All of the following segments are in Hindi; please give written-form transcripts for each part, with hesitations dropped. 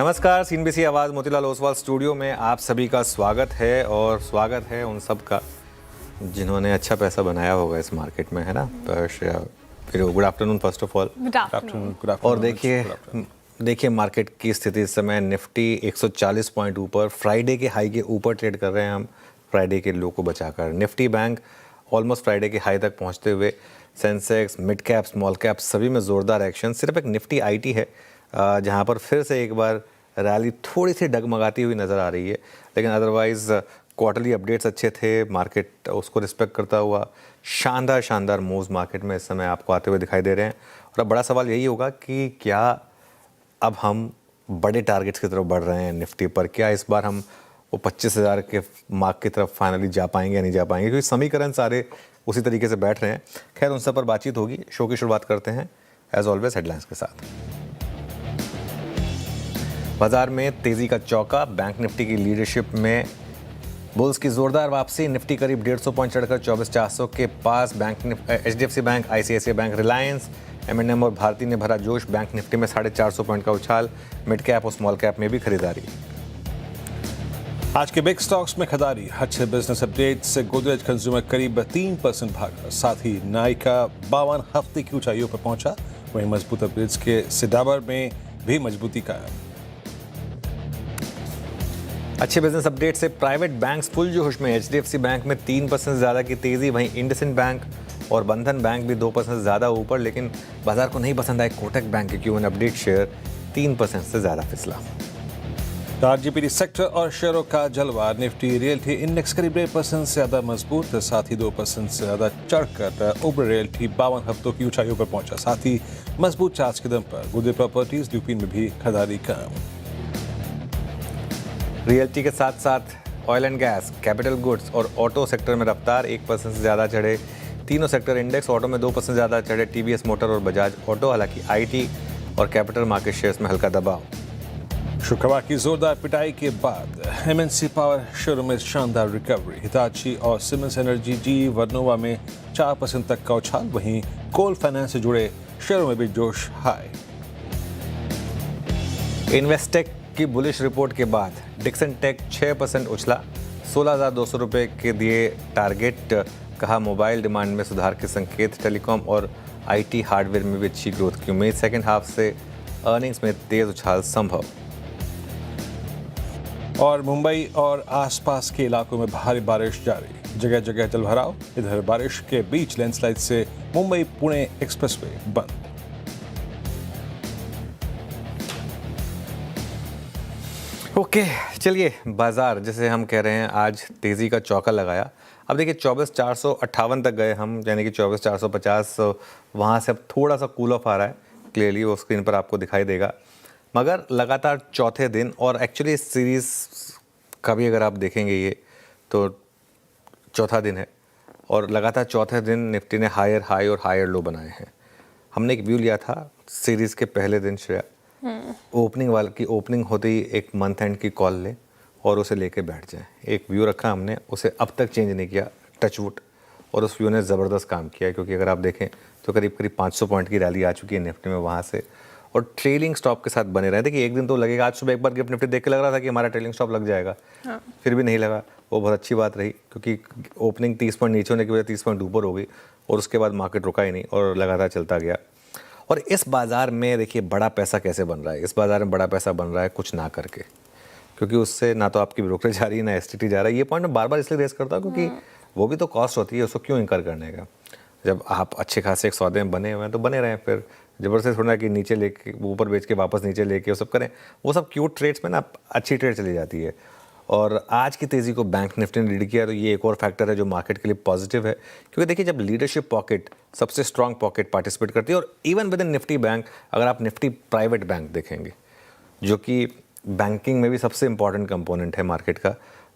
नमस्कार, सीएनबीसी आवाज़ मोतीलाल ओसवाल स्टूडियो में आप सभी का स्वागत है और स्वागत है उन सब का जिन्होंने अच्छा पैसा बनाया होगा इस मार्केट में, है ना। फिर good afternoon first of all. Good afternoon. और देखिए मार्केट की स्थिति इस समय निफ्टी 140 पॉइंट ऊपर, फ्राइडे के हाई के ऊपर ट्रेड कर रहे हैं हम, फ्राइडे के लो को बचाकर। निफ्टी बैंक ऑलमोस्ट फ्राइडे के हाई तक पहुंचते हुए, Sensex, mid cap, small cap सभी में ज़ोरदार एक्शन। सिर्फ एक निफ्टी आईटी है जहां पर फिर से एक बार रैली थोड़ी सी डगमगाती हुई नज़र आ रही है, लेकिन अदरवाइज़ क्वार्टरली अपडेट्स अच्छे थे, मार्केट उसको रिस्पेक्ट करता हुआ शानदार मूव्स मार्केट में इस समय आपको आते हुए दिखाई दे रहे हैं। और अब बड़ा सवाल यही होगा कि क्या अब हम बड़े टारगेट्स की तरफ बढ़ रहे हैं निफ्टी पर, क्या इस बार हम वो 25,000 के मार्क की तरफ फाइनली जा पाएंगे या नहीं जा पाएंगे, क्योंकि समीकरण सारे उसी तरीके से बैठ रहे हैं। खैर उन सब पर बातचीत होगी। शो की शुरुआत करते हैं एज ऑलवेज हेडलाइंस के साथ। बाजार में तेजी का चौका, बैंक निफ्टी की लीडरशिप में बुल्स की जोरदार वापसी। निफ्टी करीब 150 पॉइंट चढ़कर 24,400 के पास। HDFC bank, ICICI bank, Reliance, M&M और भारती ने भरा जोश। बैंक निफ्टी में 450 पॉइंट का उछाल। मिड कैप और स्मॉल कैप में भी खरीदारी। आज के बिग स्टॉक्स में खरीदारी। अच्छे बिजनेस अपडेट से गोदरेज कंज्यूमर करीब 3% भागा। साथ ही नाइका 52 हफ्ते की ऊंचाइयों पर पहुंचा। वहीं मजबूत अपडेट्स के सिडाबर में भी मजबूती कायम। अच्छे बिजनेस अपडेट से प्राइवेट बैंक्स फुल जोश में। एचडीएफसी बैंक में 3% ज़्यादा की तेज़ी, वहीं इंडसइंड बैंक और बंधन बैंक भी 2% ज़्यादा ऊपर। लेकिन बाजार को नहीं पसंद आए कोटक बैंक के क्यों अपडेट शेयर 3% से ज़्यादा फिसला। आरजीपीडी सेक्टर और शेयरों का जलवा। निफ्टी रियल्टी इंडेक्स करीब 1% से ज़्यादा मजबूत, साथ ही 2% से ज़्यादा चढ़कर उबर रियल्टी 52 हफ्तों की ऊंचाइयों पर पहुंचा। साथ ही मजबूत चार्ज के दम पर गुदे प्रॉपर्टीज ड्यूपिन में भी खरीदारी कम। रियल्टी के साथ साथ oil and gas, capital goods और ऑटो सेक्टर में रफ्तार 1% से ज़्यादा चढ़े। तीनों सेक्टर इंडेक्स। ऑटो में 2% ज़्यादा चढ़े टीवीएस मोटर और बजाज ऑटो। हालांकि आईटी और कैपिटल मार्केट शेयर्स में हल्का दबाव। शुक्रवार की जोरदार पिटाई के बाद एमएनसी पावर शेयरों में शानदार रिकवरी। हिताची और सिमेंस एनर्जी जी वर्नोवा में 4% तक का उछाल। वहीं कोल फाइनेंस से जुड़े शेयरों में भी जोश हाई। इन्वेस्टेक की बुलिश रिपोर्ट के बाद डिक्सन टेक 6% उछला। 16,200 रुपये के दिए टारगेट। कहा मोबाइल डिमांड में सुधार के संकेत। टेलीकॉम और आईटी हार्डवेयर में भी अच्छी ग्रोथ की उम्मीद। सेकेंड हाफ से अर्निंग्स में तेज उछाल संभव। और मुंबई और आसपास के इलाकों में भारी बारिश जारी, जगह जगह जलभराव। इधर बारिश के बीच लैंडस्लाइड से मुंबई पुणे एक्सप्रेसवे बंद। ओके, चलिए बाजार जैसे हम कह रहे हैं आज तेज़ी का चौका लगाया। अब देखिए 24,458 तक गए हम, यानी कि 24,450 वहाँ से अब थोड़ा सा कूल ऑफ आ रहा है। क्लियरली वो स्क्रीन पर आपको दिखाई देगा, मगर लगातार चौथे दिन, और एक्चुअली इस सीरीज़ का भी अगर आप देखेंगे ये तो चौथा दिन है, और लगातार चौथे दिन निफ्टी ने हायर हाई और हायर लो बनाए हैं। हमने एक व्यू लिया था सीरीज़ के पहले दिन, श्रेया, ओपनिंग वाले की ओपनिंग होते ही एक मंथ एंड की कॉल लें और उसे लेके बैठ जाएं। एक व्यू रखा हमने, उसे अब तक चेंज नहीं किया, टचवुड, और उस व्यू ने ज़बरदस्त काम किया। क्योंकि अगर आप देखें तो करीब 500 पॉइंट की रैली आ चुकी है निफ्टी में वहाँ से, और ट्रेलिंग स्टॉप के साथ बने रहे। देखिए एक दिन तो लगेगा, आज सुबह एक बार गिफ्ट निफ्टी देख के लग रहा था कि हमारा ट्रेलिंग स्टॉप लग जाएगा, फिर भी नहीं लगा। वो बहुत अच्छी बात रही, क्योंकि ओपनिंग 30 पॉइंट नीचे होने की वजह 30 पॉइंट ऊपर हो गई, और उसके बाद मार्केट रुका ही नहीं और लगातार चलता गया। और इस बाज़ार में देखिए बड़ा पैसा कैसे बन रहा है। इस बाज़ार में बड़ा पैसा बन रहा है कुछ ना करके, क्योंकि उससे ना तो आपकी ब्रोकरेज जा रही है ना एसटीटी जा रहा है। ये पॉइंट मैं बार बार इसलिए रेस करता हूँ क्योंकि वो भी तो कॉस्ट होती है, उसको क्यों इंकर करने का। जब आप अच्छे खासे एक सौदे में बने हुए हैं तो बने रहें, फिर ज़बरदस्ती थोड़ा कि नीचे लेके ऊपर बेच के वापस नीचे लेके वो सब करें। वो सब क्यूट ट्रेड्स में ना अच्छी ट्रेड चली जाती है। और आज की तेज़ी को बैंक निफ्टी ने लीड किया, तो ये एक और फैक्टर है जो मार्केट के लिए पॉजिटिव है। क्योंकि देखिए जब लीडरशिप पॉकेट, सबसे स्ट्रांग पॉकेट पार्टिसिपेट करती है, और even with in Nifty bank, अगर आप निफ्टी प्राइवेट बैंक देखेंगे जो कि बैंकिंग में भी सबसे इंपॉर्टेंट कंपोनेंट है मार्केट का,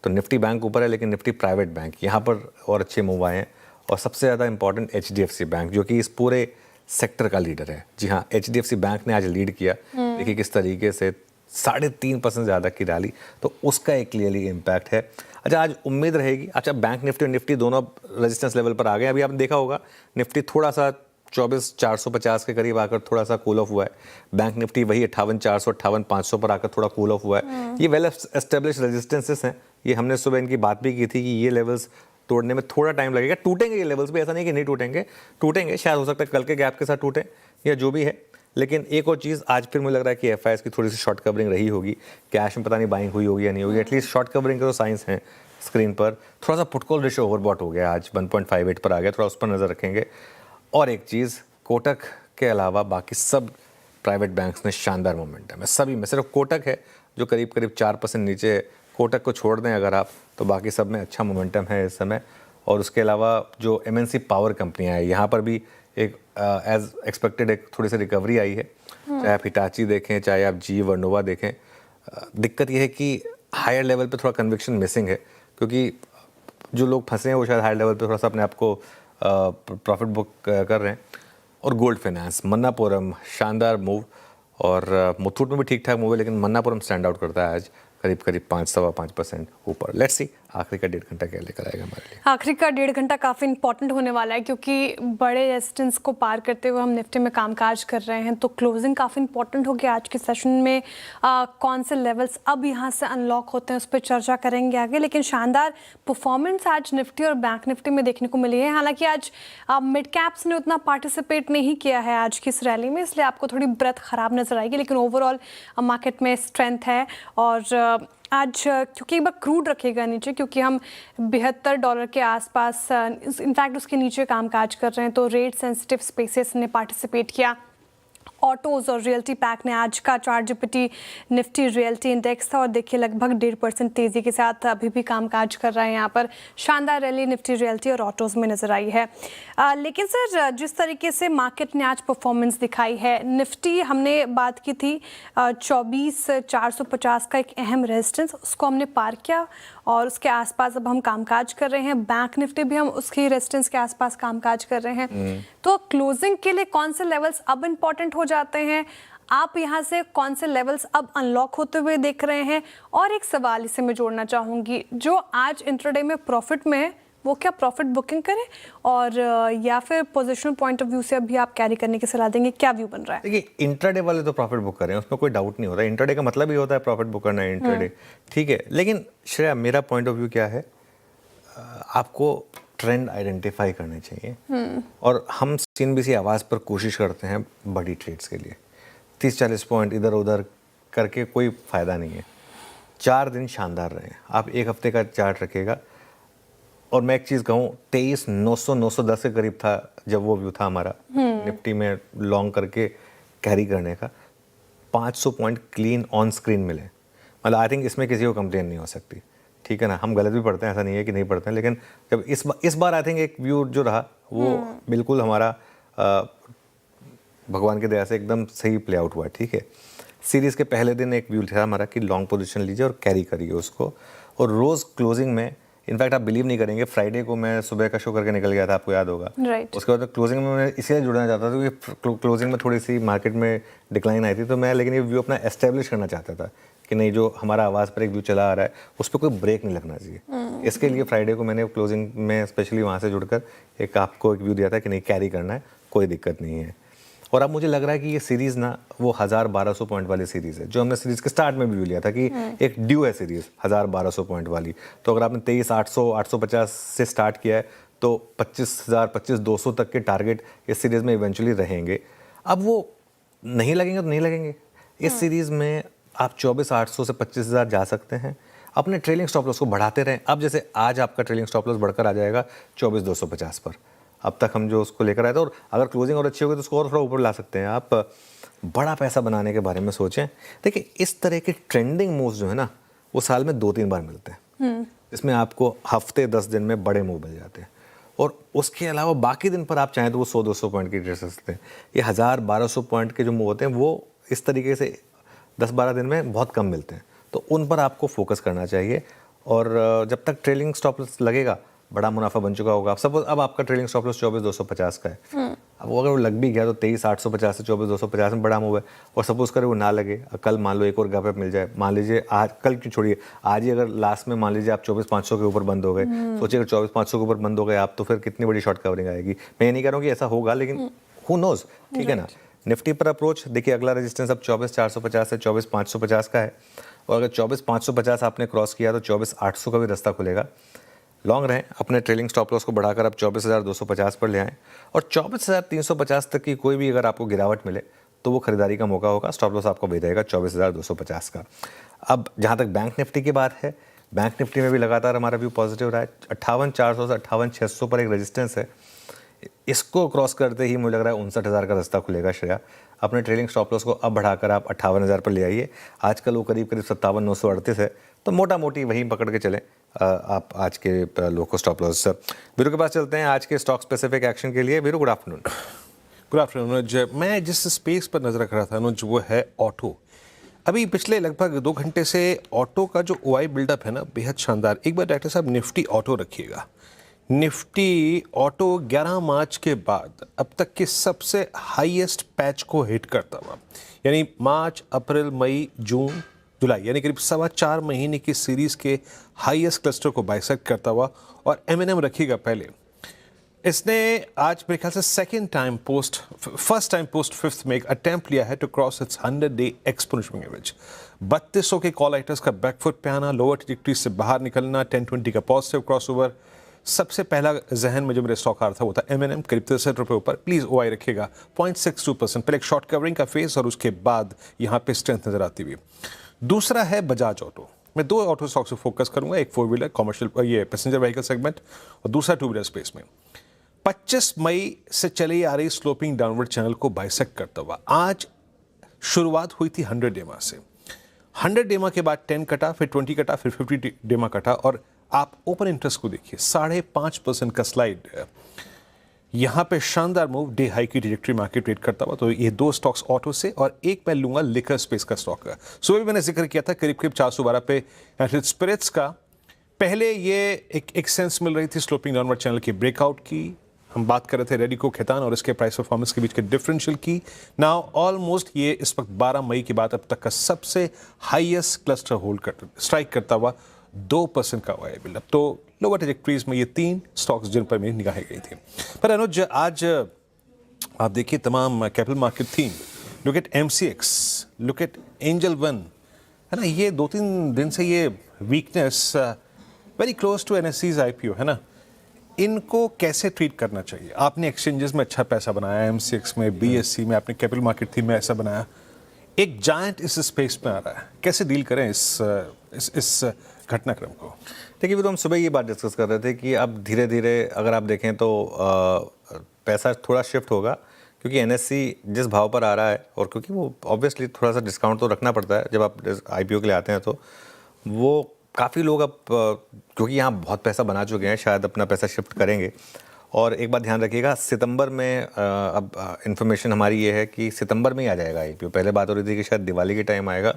तो निफ्टी बैंक ऊपर है, लेकिन निफ्टी प्राइवेट बैंक यहाँ पर और अच्छे मूव आए हैं। और सबसे ज़्यादा इंपॉर्टेंट एचडीएफसी बैंक, जो कि इस पूरे सेक्टर का लीडर है। जी हाँ, एचडीएफसी बैंक ने आज लीड किया। देखिए किस तरीके से 3.5% ज़्यादा की रैली, तो उसका एक क्लियरली इम्पैक्ट है। अच्छा, आज उम्मीद रहेगी, अच्छा बैंक निफ्टी और निफ्टी दोनों रेजिस्टेंस लेवल पर आ गए। अभी आपने देखा होगा निफ्टी थोड़ा सा 24,450 के करीब आकर थोड़ा सा कूल ऑफ हुआ है। बैंक निफ्टी वही 58,400 58,500 पर आकर थोड़ा कूल ऑफ हुआ है। ये वेल एस्टेब्लिश रेजिस्टेंसेस हैं। ये हमने सुबह इनकी बात भी की थी कि ये लेवल्स तोड़ने में थोड़ा टाइम लगेगा। टूटेंगे ये लेवल्स भी, ऐसा नहीं कि नहीं टूटेंगे, टूटेंगे। शायद हो सकता है कल के गैप के साथ टूटे या जो भी है। लेकिन एक और चीज़ आज फिर मुझे लग रहा है कि एफआईएस की थोड़ी सी शॉर्ट कवरिंग रही होगी। कैश में पता नहीं बाइंग हुई होगी या नहीं होगी। एटलीस्ट शॉर्ट कवरिंग के तो साइंस हैं स्क्रीन पर। थोड़ा सा पुट कॉल रेशियो ओवरबॉट हो गया, आज 1.58 पर आ गया, थोड़ा उस पर नज़र रखेंगे। और एक चीज़, कोटक के अलावा बाकी सब प्राइवेट बैंक्स ने शानदार मोमेंटम है। सभी में सिर्फ कोटक है जो करीब करीब 4% नीचे है। कोटक को छोड़ दें अगर आप, तो बाकी सब में अच्छा मोमेंटम है इस समय। और उसके अलावा जो एमएनसी पावर कंपनियां हैं, यहाँ पर भी एक एज एक्सपेक्टेड एक थोड़ी सी रिकवरी आई है। चाहे आप हिटाची देखें, चाहे आप जी वर्नोवा देखें। दिक्कत यह है कि हायर लेवल पे थोड़ा कन्विक्शन मिसिंग है, क्योंकि जो लोग फंसे हैं वो शायद हायर लेवल पे थोड़ा सा अपने आप को प्रॉफिट बुक कर रहे हैं। और गोल्ड फाइनेंस, मन्नापुरम शानदार मूव, और मुथूट में भी ठीक ठाक मूव है, लेकिन मन्नापुरम स्टैंड आउट करता है आज करीब करीब 5-5% ऊपर। लेट्स सी आखिरी का 1.5 घंटा क्या लेकर आएगा हमारे लिए। आखिरी का 1.5 घंटा काफ़ी इंपॉर्टेंट होने वाला है, क्योंकि बड़े रेजिस्टेंस को पार करते हुए हम निफ्टी में कामकाज कर रहे हैं। तो क्लोजिंग काफ़ी इंपॉर्टेंट हो गया आज के सेशन में। कौन से लेवल्स अब यहाँ से अनलॉक होते हैं उस पर चर्चा करेंगे आगे। लेकिन शानदार परफॉर्मेंस आज निफ्टी और बैंक निफ्टी में देखने को मिली है। हालांकि आज मिड कैप्स ने उतना पार्टिसिपेट नहीं किया है आज की इस रैली में, इसलिए आपको थोड़ी ब्रेथ खराब नजर आएगी। लेकिन ओवरऑल मार्केट में स्ट्रेंथ है। और आज क्योंकि एक बार क्रूड रखेगा नीचे, क्योंकि हम $72 के आसपास, इनफैक्ट उसके नीचे कामकाज कर रहे हैं, तो रेट सेंसिटिव स्पेसेस ने पार्टिसिपेट किया। ऑटोज़ और रियल्टी पैक ने आज का चार्ट निफ्टी रियल्टी इंडेक्स था, और देखिए लगभग 1.5% तेज़ी के साथ अभी भी कामकाज कर रहा है। यहाँ पर शानदार रैली निफ्टी रियल्टी और ऑटोज़ में नज़र आई है। लेकिन सर, जिस तरीके से मार्केट ने आज परफॉर्मेंस दिखाई है, निफ्टी हमने बात की थी 24,450 का एक अहम रेजिस्टेंस, उसको हमने पार किया और उसके आसपास अब हम कामकाज कर रहे हैं। बैंक निफ्टी भी हम उसकी रेजिस्टेंस के आसपास कामकाज कर रहे हैं। तो क्लोजिंग के लिए कौन से लेवल्स अब इंपॉर्टेंट हो जाते हैं? आप यहाँ से कौन से लेवल्स अब अनलॉक होते हुए देख रहे हैं? और एक सवाल इसे मैं जोड़ना चाहूँगी, जो आज इंट्राडे में प्रॉफिट में है, वो क्या प्रॉफिट बुकिंग करें, और या फिर पोजिशनल पॉइंट ऑफ व्यू से अभी आप कैरी करने की सलाह देंगे? क्या व्यू बन रहा है? देखिए, इंट्राडे वाले तो प्रॉफिट बुक करें, उसमें कोई डाउट नहीं होता। इंट्राडे का मतलब ही होता है प्रॉफिट बुक करना है इंट्राडे, ठीक है। लेकिन श्रेया, मेरा पॉइंट ऑफ व्यू क्या है, आपको ट्रेंड आइडेंटिफाई करने चाहिए। और हम सीएनबीसी आवाज़ पर कोशिश करते हैं बड़ी ट्रेड्स के लिए। 30-40 पॉइंट इधर उधर करके कोई फ़ायदा नहीं है। 4 दिन शानदार रहे। आप एक हफ्ते का चार्ट रखिएगा। और मैं एक चीज़ कहूँ, 23,900-910 के करीब था जब वो व्यू था हमारा निफ्टी में लॉन्ग करके कैरी करने का। 500 पॉइंट क्लीन ऑन स्क्रीन मिले। मतलब आई थिंक इसमें किसी को कंप्लेन नहीं हो सकती, ठीक है ना। हम गलत भी पढ़ते हैं, ऐसा नहीं है कि नहीं पढ़ते हैं, लेकिन जब इस बार आई थिंक एक व्यू जो रहा वो बिल्कुल हमारा भगवान की दया से एकदम सही प्ले आउट हुआ, ठीक है। सीरीज़ के पहले दिन एक व्यू था हमारा कि लॉन्ग पोजीशन लीजिए और कैरी करिए उसको। और रोज़ क्लोजिंग में, इनफैक्ट आप बिलीव नहीं करेंगे, फ्राइडे को मैं सुबह का शो करके निकल गया था, आपको याद होगा। उसके बाद क्लोजिंग में मैं इसलिए जुड़ना चाहता था क्योंकि क्लोजिंग में थोड़ी सी मार्केट में डिक्लाइन आई थी, तो मैं लेकिन ये व्यू अपना एस्टेब्लिश करना चाहता था कि नहीं, जो हमारा आवाज़ पर एक व्यू चला आ रहा है उस पर कोई ब्रेक नहीं लगना चाहिए। इसके लिए फ्राइडे को मैंने क्लोजिंग में स्पेशली वहाँ से जुड़कर एक आपको एक व्यू दिया था कि नहीं, कैरी करना है, कोई दिक्कत नहीं है। और अब मुझे लग रहा है कि ये सीरीज़ ना वो 1000-1200 पॉइंट वाली सीरीज़ है, जो हमने सीरीज़ के स्टार्ट में भी लिया था कि एक ड्यू है सीरीज़ 1000-1200 पॉइंट वाली। तो अगर आपने 23,800-850 से स्टार्ट किया है तो 25,000 25,200 तक के टारगेट इस सीरीज़ में इवेंचुअली रहेंगे। अब वो नहीं लगेंगे तो नहीं लगेंगे। इस सीरीज़ में आप 24,800 से 25,000 जा सकते हैं। अपने ट्रेलिंग स्टॉप लॉस को बढ़ाते रहें। अब जैसे आज आपका ट्रेलिंग स्टॉप लॉस बढ़कर आ जाएगा 24,250 पर। अब तक हम जो उसको लेकर आए थे, और अगर क्लोजिंग और अच्छी होगी तो उसको और थोड़ा ऊपर ला सकते हैं। आप बड़ा पैसा बनाने के बारे में सोचें। देखिए, इस तरह के ट्रेंडिंग मूव्स जो है ना, वो साल में 2-3 बार मिलते हैं। इसमें आपको हफ्ते 10 दिन में बड़े मूव मिल जाते हैं। और उसके अलावा बाकी दिन पर आप चाहें तो वो 100-200 पॉइंट की ट्रेड सकते हैं। ये 1000-1200 पॉइंट के जो मूव होते हैं वो इस तरीके से 10-12 दिन में बहुत कम मिलते हैं, तो उन पर आपको फोकस करना चाहिए। और जब तक ट्रेलिंग स्टॉप लॉस लगेगा, बड़ा मुनाफा बन चुका होगा। सपोज अब आपका ट्रेलिंग स्टॉप लॉस 24,250 का है, अब वो अगर वो लग भी गया तो 23,850 से 24,250 में बड़ा मूव है। और सपोज करें वो ना लगे, कल मान लो एक और गैप अप मिल जाए, मान लीजिए आज, कल की छोड़िए, आज ही अगर लास्ट में मान लीजिए आप 24,500 के ऊपर बंद हो गए, सोचिए अगर 24,500 के ऊपर बंद हो गए आप, तो फिर कितनी बड़ी शॉर्ट कवरिंग आएगी। मैं ये नहीं कह रहा हूँ कि ऐसा होगा, लेकिन हु नोज, ठीक है ना। निफ्टी पर अप्रोच देखिए, अगला रेजिस्टेंस अब 24,450 से 24,550 का है, और अगर 24,550 आपने क्रॉस किया तो 24,800 का भी रास्ता खुलेगा। लॉन्ग रहें, अपने ट्रेलिंग स्टॉप लॉस को बढ़ाकर अब 24,250 पर ले आएँ, और 24,350 तक की कोई भी अगर आपको गिरावट मिले तो वो खरीदारी का मौका होगा। स्टॉप लॉस आपको भेज जाएगा 24,250 का। अब जहाँ तक बैंक निफ्टी की बात है, बैंक निफ्टी में भी लगातार हमारा व्यू पॉजिटिव रहा है। 58,400 से 58,600 पर एक रेजिस्टेंस है, इसको क्रॉस करते ही मुझे लग रहा है 59,000 का रास्ता खुलेगा। श्रेया, अपने ट्रेलिंग स्टॉप लॉस को अब बढ़ाकर आप 58,000 पर ले आइए। आजकल वो करीब 57,938 है, तो मोटा मोटी वहीं पकड़ के चलें आप आज के लो को स्टॉप लॉस। वीरू के पास चलते हैं आज के स्टॉक स्पेसिफिक एक्शन के लिए। Viru, good afternoon. Good afternoon Anuj. मैं जिस स्पेस पर नजर रख रहा था अनुज, वो है ऑटो। अभी पिछले लगभग 2 घंटे से ऑटो का जो ओआई बिल्डअप है ना, बेहद शानदार। एक बार डायरेक्टर साहब निफ्टी ऑटो रखिएगा। निफ्टी ऑटो 11 मार्च के बाद अब तक के सबसे हाईएस्ट पैच को हिट करता हुआ, यानी मार्च, अप्रैल, मई, जून, जुलाई, यानी करीब 4.25 महीने की सीरीज के हाईएस्ट क्लस्टर को बाइसेक्ट करता हुआ। और एमएनएम रखिएगा पहले, इसने आज मेरे ख्याल से फर्स्ट टाइम पोस्ट फिफ्थ में एक अटेम्प्ट लिया है to cross its 100-day exponential average. 3200 के कॉल आइटर्स का बैकफुट पे आना, लोअर ट्रैजेक्टरी से बाहर निकलना, 1020 का पॉजिटिव क्रॉसओवर। सबसे पहला जहन में जो मेरे स्टॉक आ रहा था वो था एमएनएम, करीब 63 रुपये ऊपर। प्लीज ओआई रखिएगा 0.62%। पहले एक शॉर्ट कवरिंग का फेस और उसके बाद यहाँ पे स्ट्रेंथ नजर आती हुई। दूसरा है बजाज ऑटो। मैं 2 ऑटो स्टॉक से फोकस करूंगा, एक 4 व्हीलर कॉमर्शियल ये पैसेंजर व्हीकल सेगमेंट, और दूसरा 2 व्हीलर स्पेस में। 25 मई से चली आ रही स्लोपिंग डाउनवर्ड चैनल को बाइसेक्ट करता हुआ आज शुरुआत हुई थी 100 डेमा से। 100 डेमा के बाद 10 कटा, फिर 20 कटा, फिर 50 डेमा कटा, और आप ओपन इंटरेस्ट को देखिए 5.5% का स्लाइड। यहां पे शानदार मूव, डे हाई की ट्रैजेक्टरी मार्केट ट्रेड करता हुआ। तो ये 2 स्टॉक्स ऑटो से, और एक मैं लूंगा लिकर स्पेस का स्टॉक। सुबह भी मैंने जिक्र किया था करीब 412 पे स्पिरिट्स का। पहले ये एक सेंस मिल रही थी स्लोपिंग डाउनवर्ड चैनल की ब्रेकआउट की। हम बात कर रहे थे रेडिको खैतान और इसके प्राइस परफॉर्मेंस के बीच के डिफरेंशियल की। नाउ ऑलमोस्ट ये इस वक्त 12 मई के बाद अब तक का सबसे हाईएस्ट क्लस्टर होल्ड स्ट्राइक करता हुआ 2% का हुआ है बिल्डअप। तो लोअर ट्रैजेक्टरीज में ये 3 स्टॉक्स जिन पर मेरी निगाहें गई थी। पर अनुज, आज आप देखिए तमाम capital market theme, look at MCX, look at Angel One, है ना। ये 2-3 दिन से ये weakness very close to NSC's IPO, है ना। इनको कैसे ट्रीट करना चाहिए? आपने एक्सचेंजेस में अच्छा पैसा बनाया, एमसीएक्स में, बीएससी में, आपने कैपिटल मार्केट थीम में ऐसा बनाया। एक जायंट इस स्पेस में आ रहा है, कैसे डील करें इस घटनाक्रम को? देखिए, वो तो हम सुबह ये बात डिस्कस कर रहे थे कि अब धीरे धीरे अगर आप देखें तो पैसा थोड़ा शिफ्ट होगा, क्योंकि एनएससी जिस भाव पर आ रहा है, और क्योंकि वो ऑब्वियसली थोड़ा सा डिस्काउंट तो रखना पड़ता है जब आप आईपीओ के लिए आते हैं, तो वो काफ़ी लोग अब क्योंकि यहाँ बहुत पैसा बना चुके हैं, शायद अपना पैसा शिफ्ट करेंगे। और एक बात ध्यान रखिएगा, सितंबर में अब इन्फॉर्मेशन हमारी ये है कि सितंबर में ही आ जाएगा आईपीओ। पहले बात हो रही थी कि शायद दिवाली के टाइम आएगा,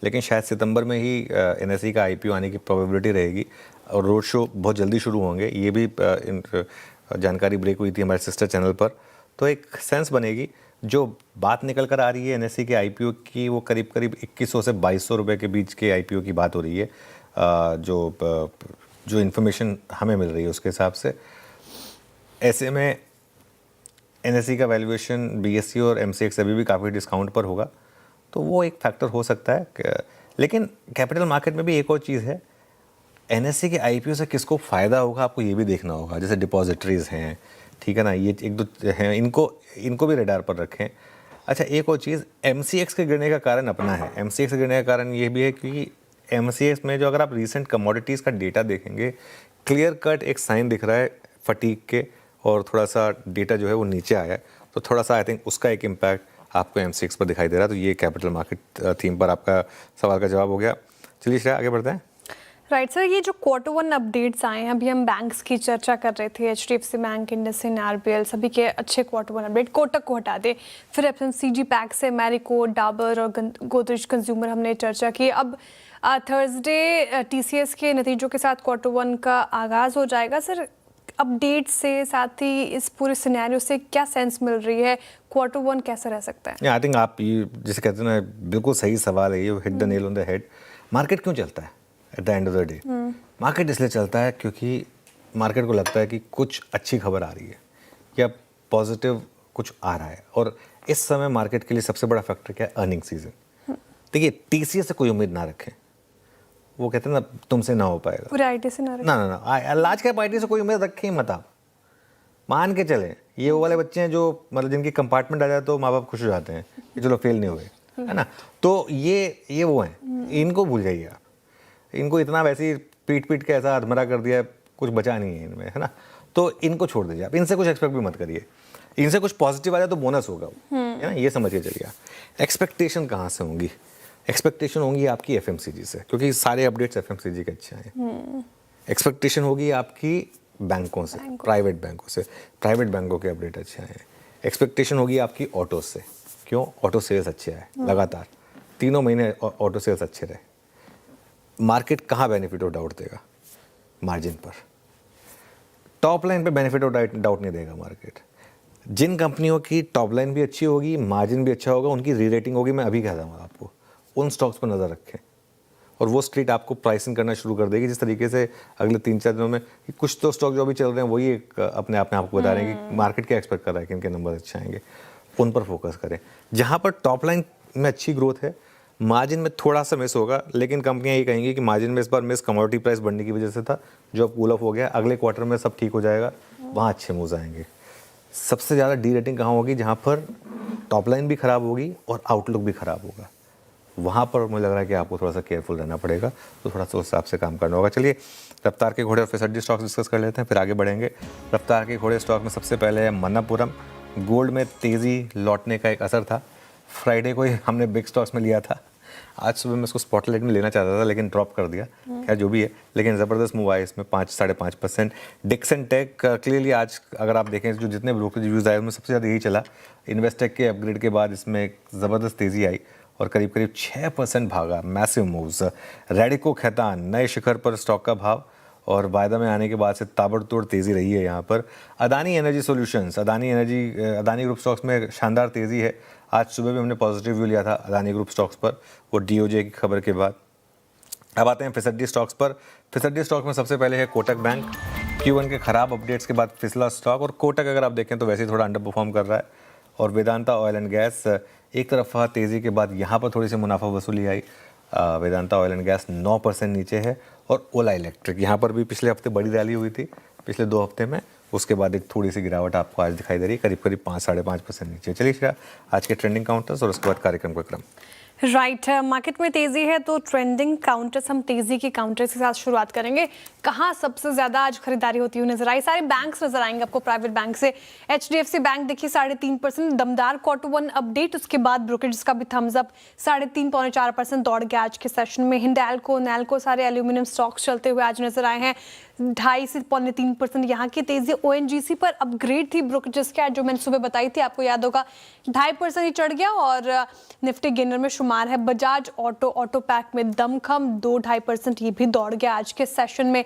लेकिन शायद सितंबर में ही एनएसई का आईपीओ आने की प्रोबेबिलिटी रहेगी, और रोड शो बहुत जल्दी शुरू होंगे। ये भी जानकारी ब्रेक हुई थी हमारे सिस्टर चैनल पर। तो एक सेंस बनेगी। जो बात निकल कर आ रही है एनएसई के आईपीओ की, वो करीब 2100 से 2200 रुपये के बीच के आईपीओ की बात हो रही है। जो इन्फॉर्मेशन हमें मिल रही है उसके हिसाब से। ऐसे में एनएसई का वैल्यूएशन बीएससी और एमसीएक्स अभी भी काफ़ी डिस्काउंट पर होगा, तो वो एक फैक्टर हो सकता है। लेकिन कैपिटल मार्केट में भी एक और चीज़ है, एनएसई के आईपीओ से किसको फ़ायदा होगा आपको ये भी देखना होगा। जैसे डिपॉजिटरीज़ हैं, ठीक है ना, ये 1-2 हैं, इनको भी रडार पर रखें। अच्छा, एक और चीज़, एमसीएक्स के गिरने का कारण अपना है। एमसीएक्स के गिरने का कारण ये भी है क्योंकि एमसीएक्स में जो अगर आप रीसेंट कमोडिटीज़ का डेटा देखेंगे, क्लियर कट एक साइन दिख रहा है फटीक के, और थोड़ा सा डेटा जो है वो नीचे आया है, तो थोड़ा सा आई थिंक उसका एक इम्पैक्ट आपको एमसीएक्स पर दिखाई दे रहा है। तो ये कैपिटल मार्केट थीम पर आपका सवाल का जवाब हो गया। चलिए श्रेया, आगे बढ़ते हैं। राइट सर, ये जो Q1 अपडेट्स आए हैं, अभी हम बैंक्स की चर्चा कर रहे थे, HDFC बैंक, इंडसइंड, RBL, सभी के अच्छे Q1 अपडेट। कोटक को हटा दे, फिर FMCG पैक से मैरिको, डाबर और गोदरेज कंज्यूमर हमने चर्चा की। अब थर्सडे TCS के नतीजों के साथ Q1 का आगाज़ हो जाएगा। सर, अपडेट से, साथ ही इस पूरे सिनेरियो से क्या सेंस मिल रही है? Q1 कैसा रह सकता है? आई थिंक आप ये जिसे कहते हैं ना, बिल्कुल सही सवाल है ये, hit the nail on the head. Market क्यों चलता है at the end of the day? Market इसलिए चलता है क्योंकि मार्केट को लगता है कि कुछ अच्छी खबर आ रही है, या पॉजिटिव कुछ आ रहा है। और इस समय मार्केट के लिए सबसे बड़ा फैक्टर क्या है? Earning season. देखिए टीसीएस से कोई उम्मीद ना रखें, वो कहते हैं ना तुमसे ना हो पाएगा। पूरा आईटी से ना ना ना ना, लार्ज कैप आईटी से कोई उम्मीद रखें ही मत आप। मान के चले ये वो वाले बच्चे हैं जो मतलब जिनकी कंपार्टमेंट आ जाए तो माँ बाप खुश हो जाते हैं कि चलो फेल नहीं हुए, है ना। तो ये वो हैं, इनको भूल जाइए आप। इनको इतना वैसे ही पीट पीट के ऐसा अधमरा कर दिया, कुछ बचा नहीं है इनमें, है ना। तो इनको छोड़ दीजिए आप, इनसे कुछ एक्सपेक्ट भी मत करिए। इनसे कुछ पॉजिटिव आ जाए तो बोनस होगा, है ना, ये समझ के चलिए। एक्सपेक्टेशन कहाँ से होंगी? एक्सपेक्टेशन होंगी आपकी एफएमसीजी से, क्योंकि सारे अपडेट्स एफएमसीजी के अच्छे हैं। एक्सपेक्टेशन होगी आपकी बैंकों से, प्राइवेट बैंकों से, प्राइवेट बैंकों के अपडेट अच्छे आए हैं। एक्सपेक्टेशन होगी आपकी ऑटो से, क्यों? ऑटो सेल्स अच्छे आए लगातार 3 महीने, ऑटो सेल्स अच्छे रहे। मार्केट कहाँ बेनिफिट ऑफ डाउट देगा? मार्जिन पर। टॉप लाइन पे बेनिफिट ऑफ डाउट नहीं देगा मार्केट। जिन कंपनियों की टॉप लाइन भी अच्छी होगी, मार्जिन भी अच्छा होगा, उनकी री रेटिंग होगी, मैं अभी कह दूँगा आपको, उन स्टॉक्स पर नज़र रखें। और वो स्ट्रीट आपको प्राइसिंग करना शुरू कर देगी जिस तरीके से अगले 3-4 दिनों में। कुछ तो स्टॉक जो अभी चल रहे हैं वही अपने आप में आपको बता रहे हैं कि मार्केट क्या एक्सपेक्ट कर रहा है कि इनके नंबर अच्छे आएंगे। उन पर फोकस करें। जहाँ पर टॉप लाइन में अच्छी ग्रोथ है, मार्जिन में थोड़ा सा मिस होगा, लेकिन कंपनियां ये कहेंगी कि मार्जिन में इस बार मिस कमोडिटी प्राइस बढ़ने की वजह से था, जो कूल ऑफ हो गया, अगले क्वार्टर में सब ठीक हो जाएगा, वहाँ अच्छे मूव्स आएंगे। सबसे ज़्यादा डी रेटिंग कहाँ होगी? जहाँ पर टॉप लाइन भी ख़राब होगी और आउटलुक भी ख़राब होगा, वहाँ पर मुझे लग रहा है कि आपको थोड़ा सा केयरफुल रहना पड़ेगा। तो थोड़ा सा उस हिसाब से काम करना होगा। चलिए रफ्तार के घोड़े और फिसड्डी स्टॉक्स डिस्कस कर लेते हैं, फिर आगे बढ़ेंगे। रफ्तार के घोड़े स्टॉक में सबसे पहले है मन्नापुरम। गोल्ड में तेज़ी लौटने का एक असर था। फ्राइडे को ही हमने बिग स्टॉक्स में लिया था। आज सुबह मैं इसको स्पॉटलाइट में लेना चाहता था लेकिन ड्रॉप कर दिया, खैर जो भी है, लेकिन ज़बरदस्त मूव आया इसमें 5-5.5%। डिक्सन टेक क्लियरली आज अगर आप देखें जो जितने ब्रोकरेज रिव्यूज़ आए उसमें सबसे ज़्यादा यही चला। इन्वेस्टेक के अपग्रेड के बाद इसमें एक ज़बरदस्त तेज़ी आई और करीब 6% भागा, मैसिव मूव्स। रैडिको खैतान नए शिखर पर स्टॉक का भाव, और वायदा में आने के बाद से ताबड़तोड़ तेज़ी रही है यहाँ पर। Adani energy solutions, Adani group stocks में शानदार तेज़ी है। आज सुबह भी हमने पॉजिटिव व्यू लिया था अदानी ग्रुप स्टॉक्स पर, वो डीओजे की खबर के बाद। अब आते हैं फिसड्डी स्टॉक्स पर। फिसड्डी स्टॉक में सबसे पहले है कोटक बैंक। Q1 के खराब अपडेट्स के बाद फिसला स्टॉक, और कोटक अगर आप देखें तो वैसे ही थोड़ा अंडर परफॉर्म कर रहा है। और वेदांता ऑयल एंड गैस एक तरफा तेज़ी के बाद यहाँ पर थोड़ी सी मुनाफा वसूली आई। वेदांता ऑयल एंड गैस 9% नीचे है। और ओला इलेक्ट्रिक यहाँ पर भी पिछले हफ्ते बड़ी रैली हुई थी, पिछले 2 हफ्ते में, उसके बाद एक थोड़ी सी गिरावट आपको आज दिखाई दे रही है, करीब 5-5.5% नीचे। चलिए आज के ट्रेंडिंग काउंटर्स और उसके बाद कार्यक्रम का क्रम। राइट, मार्केट में तेजी है तो ट्रेंडिंग काउंटर्स, हम तेजी के काउंटर्स के साथ शुरुआत करेंगे। कहाँ सबसे ज्यादा आज खरीदारी होती हुई नजर आई? सारे बैंक्स नजर आएंगे आपको। प्राइवेट बैंक से HDFC बैंक देखिए 3.5% दमदार Q1 अपडेट, उसके बाद ब्रोकरेज का भी थम्स अप, 3.5-4% दौड़ गया आज के सेशन में। हिंडाल्को, नैल्को सारे एल्यूमिनियम स्टॉक्स चलते हुए आज नजर आए हैं। 2.5 से 3% यहाँ की तेजी। ONGC पर अपग्रेड थी ब्रोकरेज के, जो मैंने सुबह बताई थी, आपको याद होगा 2.5% ही चढ़ गया और निफ्टी गेनर में शुमार है। बजाज ऑटो पैक में दमखम 2-2.5% ये भी दौड़ गया आज के सेशन में।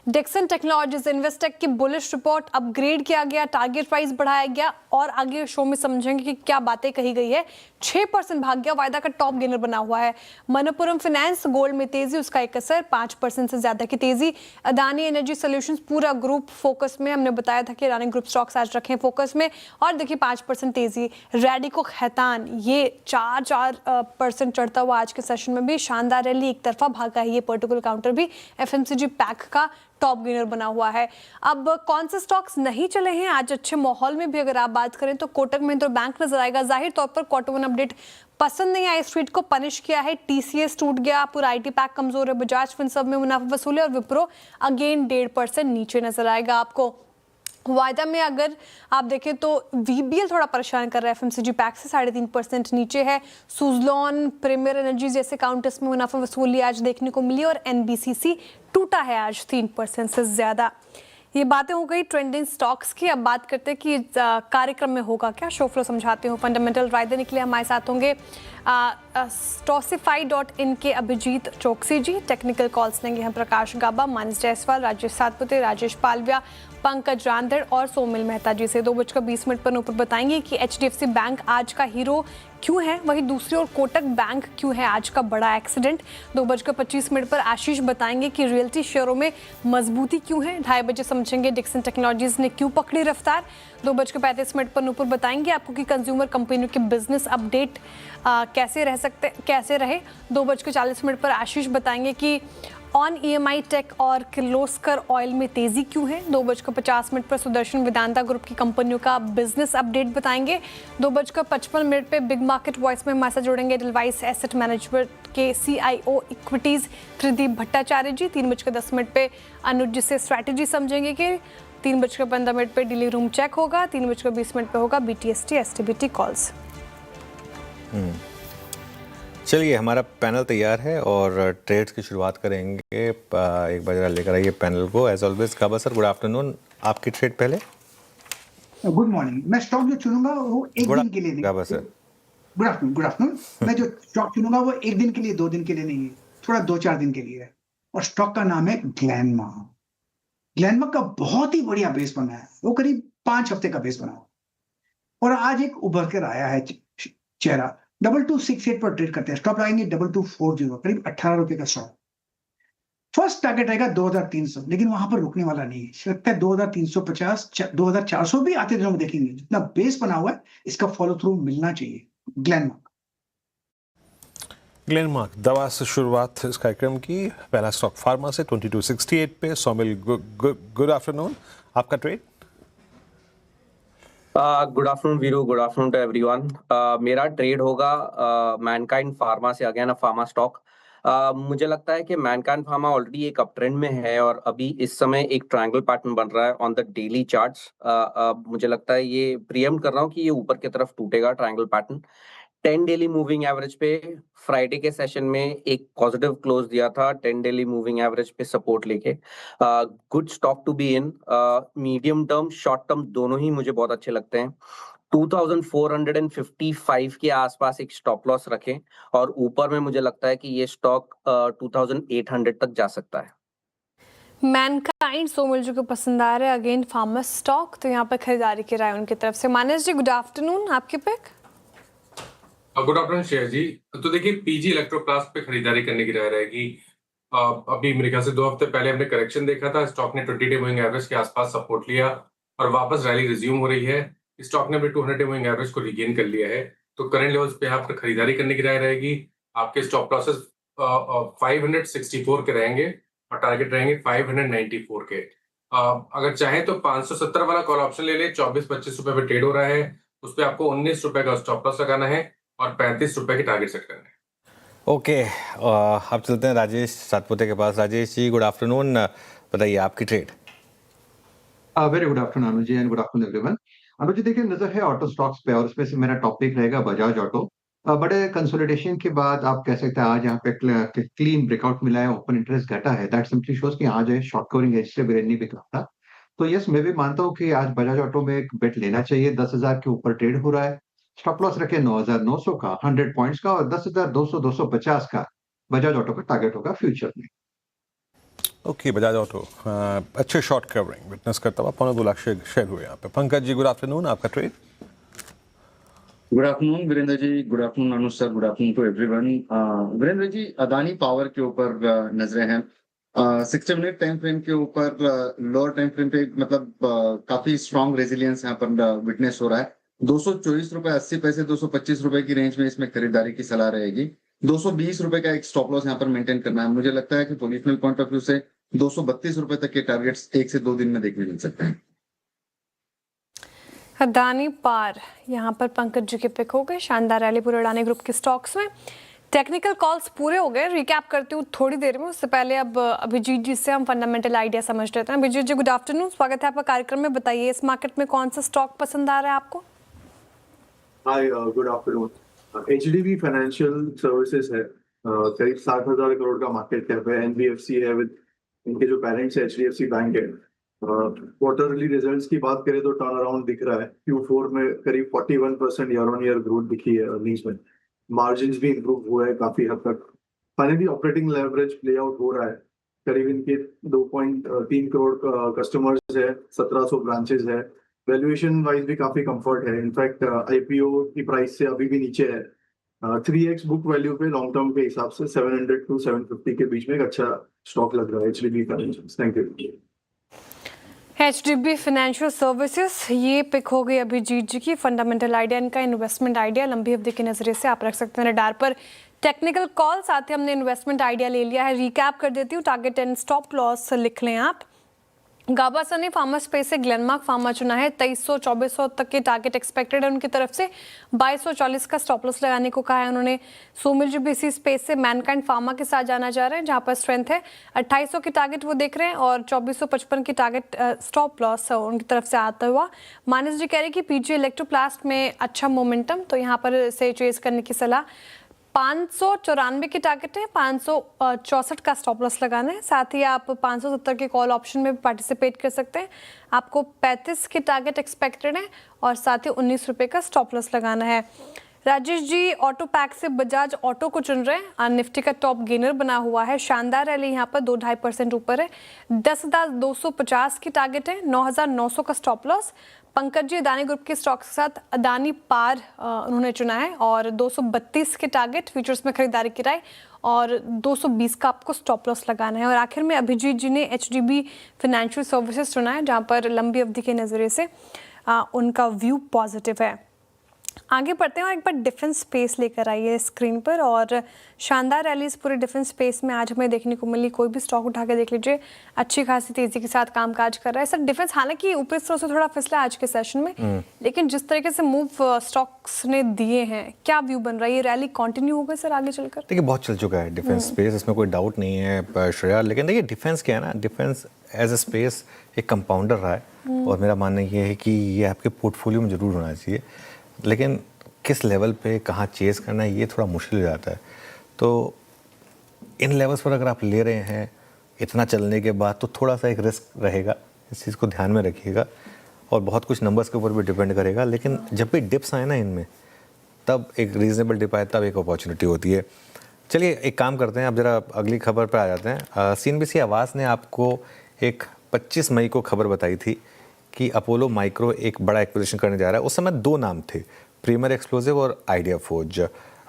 डिक्सन टेक्नोलॉजीज, इन्वेस्टेक की बुलिश रिपोर्ट, अपग्रेड किया गया, टारगेट प्राइस बढ़ाया गया, और आगे शो में समझेंगे कि क्या बातें कही गई है। 6% भाग गया, वायदा का टॉप गेनर बना हुआ है। मनप्पुरम फाइनेंस, गोल्ड में तेजी, उसका एक असर, 5% से ज्यादा की तेजी। अदानी एनर्जी सॉल्यूशंस पूरा ग्रुप फोकस में, हमने बताया था कि अदानी ग्रुप स्टॉक्स आज रखें फोकस में, और देखिए 5% तेजी। रैडिको खैतान ये 4% चढ़ता हुआ आज के सेशन में भी शानदार रैली, एक तरफा भागा है ये पर्टिकुलर काउंटर भी। FMCG पैक का टॉप गेनर बना हुआ है। अब कौन से स्टॉक्स नहीं चले हैं आज अच्छे माहौल में भी अगर आप बात करें तो कोटक महिंद्रा बैंक नजर आएगा। जाहिर तौर पर Q1 अपडेट पसंद नहीं आया, स्ट्रीट को पनिश किया है। TCS टूट गया, पूरा IT पैक कमजोर है। बजाज फिनसर्व में मुनाफा वसूली, और विप्रो अगेन 1.5% नीचे नजर आएगा आपको। वायदा में अगर आप देखें तो VBL थोड़ा परेशान कर रहा है, FMCG पैक से 3.5% नीचे है। सुजलॉन, प्रीमियर एनर्जी जैसे काउंटर्स में मुनाफा वसूली आज देखने को मिली, और NBCC टूटा है आज 3% से ज्यादा। ये बातें हो गई ट्रेंडिंग स्टॉक्स की। अब बात करते हैं कि कार्यक्रम में होगा क्या। शो फ्लो समझाते हो। फंडामेंटल रायदे निकले, हमारे साथ होंगे Stoxify.in के अभिजीत चौकसी जी। टेक्निकल कॉल्स लेंगे हम प्रकाश गाबा, मानस जायसवाल, राजेश सातपुते, राजेश पालविया, पंकज रांधड़ और सोमिल मेहता जी से। 2:20 पर नूपुर बताएंगे कि HDFC बैंक आज का हीरो क्यों है, वहीं दूसरी ओर कोटक बैंक क्यों है आज का बड़ा एक्सीडेंट। 2:25 पर आशीष बताएंगे कि रियल्टी शेयरों में मजबूती क्यों है। 2:30 समझेंगे डिक्सन टेक्नोलॉजीज ने क्यों पकड़ी रफ्तार। 2:35 पर नूपुर बताएंगे आपको कि कंज्यूमर कंपनियों के बिजनेस अपडेट कैसे रहे। 2:40 पर आशीष बताएंगे कि ऑन EMI टेक और किर्लोस्कर ऑयल में तेजी क्यों है। 2:50 पर सुदर्शन वेदांता ग्रुप की कंपनियों का बिजनेस अपडेट बताएंगे। 2:55 पे बिग मार्केट वॉइस में हमारे साथ जुड़ेंगे एडलवाइस एसेट मैनेजमेंट के CIO इक्विटीज त्रिदीप भट्टाचार्य जी। 3:10 पे अनुज जी से स्ट्रैटेजी समझेंगे कि 3:15 पे डेली रूम चेक होगा। 3:20 पे होगा BTST STBT कॉल्स। चलिए, हमारा पैनल तैयार है और ट्रेड्स की शुरुआत करेंगे। एक बार जरा लेकर आइए पैनल को। As always Kaba sir, good afternoon. आपकी ट्रेड पहले। Good morning. मैं स्टॉक जो चुनूंगा वो एक दिन के लिए नहीं। Kaba sir, good afternoon. Good afternoon. मैं जो स्टॉक चुनूंगा वो एक दिन के लिए, 2 दिन के लिए नहीं है, थोड़ा 2-4 दिन के लिए है। और स्टॉक का नाम है ग्लैनमार्क। ग्लैनमार्क का बहुत ही बढ़िया बेस बना है, वो करीब 5 हफ्ते का बेस बना हुआ और आज एक उभर कर आया है चेहरा। 2268 पर ट्रेड करते हैं। स्टॉप लगाएंगे 2240, करीब 18 रुपए का स्टॉक। फर्स्ट टारगेट रहेगा 2300, लेकिन वहां पर रुकने वाला नहीं है। लगता है 2350, 2400 भी आते दिनों में देखेंगे। जितना बेस बना हुआ है इसका फॉलो थ्रू मिलना चाहिए। ग्लेनमार्क दवा से शुरुआत इस कार्यक्रम की। पहला स्टॉक फार्मा से 2268 पे। Somil, good afternoon. आपका trade. Good afternoon Viru, good afternoon to everyone. मेरा ट्रेड होगा मैनकाइंड फार्मा से, अगेन अ फार्मा स्टॉक। मुझे लगता है कि मैनकाइंड फार्मा ऑलरेडी एक अप ट्रेंड में है और अभी इस समय एक ट्रायंगल पैटर्न बन रहा है ऑन द डेली चार्ट्स। मुझे लगता है ये प्रीएम्प्ट कर रहा हूँ कि ये ऊपर की तरफ टूटेगा triangle pattern. 10 daily moving average पे फ्राइडे के सेशन में एक पॉजिटिव क्लोज दिया था, 10 डेली मूविंग एवरेज पे सपोर्ट लेके। Good stock to be in. Medium term, short term दोनों ही मुझे बहुत अच्छे लगते हैं। 2455 के आसपास एक स्टॉप लॉस रखें और ऊपर में मुझे लगता है कि ये स्टॉक 2800 तक जा सकता है। मैनकाइंड सोमिल जी को पसंद आ रहा है अगेन फार्मा स्टॉक, तो यहाँ पर खरीदारी की राय उनकी तरफ से। मानस जी, गुड आफ्टरनून। आपके पिक। गुड आफ्टरनून शेयर जी। तो देखिए, PG इलेक्ट्रोप्लास्ट पे खरीदारी करने की राय रहेगी। अभी मेरे ख्याल से 2 हफ्ते पहले हमने करेक्शन देखा था, स्टॉक ने 20 डे मूविंग एवरेज के आसपास सपोर्ट लिया और वापस रैली रिज्यूम हो रही है। स्टॉक ने अपने 200 डे मूविंग एवरेज को रिगेन कर लिया है, तो करंट लेवल्स पे आप खरीदारी करने की राय रहेगी। आपके स्टॉप लॉसेस 564 के रहेंगे और टारगेट रहेंगे 594 के। अगर चाहें तो 570 वाला कॉल ऑप्शन ले लें। 24-25 रुपए पे ट्रेड हो रहा है, उस पर आपको 19 रुपए का स्टॉप लॉस लगाना है और 35 रुपए की टारगेट सेट करना है। ओके, अब चलते हैं राजेश सातपुते के पास। Rajesh ji, good afternoon. बताइए आपकी trade. Very good afternoon Anuj ji and good afternoon everyone. Anuj ji, देखिए नजर है ऑटो स्टॉक्स पे और उसमें से मेरा टॉपिक रहेगा बजाज ऑटो। बड़े कंसोलिडेशन के बाद आप कह सकते हैं आज यहाँ पे क्लीन ब्रेकआउट मिला है, ओपन इंटरेस्ट घटा है। दैट सिंपली शोज कि आज शॉर्ट कवरिंग एज से नहीं बिक रहा था। तो यस, मैं भी मानता हूँ कि आज बजाज ऑटो में एक बेट लेना चाहिए। 10,000 के ऊपर ट्रेड हो रहा है। स्टॉप लॉस रखे 9,900 का, 100 पॉइंट्स का, और 10,200 250 का बजाज ऑटो का टारगेट होगा फ्यूचर में। ओके, बजाज ऑटो अच्छे शॉर्ट कवरिंग विटनेस करता हुआ 2.25 लाख शेयर हुए यहाँ पे। Pankaj ji, good afternoon. आपका trade. Good afternoon Virendra ji, good afternoon Anuj sir, good afternoon to everyone. Virendra ji, Adani power के ऊपर नजरें हैं। 60 मिनट टाइम फ्रेम के ऊपर लोअर टाइम फ्रेम पे मतलब काफी स्ट्रॉन्ग रेजिलियंस यहाँ पर विटनेस हो रहा है। 224 रुपए 80 पैसे, 225 रुपए की रेंज में इसमें खरीदारी की सलाह रहेगी। 220 रुपए का एक स्टॉप लॉस यहाँ पर मेंटेन करना है। मुझे लगता है कि पोजिशनल पॉइंट ऑफ व्यू से 232 रुपए तक के टारगेट्स 1 से 2 दिन में देखने मिल सकते हैं। अदानी पार यहाँ पर पंकज जी के पिक हो गए। शानदार रैली पूरे अडानी ग्रुप के स्टॉक्स में। टेक्निकल कॉल्स पूरे हो गए, रिकैप करती हूँ थोड़ी देर में। उससे पहले अब अभिजीत जी से हम फंडामेंटल आइडिया समझ लेते हैं। अभिजीत जी, गुड आफ्टरनून, स्वागत है आपका कार्यक्रम में। बताइए इस मार्केट में कौन सा स्टॉक पसंद आ रहा है आपको? Hi, good afternoon. HDB financial services है, करीब 60,000 करोड़ का मार्केट कैप है। NBFC है, विद इनके जो पेरेंट्स है HDFC बैंक है। क्वार्टरली रिजल्ट्स की बात करें तो टर्न अराउंड दिख रहा है। Q4 में करीब 41% ईयर ऑन ईयर ग्रोथ दिखी है अर्निंग्स में। मार्जिन्स भी इंप्रूव हुआ है काफी हद तक। Finally operating leverage play out हो रहा है। करीब इनके 2.3 करोड़ कस्टमर्स है, 1700 ब्रांचेस है। वैल्यूएशन वाइज भी काफी कंफर्ट है। इनफैक्ट आईपीओ की प्राइस से अभी भी नीचे है। 3x बुक वैल्यू पे लॉन्ग टर्म के हिसाब से 700 to 750 के बीच में एक अच्छा स्टॉक लग रहा है HDB financial. Thank you. HDB financial services, ये पिक हो गई अभिजीत जी की। फंडामेंटल आइडिया इनका, इन्वेस्टमेंट आइडिया लंबी अवधि के नजरिए से आप रख सकते हैं रडार पर। टेक्निकल कॉल, साथ ही हमने इन्वेस्टमेंट आइडिया ले लिया है। रिकैप कर देती हूँ, टारगेट एंड स्टॉप लॉस लिख लें आप। गाबासन ने फार्मा स्पेस से ग्लेनमार्क फार्मा चुना है। 2300-2400 तक के टारगेट एक्सपेक्टेड है उनकी तरफ से। 2240 का स्टॉप लॉस लगाने को कहा है उन्होंने। सोमिल जी भी इसी स्पेस से मैनकाइंड फार्मा के साथ जाना चाह रहे हैं, जहां पर स्ट्रेंथ है। 2800 की टारगेट वो देख रहे हैं और 2455 की टारगेट स्टॉप लॉस उनकी तरफ से आता हुआ। मानस जी कह रहे हैं कि पीजी इलेक्ट्रोप्लास्ट में अच्छा मोमेंटम, तो यहाँ पर से चेज करने की सलाह। 594 की टारगेट है, 564 का स्टॉप लॉस लगाना है। साथ ही आप 570 के कॉल ऑप्शन में भी पार्टिसिपेट कर सकते हैं। आपको 35 की टारगेट एक्सपेक्टेड है और साथ ही 19 रुपये का स्टॉप लॉस लगाना है। राजेश जी ऑटो पैक से बजाज ऑटो को चुन रहे हैं। निफ्टी का टॉप गेनर बना हुआ है। शानदार रैली यहाँ पर 2-2.5% ऊपर है। 10,250 की टारगेट है, 9,900 का stop loss. Pankaj ji Adani group के स्टॉक के साथ अदानी पार उन्होंने चुना है और 232 के टारगेट, फ्यूचर्स में खरीदारी की राय, और 220 का आपको स्टॉप लॉस लगाना है। और आखिर में अभिजीत जी ने HDB फाइनेंशियल सर्विसेज चुना है, जहां पर लंबी अवधि के नज़रिए से उनका व्यू पॉजिटिव है। आगे बढ़ते हैं और एक बार डिफेंस स्पेस लेकर आइए स्क्रीन पर। और शानदार रैलीज पूरे डिफेंस स्पेस में आज हमें देखने को मिली। कोई भी स्टॉक उठा के देख लीजिए, अच्छी खासी तेजी के साथ कामकाज कर रहा है। सर डिफेंस हालांकि ऊपरी स्तरों से थोड़ा फिसला आज के सेशन में, लेकिन जिस तरीके से मूव स्टॉक्स ने दिए हैं, क्या व्यू बन रहा है? ये रैली कंटिन्यू होगा सर आगे चलकर? देखिए बहुत चल चुका है डिफेंस स्पेस, इसमें कोई डाउट नहीं है श्रेया। लेकिन देखिए डिफेंस क्या है ना, डिफेंस एज ए स्पेस एक कंपाउंडर रहा है और मेरा मानना ये है कि ये आपके पोर्टफोलियो में ज़रूर होना चाहिए। लेकिन किस लेवल पे कहाँ चेज़ करना है ये थोड़ा मुश्किल हो जाता है। तो इन लेवल्स पर अगर आप ले रहे हैं इतना चलने के बाद, तो थोड़ा सा एक रिस्क रहेगा, इस चीज़ को ध्यान में रखिएगा। और बहुत कुछ नंबर्स के ऊपर भी डिपेंड करेगा। लेकिन जब भी डिप्स आए ना इनमें, तब एक रीजनेबल डिप आए, तब एक अपॉर्चुनिटी होती है। चलिए एक काम करते हैं, अब जरा अगली खबर पर आ जाते हैं। CNBC आवाज़ ने आपको एक 25 मई को खबर बताई थी कि अपोलो माइक्रो एक बड़ा एक्विजिशन करने जा रहा है। उस समय 2 नाम थे, प्रीमियर एक्सप्लोसिव और आइडिया फोर्ज।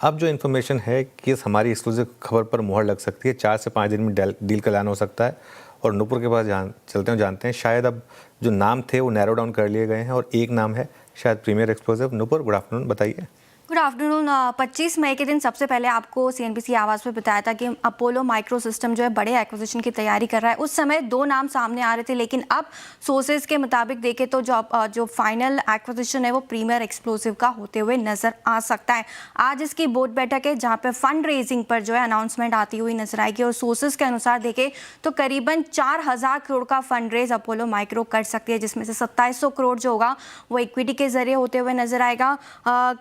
अब जो इन्फॉर्मेशन है कि इस हमारी एक्सक्लूसिव खबर पर मुहर लग सकती है, 4 से 5 दिन में डील का ऐलान हो सकता है। और नूपुर के पास चलते हैं, जानते हैं शायद अब जो नाम थे वो नैरो डाउन कर लिए गए हैं और एक नाम है शायद premier explosive. Nupur good afternoon, बताइए। Good afternoon. 25 मई के दिन सबसे पहले आपको CNBC आवाज़ पे बताया था कि अपोलो माइक्रो सिस्टम जो है बड़े एक्विजिशन की तैयारी कर रहा है। उस समय 2 नाम सामने आ रहे थे, लेकिन अब सोर्सेज के मुताबिक देखें तो जो फाइनल एक्विजिशन है वो प्रीमियर एक्सप्लोसिव का होते हुए नजर आ सकता है। आज इसकी बोर्ड बैठक है, जहाँ पे फंड रेजिंग पर जो है अनाउंसमेंट आती हुई नजर आएगी। और सोर्सेज के अनुसार देखें तो करीबन 4000 करोड़ का फंड रेज अपोलो माइक्रो कर सकती है, जिसमें से 2700 करोड़ जो होगा वो इक्विटी के जरिए होते हुए नजर आएगा।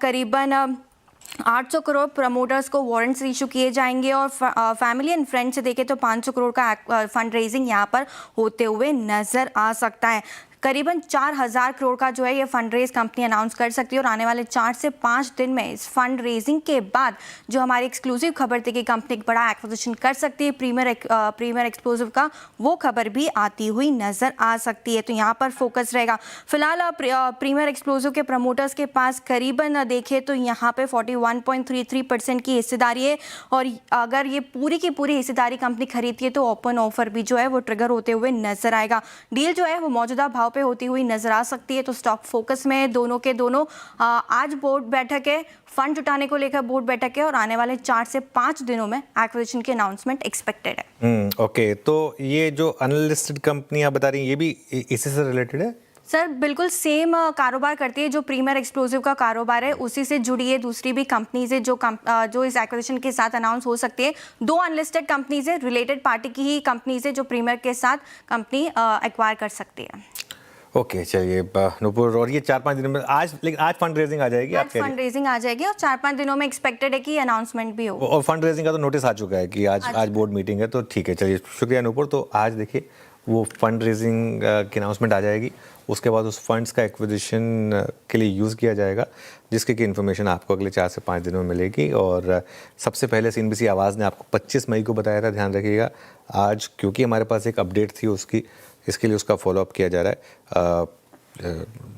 करीबन 800 करोड़ प्रमोटर्स को वारंट्स इशू किए जाएंगे और फैमिली एंड फ्रेंड्स से देखें तो 500 करोड़ का फंड रेजिंग यहाँ पर होते हुए नजर आ सकता है। करीबन 4000 करोड़ का जो है ये फंड रेज कंपनी अनाउंस कर सकती है और आने वाले 4 से 5 दिन में इस फंड रेजिंग के बाद जो हमारी एक्सक्लूसिव खबर थी कि कंपनी एक बड़ा एक्विजिशन कर सकती है प्रीमियर एक्सप्लोसिव का, वो खबर भी आती हुई नजर आ सकती है। तो यहाँ पर फोकस रहेगा। फिलहाल प्रीमियर एक्सप्लोसिव के प्रमोटर्स के पास करीबन देखें तो यहाँ पे 41.33% की हिस्सेदारी है और अगर ये पूरी की पूरी हिस्सेदारी कंपनी खरीदती है तो ओपन ऑफर भी जो है वो ट्रिगर होते हुए नजर आएगा। डील जो है वो मौजूदा भाव पे होती हुई नजर आ सकती है। तो स्टॉक फोकस में दोनों के दोनों। आज बोर्ड बैठक है, फंड जुटाने को लेकर बोर्ड बैठक है और आने वाले 4 से 5 दिनों में एक्विजिशन की अनाउंसमेंट एक्सपेक्टेड है। ओके, तो ये जो अनलिस्टेड कंपनी आप बता रही हैं ये भी इसी से रिलेटेड है? सर बिल्कुल सेम कारोबार करती है। जो प्रीमियर एक्सप्लोसिव का कारोबार है उसी से जुड़ी है दूसरी भी कंपनीज है जो इस एक्विजिशन के साथ अनाउंस हो सकती है। 2 अनलिस्टेड कंपनीज है, रिलेटेड पार्टी की ही कंपनीज है जो प्रीमियर के साथ कंपनी एक्वायर कर सकती है। ओके चलिए नूपुर, और ये 4-5 दिन में लेकिन आज फंड रेजिंग आ जाएगी? आज फंड रेजिंग आ जाएगी और 4-5 दिनों में एक्सपेक्टेड है कि अनाउंसमेंट भी हो। और फंड रेजिंग का तो नोटिस आ चुका है कि आज बोर्ड मीटिंग है, तो ठीक है। चलिए शुक्रिया नूपुर। तो आज देखिए वो फंड रेजिंग की अनाउंसमेंट आ जाएगी, उसके बाद उस फंड्स का एक्विजिशन के लिए यूज़ किया जाएगा, जिसकी की इन्फॉर्मेशन आपको अगले 4 से 5 दिनों में मिलेगी। और सबसे पहले CNBC आवाज़ ने आपको 25 मई को बताया था, ध्यान रखिएगा। आज क्योंकि हमारे पास एक अपडेट थी उसकी, इसके लिए उसका फॉलोअप किया जा रहा है।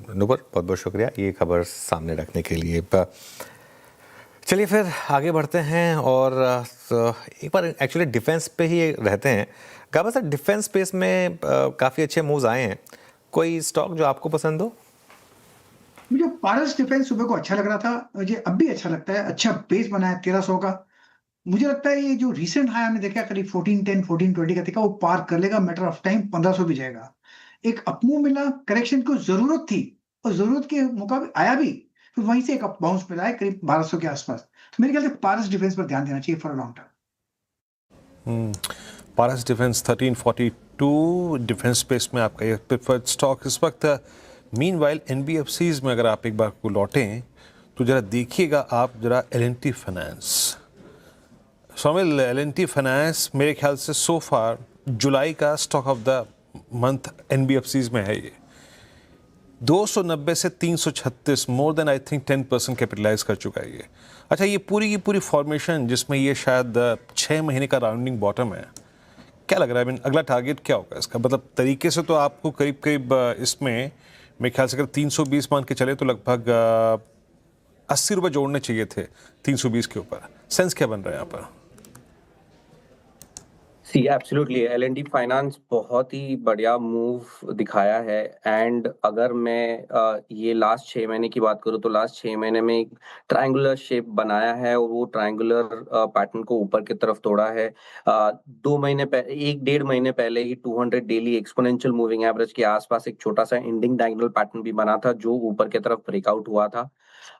नूपुर, बहुत बहुत शुक्रिया ये खबर सामने रखने के लिए। चलिए फिर आगे बढ़ते हैं और एक बार एक्चुअली डिफेंस पे ही रहते हैं। गाबा सर, डिफेंस स्पेस में काफ़ी अच्छे मूव्स आए हैं, कोई स्टॉक जो आपको पसंद हो? मुझे पारस डिफेंस सुबह को अच्छा लग रहा था, मुझे अब भी अच्छा लगता है। अच्छा बेस बना है 1300 का। मुझे लगता है ये जो रिसेंट हाई हमने देखा करीब 1410 1420 का देखा, वो पार कर लेगा, मैटर ऑफ टाइम 1500 भी जाएगा। एक अपमूव मिला, करेक्शन को जरूरत थी और जरूरत के मुकाबले आया भी, फिर वहीं से एक अप बाउंस मिला है करीब 1200 के आसपास। तो मेरे ख्याल से पारस डिफेंस पर ध्यान देना चाहिए for long term. Paras defence 1342 defence space में आपका ये प्रेफर्ड स्टॉक इस वक्त। मीनवाइल NBFCs में अगर आप एक बार को लौटें तो जरा देखिएगा आप जरा L&T finance. Somil, L&T finance मेरे ख्याल से सो फार जुलाई का stock of the month NBFCs में है। ये 290 से 336, more than I think 10% capitalize कर चुका है ये। अच्छा, ये पूरी की पूरी फॉर्मेशन जिसमें ये शायद 6 महीने का राउंडिंग बॉटम है, क्या लग रहा है? अगला टारगेट क्या होगा इसका? मतलब तरीके से तो आपको करीब करीब इसमें मेरे ख्याल से अगर 320 मान के चले तो लगभग 80 रुपये जोड़ने चाहिए थे 320 के ऊपर। सेंस क्या बन रहा है यहाँ पर? सी एब्सोल्युटली, L&T फाइनेंस बहुत ही बढ़िया मूव दिखाया है। एंड अगर मैं ये लास्ट 6 महीने की बात करूँ तो लास्ट 6 महीने में एक ट्रायंगुलर शेप बनाया है और वो ट्रायंगुलर पैटर्न को ऊपर की तरफ तोड़ा है। 2 महीने पहले, 1-1.5 महीने पहले ही 200 डेली एक्सपोनेंशियल मूविंग एवरेज के आसपास एक छोटा सा एंडिंग डायगोनल पैटर्न भी बना था जो ऊपर की तरफ ब्रेकआउट हुआ था।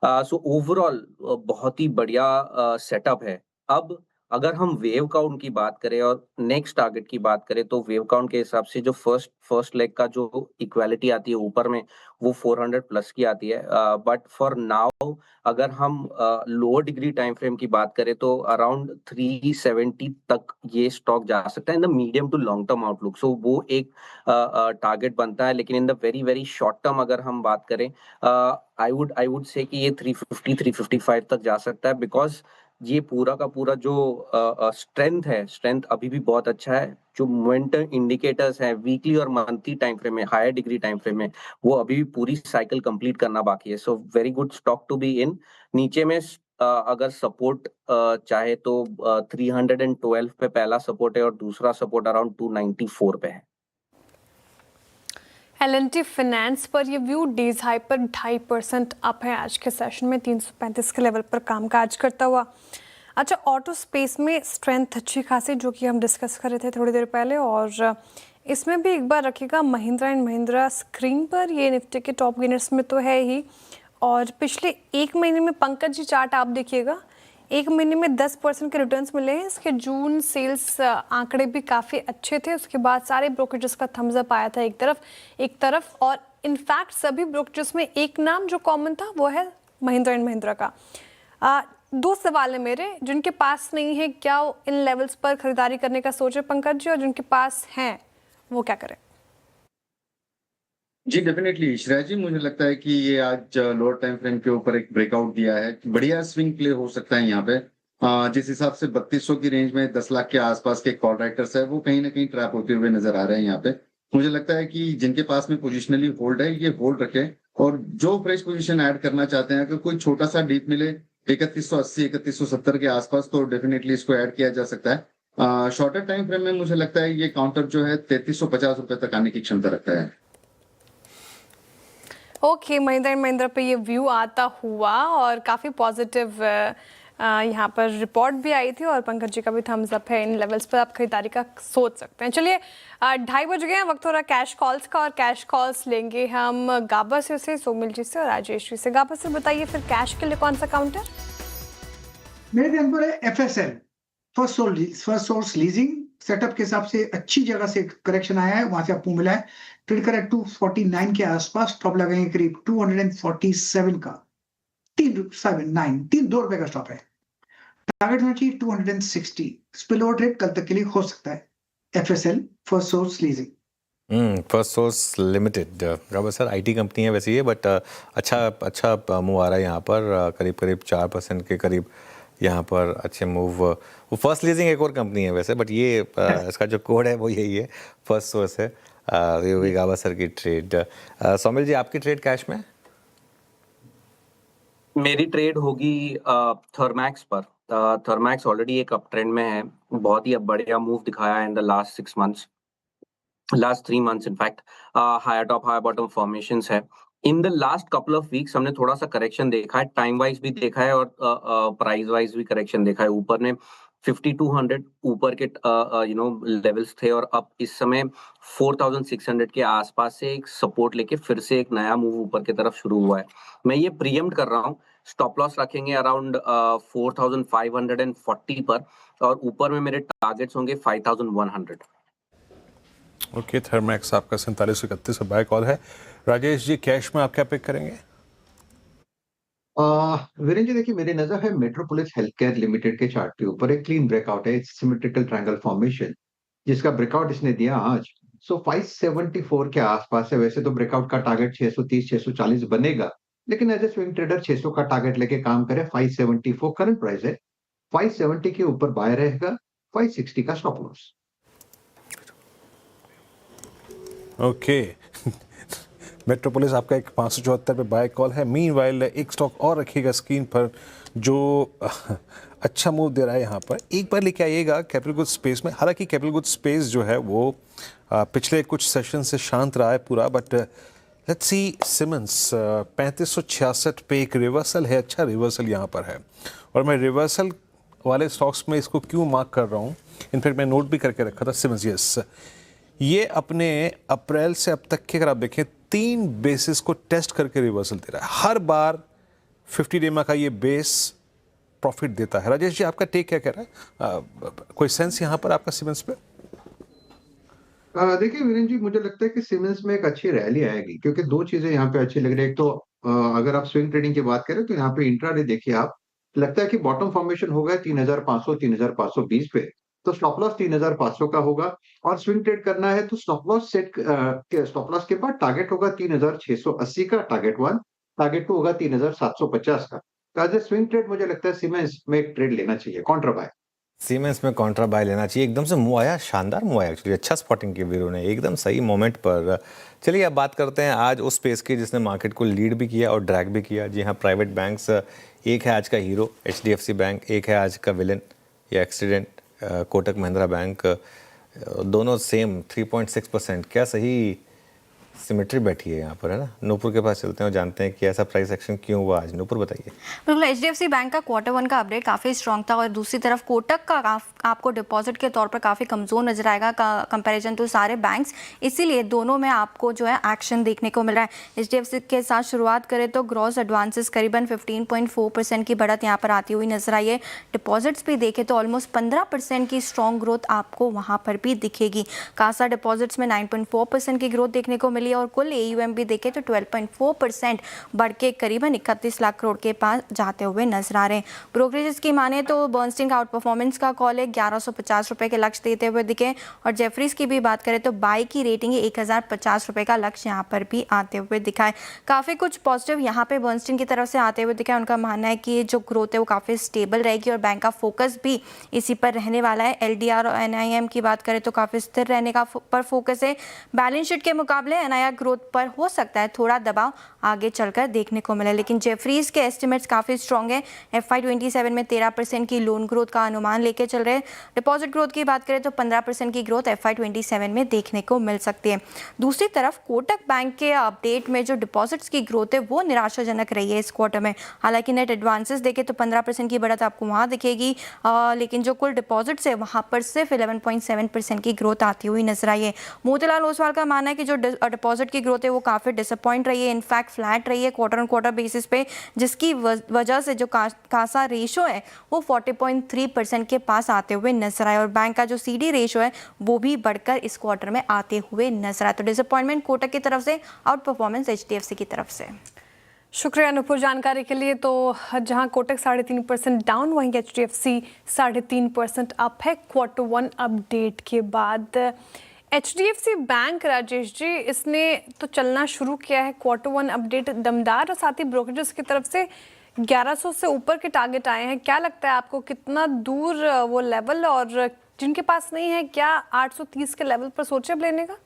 सो ओवरऑल बहुत ही बढ़िया सेटअप है। अब अगर हम वेव काउंट की बात करें और नेक्स्ट टारगेट की बात करें तो वेव काउंट के हिसाब से जो फर्स्ट लेग का जो इक्वालिटी आती है ऊपर में वो 400 प्लस की आती है। बट फॉर नाउ अगर हम लोअर डिग्री टाइम फ्रेम की बात करें तो अराउंड 370 तक ये स्टॉक जा सकता है in the medium to long term outlook. So वो एक टारगेट बनता है। लेकिन in the very very short term अगर हम बात करें, आई वुड से कि ये 350 355 तक जा सकता है, बिकॉज ये पूरा का पूरा जो स्ट्रेंथ अभी भी बहुत अच्छा है। जो मोमेंटम इंडिकेटर्स हैं वीकली और मंथली टाइम फ्रेम में, हायर डिग्री टाइम फ्रेम में, वो अभी भी पूरी साइकिल कंप्लीट करना बाकी है। So very good stock to be in. नीचे में अगर सपोर्ट चाहे तो 312 पे पहला सपोर्ट है और दूसरा सपोर्ट अराउंड 294 पे है। L&T फाइनेंस पर ये व्यू डेज हाई पर 2.5% अप है आज के सेशन में, 335 के लेवल पर कामकाज करता हुआ। अच्छा, ऑटो स्पेस में स्ट्रेंथ अच्छी खासी, जो कि हम डिस्कस कर रहे थे थोड़ी देर पहले, और इसमें भी एक बार रखिएगा महिंद्रा एंड महिंद्रा स्क्रीन पर। ये निफ्टी के टॉप गेनर्स में तो है ही, और पिछले 1 महीने में पंकज जी चार्ट आप देखिएगा, 1 महीने में 10% के रिटर्न्स मिले हैं। इसके जून सेल्स आंकड़े भी काफ़ी अच्छे थे। उसके बाद सारे ब्रोकरेजेस का थम्स अप आया था एक तरफ, और इनफैक्ट सभी ब्रोकरेजेस में एक नाम जो कॉमन था वो है महिंद्रा एंड महिंद्रा का। 2 सवाल है मेरे, जिनके पास नहीं है क्या इन लेवल्स पर खरीदारी करने का सोचे पंकज जी, और जिनके पास हैं वो क्या करें? जी डेफिनेटली श्रेया जी, मुझे लगता है कि ये आज लोअर टाइम फ्रेम के ऊपर एक ब्रेकआउट दिया है। बढ़िया स्विंग प्ले हो सकता है यहाँ पे। जिस हिसाब से 3200 की रेंज में 10 लाख के आसपास के कॉल राइटर्स है, वो कहीं ना कहीं ट्रैप होते हुए नजर आ रहे हैं यहाँ पे। मुझे लगता है कि जिनके पास में पोजिशनली होल्ड है ये होल्ड रखें, और जो फ्रेश पोजीशन ऐड करना चाहते हैं, अगर कोई छोटा सा डीप मिले 3180 3170 के आसपास तो डेफिनेटली इसको ऐड किया जा सकता है। शॉर्टर टाइम फ्रेम में मुझे लगता है ये काउंटर जो है 3350 रुपए तक आने की क्षमता रखता है। ओके, महिंद्रा एंड महिंद्रा पे ये व्यू आता हुआ और काफ़ी पॉजिटिव यहाँ पर रिपोर्ट भी आई थी, और पंकज जी का भी थम्स अप है। इन लेवल्स पर आप खरीदारी का सोच सकते हैं। चलिए 2:30 बज गए हैं, वक्त हो रहा है कैश कॉल्स का, और कैश कॉल्स लेंगे हम गाबा से, सोमिल जी से और राजेश जी से। गाबा से बताइए फिर कैश के लिए कौन सा काउंटर? मेरे ध्यान पर है FSL, first source leasing. Setup के हिसाब से अच्छी जगह से करेक्शन आया है, वहां से आपको मिला है। ट्रेड करें 249 के आसपास, टॉप लगाएंगे करीब 247 का, 2 रुपए का स्टॉप है। टारगेट होना चाहिए 260। स्पिल ओवर ट्रेड कल तक के लिए हो सकता है। FSL first source leasing. First source limited Gabar sir IT company है वैसे ये, बट अच्छा मूव आ रहा है यहाँ पर, करीब करीब 4% के करीब यहाँ पर अच्छे मूव। वो फर्स्ट लीजिंग एक और कंपनी है वैसे, बट ये इसका जो कोड है वो यही है, फर्स्ट सोर्स है। ये होगी गाबर सर की ट्रेड। सोमिल जी आपकी ट्रेड कैश में? मेरी ट्रेड होगी थर्मैक्स पर। थर्मैक्स ऑलरेडी एक अप ट्रेंड में है, बहुत ही बढ़िया मूव दिखाया है in the last 6 months, last 3 months in fact. Higher top higher bottom formations है। In the last couple of weeks हमने थोड़ा सा करेक्शन देखा है, टाइम वाइज भी देखा है और प्राइस वाइज भी करेक्शन देखा है। ऊपर ने 5200 ऊपर के लेवल्स थे और अब इस समय 4600 के आसपास से एक सपोर्ट लेके फिर से एक नया मूव ऊपर की तरफ शुरू हुआ है। मैं ये प्रीएम्प्ट कर रहा हूँ, स्टॉप लॉस रखेंगे अराउंड 4540 पर और ऊपर में मेरे टारगेट्स होंगे 5100। ओके, थर्मैक्स आपका 4731 बाय कॉल है। राजेश जी कैश में आप क्या पिक करेंगे? वीरेंद्र जी देखिए, मेरी नजर है मेट्रोपोलिस हेल्थ केयर लिमिटेड के चार्ट के ऊपर एक क्लीन ब्रेकआउट है, सिमेट्रिकल ट्रायंगल फॉर्मेशन, जिसका ब्रेकआउट इसने दिया आज। सो 574 के आसपास है। वैसे तो ब्रेकआउट का टारगेट 630 640 बनेगा, लेकिन एज ए स्विंग ट्रेडर 600 का टारगेट लेके काम करे। 574 करंट प्राइस है, 570 के ऊपर बाय रहेगा, 560 का स्टॉप लॉस। ओके मेट्रोपोलिस आपका एक 574 पे बाय कॉल है। मीनवाइल एक स्टॉक और रखिएगा स्क्रीन पर जो अच्छा मूव दे रहा है यहाँ पर, एक बार लेके आइएगा कैपिटल गुड्स स्पेस में। हालांकि कैपिटल गुड्स स्पेस जो है वो पिछले कुछ सेशन से शांत रहा है पूरा, बट लेट्स सी सिमेंस 3566 पे एक रिवर्सल है, अच्छा रिवर्सल यहाँ पर है। और मैं रिवर्सल वाले स्टॉक्स में इसको क्यों मार्क कर रहा हूँ, इनफैक्ट मैं नोट भी करके रखा था सिमेंस। यस, ये अपने अप्रैल से अब तक के अगर आप देखें 3 बेसिस को टेस्ट करके रिवर्सल दे रहा है। हर बार 50 डेमा का ये बेस प्रॉफिट देता है। राजेश जी आपका टेक क्या कह रहा है? कोई सेंस यहाँ पर आपका सीमेंस पे? देखिए वीरेंद्र जी, मुझे लगता है कि सीमेंस में एक अच्छी रैली आएगी, क्योंकि दो चीजें यहाँ पे अच्छी लग रही है। एक तो अगर आप स्विंग ट्रेडिंग की बात करें तो यहाँ पे इंट्राडे देखिए आप, लगता है कि बॉटम फॉर्मेशन होगा 3500 3520 पे, तो स्टॉप लॉस 3500 का होगा। और स्विंग ट्रेड करना है तो स्टॉप लॉस स्टॉप लॉस के बाद टारगेट होगा 3680 का, टारगेट 1, टारगेट 2 होगा 3750 का। तो एज ए स्विंग ट्रेड मुझे लगता है सीमेंस में एक ट्रेड लेना चाहिए, कॉन्ट्रा बाय। सीमेंस में कॉन्ट्रा बाय लेना चाहिए। एकदम से मूव आया, शानदार मूव आया एक्चुअली, अच्छा स्पॉटिंग की वीरू ने, एकदम सही मोमेंट पर। चलिए अब बात करते हैं आज उस स्पेस की जिसने मार्केट को लीड भी किया और ड्रैग भी किया। जी हाँ, प्राइवेट बैंक्स। एक है आज का हीरो HDFC बैंक, एक है आज का विलन या एक्सीडेंट कोटक महिंद्रा बैंक। दोनों सेम 3.6%। क्या सही सिमेट्री बैठी है यहाँ पर, है ना। नूपुर के पास चलते हैं और जानते हैं कि ऐसा प्राइस एक्शन क्यों हुआ आज। नूपुर बताइए। बिल्कुल, HDFC बैंक का Q1 का अपडेट काफ़ी स्ट्रॉन्ग था और दूसरी तरफ कोटक का आपको डिपॉजिट के तौर पर काफ़ी कमज़ोर नजर आएगा कंपैरिजन टू सारे बैंक्स, इसीलिए दोनों में आपको जो है एक्शन देखने को मिल रहा है। HDFC के साथ शुरुआत करें तो ग्रॉस एडवांसेस करीबन 15.4% की बढ़त यहाँ पर आती हुई नजर आई है। डिपॉजिट्स भी देखें तो ऑलमोस्ट 15% की स्ट्रॉन्ग ग्रोथ आपको वहाँ पर भी दिखेगी। कासा डिपॉजिट्स में 9.4% की ग्रोथ देखने को मिली और कुल AUM भी देखें तो 12.4% बढ़ के करीबन 31 लाख करोड़ के पास जाते हुए नजर आ रहे हैं। ब्रोकरेजेस की माने तो बर्नस्टीन का आउट परफॉर्मेंस का कॉल है, 1150 रुपए के लक्ष्य देते हुए दिखे। और जेफरीज की भी बात करें तो बाई की रेटिंग है, 1050 रुपए का लक्ष्य यहाँ पर भी आते हुए दिखा है। काफ़ी कुछ पॉजिटिव यहाँ पे बर्नस्टीन की तरफ से आते हुए दिखा है। उनका मानना है कि ये जो ग्रोथ है वो काफ़ी स्टेबल रहेगी और बैंक का फोकस भी इसी पर रहने वाला है। LDR और NIM की बात करें तो काफ़ी स्थिर रहने का पर फोकस है। बैलेंस शीट के मुकाबले NIR ग्रोथ पर हो सकता है थोड़ा दबाव आगे चलकर देखने को मिले, लेकिन जेफरीज के एस्टिमेट्स काफ़ी स्ट्रॉन्ग है। FY27 में 13% की लोन ग्रोथ का अनुमान लेके चल रहे हैं। डिपॉजिट ग्रोथ की बात करें तो 15% की ग्रोथ FY27 में देखने को मिल सकती है। दूसरी तरफ कोटक बैंक के अपडेट में जो डिपॉजिट्स की ग्रोथ है वो निराशाजनक रही है इस क्वार्टर में। हालांकि नेट एडवांसेस देखें तो 15% की बढ़त आपको वहाँ दिखेगी, लेकिन जो कुल डिपॉजिट्स है वहाँ पर सिर्फ 11.7% की ग्रोथ आती हुई नजर आई है। मोतीलाल ओसवाल का मानना है कि जो डिपॉजिट की ग्रोथ है वो काफ़ी डिसअपॉइंट रही है, इनफैक्ट फ्लैट रही है क्वार्टर ऑन क्वार्टर बेसिस पे, जिसकी वजह से जो कासा रेशो है वो 40.3% के पास आते हुए नजर आए और बैंक का जो CD रेशो है वो भी बढ़कर इस क्वार्टर में आते हुए नजर आए। तो डिसअपॉइंटमेंट कोटक की तरफ से, आउट परफॉर्मेंस HDFC की तरफ से। शुक्रिया नुपुर जानकारी के लिए। तो जहां कोटक 3.5% डाउन, वहीं HDFC 3.5% अप है Q1 अपडेट के बाद। HDFC बैंक राजेश जी, इसने तो चलना शुरू किया है, Q1 अपडेट दमदार और साथ ही ब्रोकरेजेस की तरफ से 1100 से ऊपर के टारगेट आए हैं। क्या लगता है आपको कितना दूर वो लेवल, और जिनके पास नहीं है क्या 830 के लेवल पर सोचे अब लेने का?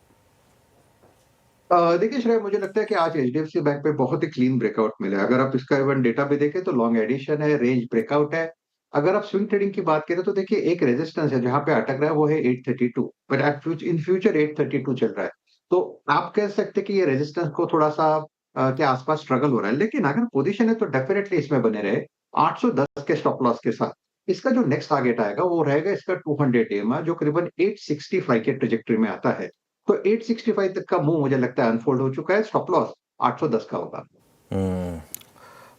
देखिए श्रेया, मुझे लगता है कि आज एचडीएफसी बैंक पे बहुत ही क्लीन ब्रेकआउट मिला है। अगर आप इसका इवन डेटा भी देखें तो लॉन्ग एडिशन है, रेंज ब्रेकआउट है। अगर आप स्विंग ट्रेडिंग की बात करें तो देखिए एक रेजिस्टेंस है जहां पे अटक रहा है, वो है 832, बट इन फ्यूचर 832 चल रहा है। तो आप कह सकते हैं कि ये रेजिस्टेंस को थोड़ा सा के आसपास स्ट्रगल हो रहा है, लेकिन अगर पोजीशन है तो डेफिनेटली इसमें बने रहे 810 के स्टॉप लॉस के साथ। इसका जो नेक्स्ट टारगेट आएगा वो रहेगा इसका 200 EMA, जो करीबन 865 के ट्रेजेक्टरी में आता है। तो 865 तक का मूव मुझे लगता है अनफोल्ड हो चुका है। स्टॉप लॉस 810 का होगा।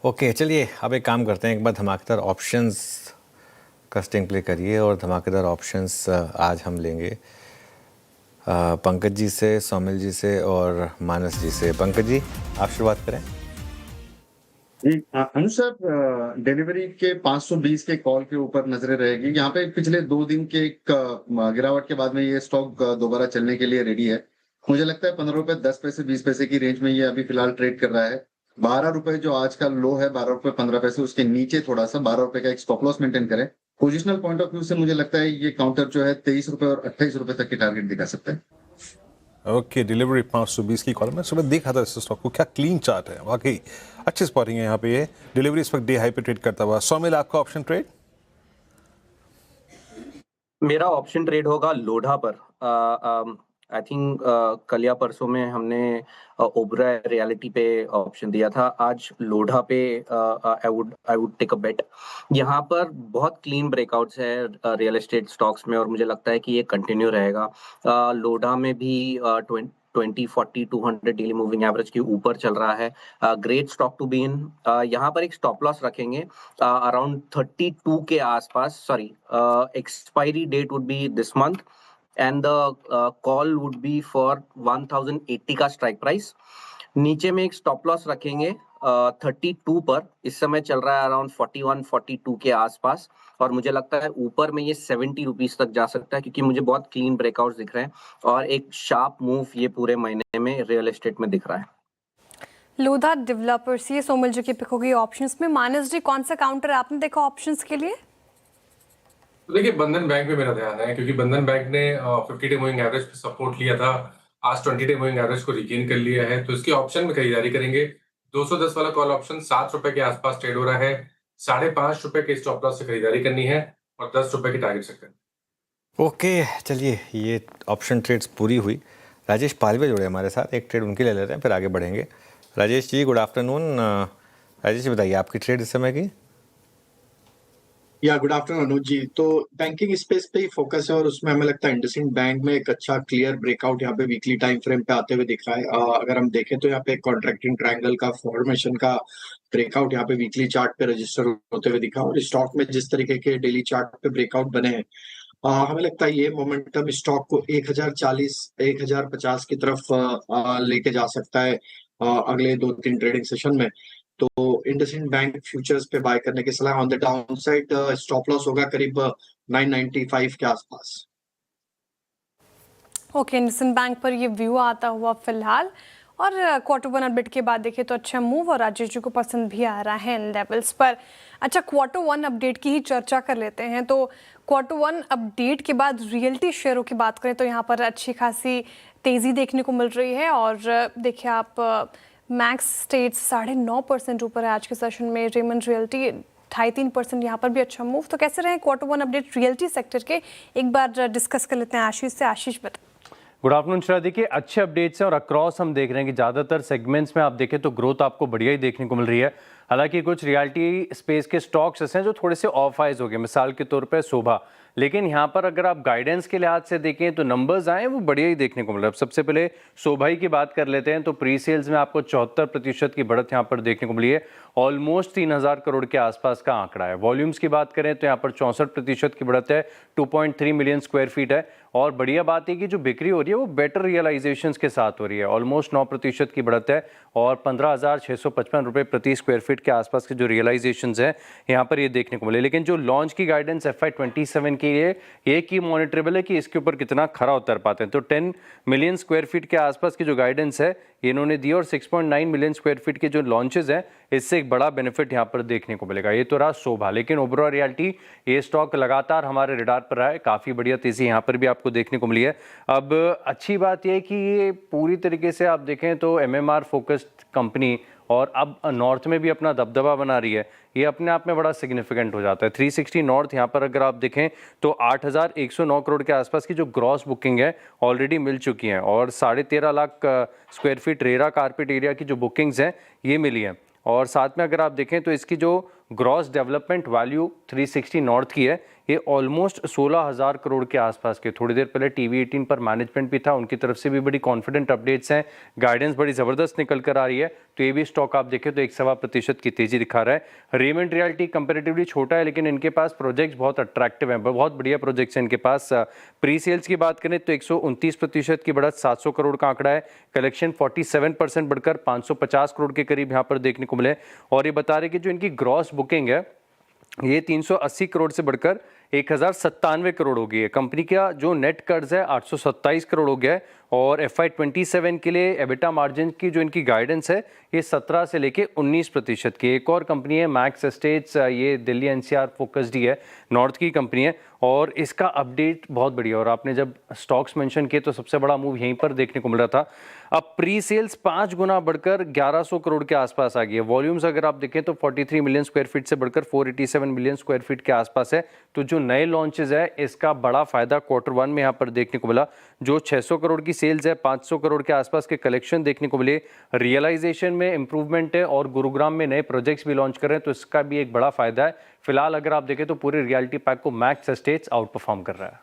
ओके, चलिए अब एक काम करते हैं, एक बार धमाकेदार ऑप्शंस का स्टिंग प्ले करिए, और धमाकेदार ऑप्शंस आज हम लेंगे पंकज जी से, सोमिल जी से और मानस जी से। पंकज जी, आप शुरुआत करें। जी अनु सर, डिलीवरी के 520 के कॉल के ऊपर नजरें रहेगी। यहाँ पे पिछले 2 दिन के एक गिरावट के बाद में ये स्टॉक दोबारा चलने के लिए रेडी है। मुझे लगता है 15 रुपए 10 पैसे 20 पैसे की रेंज में ये अभी फिलहाल ट्रेड कर रहा है। 12 रुपए जो आज का लो है, 12 रुपए 15 पैसे, उसके नीचे थोड़ा सा 12 रुपए का एक स्टॉप लॉस मेंटेन करें। पोजिशनल पॉइंट ऑफ व्यू से मुझे लगता है ये काउंटर जो है 23 रुपए और 28 रुपए तक की टारगेट दिखा सकता है। ओके, डिलीवरी 520 की कॉल में सुबह देखा था इस स्टॉक को, क्या क्लीन चार्ट है, वाकई अच्छी स्पॉटिंग है यहाँ पे। ये डिलीवरी इस वक्त डे हाई पे ट्रेड करता हुआ। सोमिल, आपका ऑप्शन ट्रेड? मेरा ऑप्शन ट्रेड होगा लोढ़ा पर। आई थिंक कल या परसों में हमने ओबराय रियलिटी पे ऑप्शन दिया था, आज लोढ़ा पे आई वुड टेक अ बेट। यहाँ पर बहुत क्लीन ब्रेकआउट्स है रियल एस्टेट स्टॉक्स में, और मुझे लगता है कि ये कंटिन्यू रहेगा। लोढ़ा में भी 20, 40, 200 डेली मूविंग एवरेज के ऊपर चल रहा है। Great stock to be in. यहाँ पर एक स्टॉप लॉस रखेंगे अराउंड 32 के आसपास। Sorry, expiry date would be this month and the call would be for 1080 का स्ट्राइक प्राइस। नीचे में एक स्टॉप लॉस रखेंगे 32 पर। इस समय चल रहा है अराउंड 41, 42 के आसपास, और मुझे लगता है ऊपर में ये 70 रुपीज तक जा सकता है, क्योंकि मुझे बहुत क्लीन ब्रेकआउट्स दिख रहे हैं और एक शार्प मूव ये पूरे महीने में रियल एस्टेट में दिख रहा है। लोढ़ा डेवलपर्स, ये सोमिल जी की पिक होगी ऑप्शंस में। मानस जी, कौन सा काउंटर आपने देखा ऑप्शंस के लिए? तो देखिए, बंधन बैंक पे मेरा ध्यान है, क्योंकि बंधन बैंक ने 50 डे मूविंग एवरेज पे सपोर्ट लिया था, आज 20 डे मूविंग एवरेज को रिगेन कर लिया है, तो इसके ऑप्शन में खरीदारी करेंगे। 210 वाला कॉल ऑप्शन 7 रुपए के आसपास ट्रेड हो रहा है। 5.5 रुपए के स्टॉप लॉस से खरीदारी करनी है और 10 रुपए की टारगेट सेट करनी। ओके, चलिए ये ऑप्शन ट्रेड्स पूरी हुई। राजेश पालवे जुड़े हमारे साथ, एक ट्रेड उनके ले लेते हैं, फिर आगे बढ़ेंगे। Rajesh ji, good afternoon. राजेश जी, बताइए आपकी ट्रेड इस समय की। या गुड आफ्टरनून अनुज जी। तो बैंकिंग स्पेस पे ही फोकस है और उसमें हमें लगता है इंडसइंड बैंक में एक अच्छा क्लियर ब्रेकआउट यहाँ पे वीकली टाइम फ्रेम पे आते हुए दिख रहा है। अगर हम देखें तो यहाँ पे कॉन्ट्रैक्टिंग ट्रायंगल का फॉर्मेशन का ब्रेकआउट यहाँ पे वीकली चार्ट पे रजिस्टर होते हुए दिखा, और स्टॉक में जिस तरीके के डेली चार्ट पे ब्रेकआउट बने हैं, हमें लगता है ये मोमेंटम स्टॉक को 1040, 1050 की तरफ लेके जा सकता है अगले 2-3 ट्रेडिंग सेशन में। तो इंडसइंड बैंक फ्यूचर्स पे बाय करने की सलाह। On the down side stop loss होगा करीब 995 के आसपास। ओके, इंडसइंड बैंक पर ये व्यू आता हुआ फिलहाल, और Q1 अपडेट के बाद देखें तो अच्छा मूव, और राजेश जी को पसंद भी आ रहा है इन लेवल्स पर। अच्छा, Q1 अपडेट की ही चर्चा कर लेते हैं। तो Q1 अपडेट के बाद रियल्टी शेयरों की बात करें तो यहाँ पर अच्छी खासी तेज़ी देखने को मिल रही है, और देखिए आप मैक्स स्टेट्स 9.5% ऊपर है आज के सेशन में। रेमंड रियल्टी 2.5-3% यहाँ पर भी अच्छा मूव। तो कैसे रहे Q1 अपडेट रियल्टी सेक्टर के, एक बार डिस्कस कर लेते हैं आशीष से। आशीष बताइए। Good afternoon Shreya. देखिए, अच्छे अपडेट्स हैं और अक्रॉस हम देख रहे हैं कि ज़्यादातर सेगमेंट्स में आप देखें तो ग्रोथ आपको बढ़िया ही देखने को मिल रही है। हालांकि कुछ रियल्टी स्पेस के स्टॉक्स ऐसे हैं जो थोड़े से ऑफ आइज हो गए, मिसाल के तौर पे शोभा, लेकिन यहाँ पर अगर आप गाइडेंस के लिहाज से देखें तो नंबर्स आए वो बढ़िया ही देखने को मिल रहा है। सबसे पहले शोभा की बात कर लेते हैं तो प्री सेल्स में आपको 74% की बढ़त यहाँ पर देखने को मिली है, ऑलमोस्ट 3000 करोड़ के आसपास का आंकड़ा है। वॉल्यूम्स की बात करें तो यहाँ पर 64% की बढ़त है, 2.3 मिलियन स्क्वायर फीट है, और बढ़िया बात है कि जो बिक्री हो रही है वो बेटर रियलाइजेशंस के साथ हो रही है, ऑलमोस्ट 9% की बढ़त है और 15,655 रुपये प्रति स्क्वायर फीट फीट के आसपास के जो रियलाइजेशंस हैं यहाँ पर ये देखने को मिले। लेकिन जो लॉन्च की गाइडेंस FY27 के लिए ये की मॉनिटरेबल है कि इसके ऊपर कितना खरा उतर पाते हैं। तो 10 मिलियन स्क्वायर फीट के आसपास की जो गाइडेंस है इन्होंने दी और 6.9 मिलियन स्क्वायर फीट के जो लॉन्चेस हैं इससे एक बड़ा बेनिफिट यहाँ पर देखने को मिलेगा। ये तो रहा शोभा, लेकिन ओबेरॉय रियल्टी ये स्टॉक लगातार हमारे रडार पर रहा है, काफ़ी बढ़िया तेज़ी यहाँ पर भी आपको देखने को मिली है। अब अच्छी बात यह है कि ये पूरी तरीके से आप देखें तो MMR फोकस्ड कंपनी और अब नॉर्थ में भी अपना दबदबा बना रही है, ये अपने आप में बड़ा सिग्निफिकेंट हो जाता है। 360 नॉर्थ यहाँ पर अगर आप देखें तो 8,109 करोड़ के आसपास की जो ग्रॉस बुकिंग है ऑलरेडी मिल चुकी हैं और 13.5 lakh square feet RERA carpet area की जो बुकिंग्स हैं ये मिली हैं। और साथ में अगर आप देखें तो इसकी जो ग्रॉस डेवलपमेंट वैल्यू 360 नॉर्थ की है ये ऑलमोस्ट 16,000 करोड़ के आसपास के। थोड़ी देर पहले TV18 पर मैनेजमेंट भी था, उनकी तरफ से भी बड़ी कॉन्फिडेंट अपडेट्स हैं, गाइडेंस बड़ी ज़बरदस्त निकल कर आ रही है। तो ये भी स्टॉक आप देखें तो 1.25% की तेज़ी दिखा रहा है। रेमंड रियल्टी कंपैरेटिवली छोटा है लेकिन इनके पास प्रोजेक्ट्स बहुत अट्रैक्टिव हैं, बहुत बढ़िया प्रोजेक्ट्स हैं इनके पास। प्री सेल्स की बात करें तो 129% की बढ़त, 700 करोड़ का आंकड़ा है। कलेक्शन 47% बढ़कर 550 करोड़ के करीब यहाँ पर देखने को मिले। और ये बता रहे कि जो इनकी ग्रॉस बुकिंग है ये 380 करोड़ से बढ़कर 1,097 करोड़ हो गई है। कंपनी का जो नेट कर्ज है 827 करोड़ हो गया है और FY27 के लिए एबिटा मार्जिन की जो इनकी गाइडेंस है ये 17 से लेके 19% की। एक और कंपनी है मैक्स एस्टेट्स, ये दिल्ली NCR फोकस्ड ही है, नॉर्थ की कंपनी है और इसका अपडेट बहुत बढ़िया। और आपने जब स्टॉक्स मेंशन किए तो सबसे बड़ा मूव यहीं पर देखने को मिल रहा था। अब प्री सेल्स 5 गुना बढ़कर 1100 करोड़ के आसपास आ गई है। वॉल्यूम्स अगर आप देखें तो 43 मिलियन स्क्वायर फीट से बढ़कर 487 मिलियन स्क्वायर फीट के आसपास है। तो जो नए लॉन्चेस है इसका बड़ा फायदा Q1 में यहाँ पर देखने को मिला। जो 600 करोड़ की सेल्स है, 500 करोड़ के आसपास के कलेक्शन देखने को मिले, रियलाइजेशन में इंप्रूवमेंट है और गुरुग्राम में नए प्रोजेक्ट्स भी लॉन्च कर रहे हैं तो इसका भी एक बड़ा फायदा है। फिलहाल अगर आप देखें तो पूरे रियल्टी पैक को मैक्स एस्टेट्स आउट परफॉर्म कर रहा है।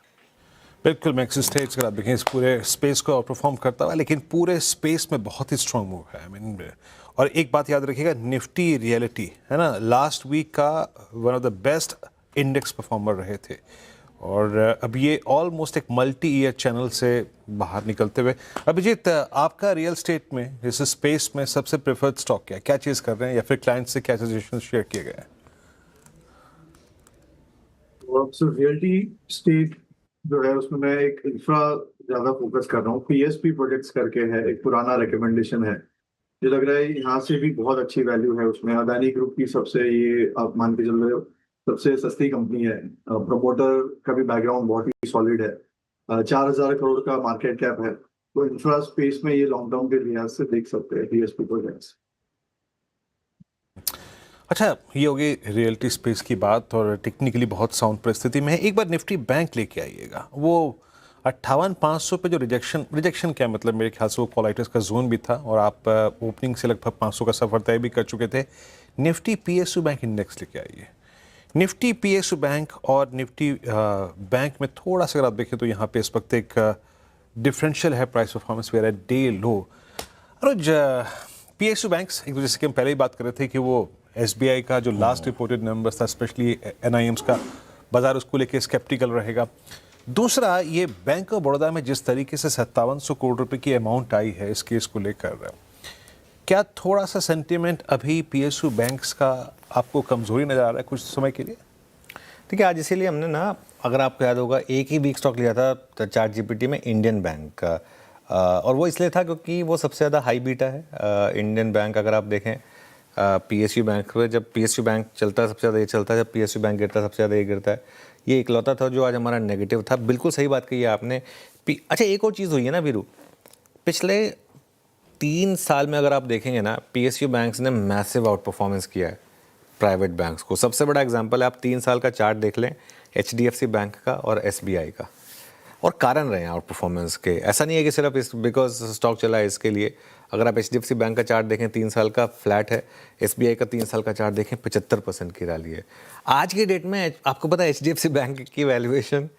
बिल्कुल, मैक्स एस्टेट्स अगर आप देखें इस पूरे स्पेस को आउट परफॉर्म करता हुआ, लेकिन पूरे स्पेस में बहुत ही स्ट्रॉन्ग मूव है। आई मीन, और एक बात याद रखिएगा, निफ्टी रियलिटी है ना, लास्ट वीक का one of the best index performer रहे थे और अब ये ऑलमोस्ट एक मल्टी ईयर चैनल से बाहर निकलते हुए। अभिजीत, आपका रियल एस्टेट में इस स्पेस में सबसे प्रेफर्ड स्टॉक क्या चीज़ कर रहे हैं या फिर क्लाइंट से क्या सजेशन शेयर किए गए हैं? रियल्टी स्टेट जो है उसमें मैं एक इंफ्रा ज्यादा फोकस कर रहा हूँ। PSP प्रोजेक्ट्स करके है, एक पुराना रिकमेंडेशन है, मुझे लग रहा है यहाँ से भी बहुत अच्छी वैल्यू है उसमें। अदानी ग्रुप की सबसे, ये आप मान के चल रहे हो, सबसे सस्ती कंपनी है। प्रमोटर का भी बैकग्राउंड बहुत ही सॉलिड है। 4,000 करोड़ का मार्केट कैप है। तो इंफ्रा स्पेस में ये लॉन्ग टर्म के लिहाज से देख सकते हैं PSP प्रोजेक्ट्स। अच्छा, ये होगी रियल्टी स्पेस की बात और टेक्निकली बहुत साउंड परिस्थिति में है। एक बार निफ्टी बैंक लेके आइएगा, वो 58,500 पे जो रिजेक्शन क्या मतलब, मेरे ख्याल से वो कॉलाइटस का जोन भी था और आप ओपनिंग से लगभग 500 का सफर तय भी कर चुके थे। निफ्टी PSU बैंक इंडेक्स लेके आइए। निफ्टी PSU बैंक और निफ्टी बैंक में थोड़ा सा अगर आप देखें तो यहाँ पे इस वक्त एक डिफरेंशियल है price performance where at day low. Anuj, PSU banks एक दूसरे से हम पहले ही बात कर रहे थे कि वो SBI का जो लास्ट रिपोर्टेड नंबर्स था, स्पेशली NIMs का, बाजार उसको लेके स्केप्टिकल रहेगा। दूसरा, ये बैंक ऑफ बड़ौदा में जिस तरीके से 5700 करोड़ रुपए की अमाउंट आई है इस केस को लेकर, क्या थोड़ा सा सेंटिमेंट अभी PSU बैंक्स का आपको कमजोरी नजर आ रहा है कुछ समय के लिए? देखिए, आज इसीलिए हमने ना, अगर आपको याद होगा, एक ही वीक स्टॉक लिया था ChatGPT में इंडियन बैंक का, और वो इसलिए था क्योंकि वो सबसे ज़्यादा हाई बीटा है। इंडियन बैंक अगर आप देखें PSU बैंक में, जब PSU बैंक चलता है सबसे ज़्यादा ये चलता है, जब PSU बैंक गिरता है सबसे ज़्यादा ये गिरता है। ये इकलौता था जो आज हमारा नेगेटिव था। बिल्कुल सही बात कही है आपने। अच्छा, एक और चीज़ हुई है ना वीरू, पिछले 3 साल में अगर आप देखेंगे ना, PSU बैंक्स ने मैसिव आउट परफॉर्मेंस किया है प्राइवेट बैंक्स को। सबसे बड़ा एग्जांपल है, आप 3 साल का चार्ट देख लें, HDFC बैंक का और SBI का, और कारण रहे हैं आउट परफॉर्मेंस के। ऐसा नहीं है कि सिर्फ इस बिकॉज स्टॉक चला है इसके लिए। अगर आप HDFC बैंक का चार्ट देखें 3 साल का फ्लैट है, SBI का 3 साल का चार्ट देखें 75% की रैली है। आज की डेट में आपको पता है HDFC बैंक की वैल्यूएशन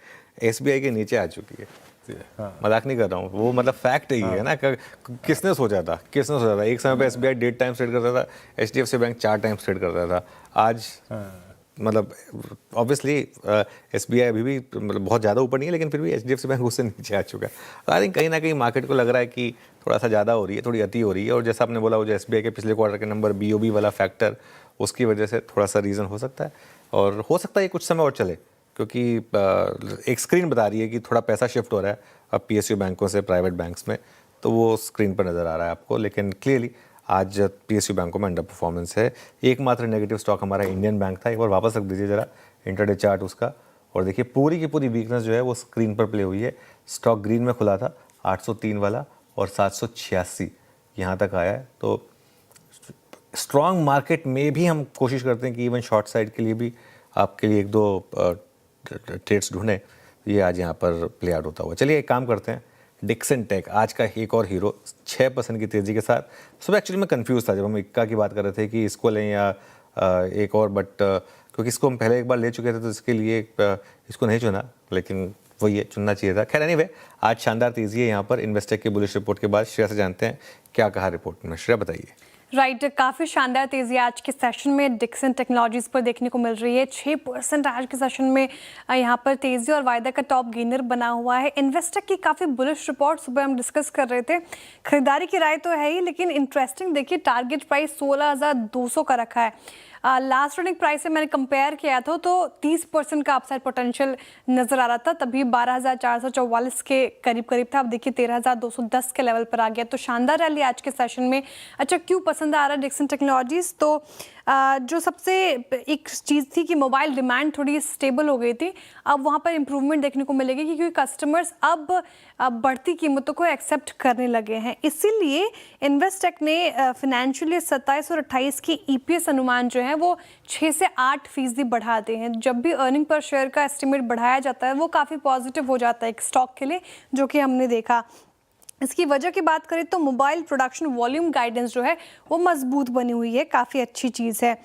SBI के नीचे आ चुकी है। मजाक नहीं कर रहा हूँ, वो मतलब फैक्ट ही है ना। किसने सोचा था एक समय पे SBI 1.5 टाइम्स ट्रेड करता था, HDFC बैंक 4 टाइम्स ट्रेड करता था। आज मतलब ऑब्वियसली SBI अभी भी मतलब बहुत ज़्यादा ऊपर नहीं है, लेकिन फिर भी HDFC बैंक उससे नीचे आ चुका है। आई थिंक कहीं ना कहीं मार्केट को लग रहा है कि थोड़ा सा ज़्यादा हो रही है, थोड़ी अति हो रही है। और जैसा आपने बोला, वो जो SBI के पिछले क्वार्टर के नंबर BOB वाला फैक्टर, उसकी वजह से थोड़ा सा रीज़न हो सकता है। और हो सकता है कुछ समय और चले, क्योंकि एक स्क्रीन बता रही है कि थोड़ा पैसा शिफ्ट हो रहा है अब PSU बैंकों से प्राइवेट बैंक्स में, तो वो स्क्रीन पर नज़र आ रहा है आपको। लेकिन क्लियरली आज PSU बैंकों में अंडर परफॉर्मेंस है। एकमात्र नेगेटिव स्टॉक हमारा इंडियन बैंक था। एक बार वापस रख दीजिए ज़रा इंटरडे चार्ट उसका, और देखिए पूरी की पूरी वीकनेस जो है वो स्क्रीन पर प्ले हुई है। स्टॉक ग्रीन में खुला था 803 वाला, और 786 यहाँ तक आया है। तो स्ट्रॉन्ग मार्केट में भी हम कोशिश करते हैं कि इवन शॉर्ट साइड के लिए भी आपके लिए एक दो ट्रेड्स ढूंढें। ये आज यहाँ पर प्ले आउट होता हुआ। चलिए एक काम करते हैं, डिक्सन टेक आज का एक और हीरो 6% की तेज़ी के साथ। सुबह एक्चुअली मैं कंफ्यूज था जब हम इक्का की बात कर रहे थे कि इसको लें या एक और, बट क्योंकि इसको हम पहले एक बार ले चुके थे तो इसके लिए इसको नहीं चुना, लेकिन वो ये चुनना चाहिए था। खैर एनीवे, आज शानदार तेज़ी है यहाँ पर इन्वेस्टेक की बुलिश रिपोर्ट के बाद। श्रेया से जानते हैं क्या कहा रिपोर्ट में। श्रेया बताइए। राइट, काफ़ी शानदार तेज़ी आज के सेशन में डिक्सन टेक्नोलॉजीज पर देखने को मिल रही है। 6% आज के सेशन में यहाँ पर तेज़ी, और वायदा का टॉप गेनर बना हुआ है। इन्वेस्टेक की काफ़ी बुलिश रिपोर्ट सुबह हम डिस्कस कर रहे थे। खरीदारी की राय तो है ही, लेकिन इंटरेस्टिंग देखिए टारगेट प्राइस 16,200 का रखा है। लास्ट रनिंग प्राइस से मैंने कंपेयर किया था तो 30% का अपसाइड पोटेंशियल नजर आ रहा था, तभी 12,444 के करीब करीब था। अब देखिए 13,210 के लेवल पर आ गया। तो शानदार रैली आज के सेशन में। अच्छा, क्यों पसंद आ रहा है डिक्सन टेक्नोलॉजीज? तो जो सबसे एक चीज़ थी कि मोबाइल डिमांड थोड़ी स्टेबल हो गई थी, अब वहाँ पर इम्प्रूवमेंट देखने को मिलेगी क्योंकि कस्टमर्स अब बढ़ती कीमतों को एक्सेप्ट करने लगे हैं। इसीलिए इन्वेस्टेक ने फिनेंशियल 27 और 28 की EPS अनुमान जो है वो 6 से 8% बढ़ा दिए हैं। जब भी अर्निंग पर शेयर का एस्टिमेट बढ़ाया जाता है वो काफ़ी पॉजिटिव हो जाता है एक स्टॉक के लिए, जो कि हमने देखा। इसकी वजह की बात करें तो मोबाइल प्रोडक्शन वॉल्यूम गाइडेंस जो है वो मजबूत बनी हुई है, काफ़ी अच्छी चीज़ है।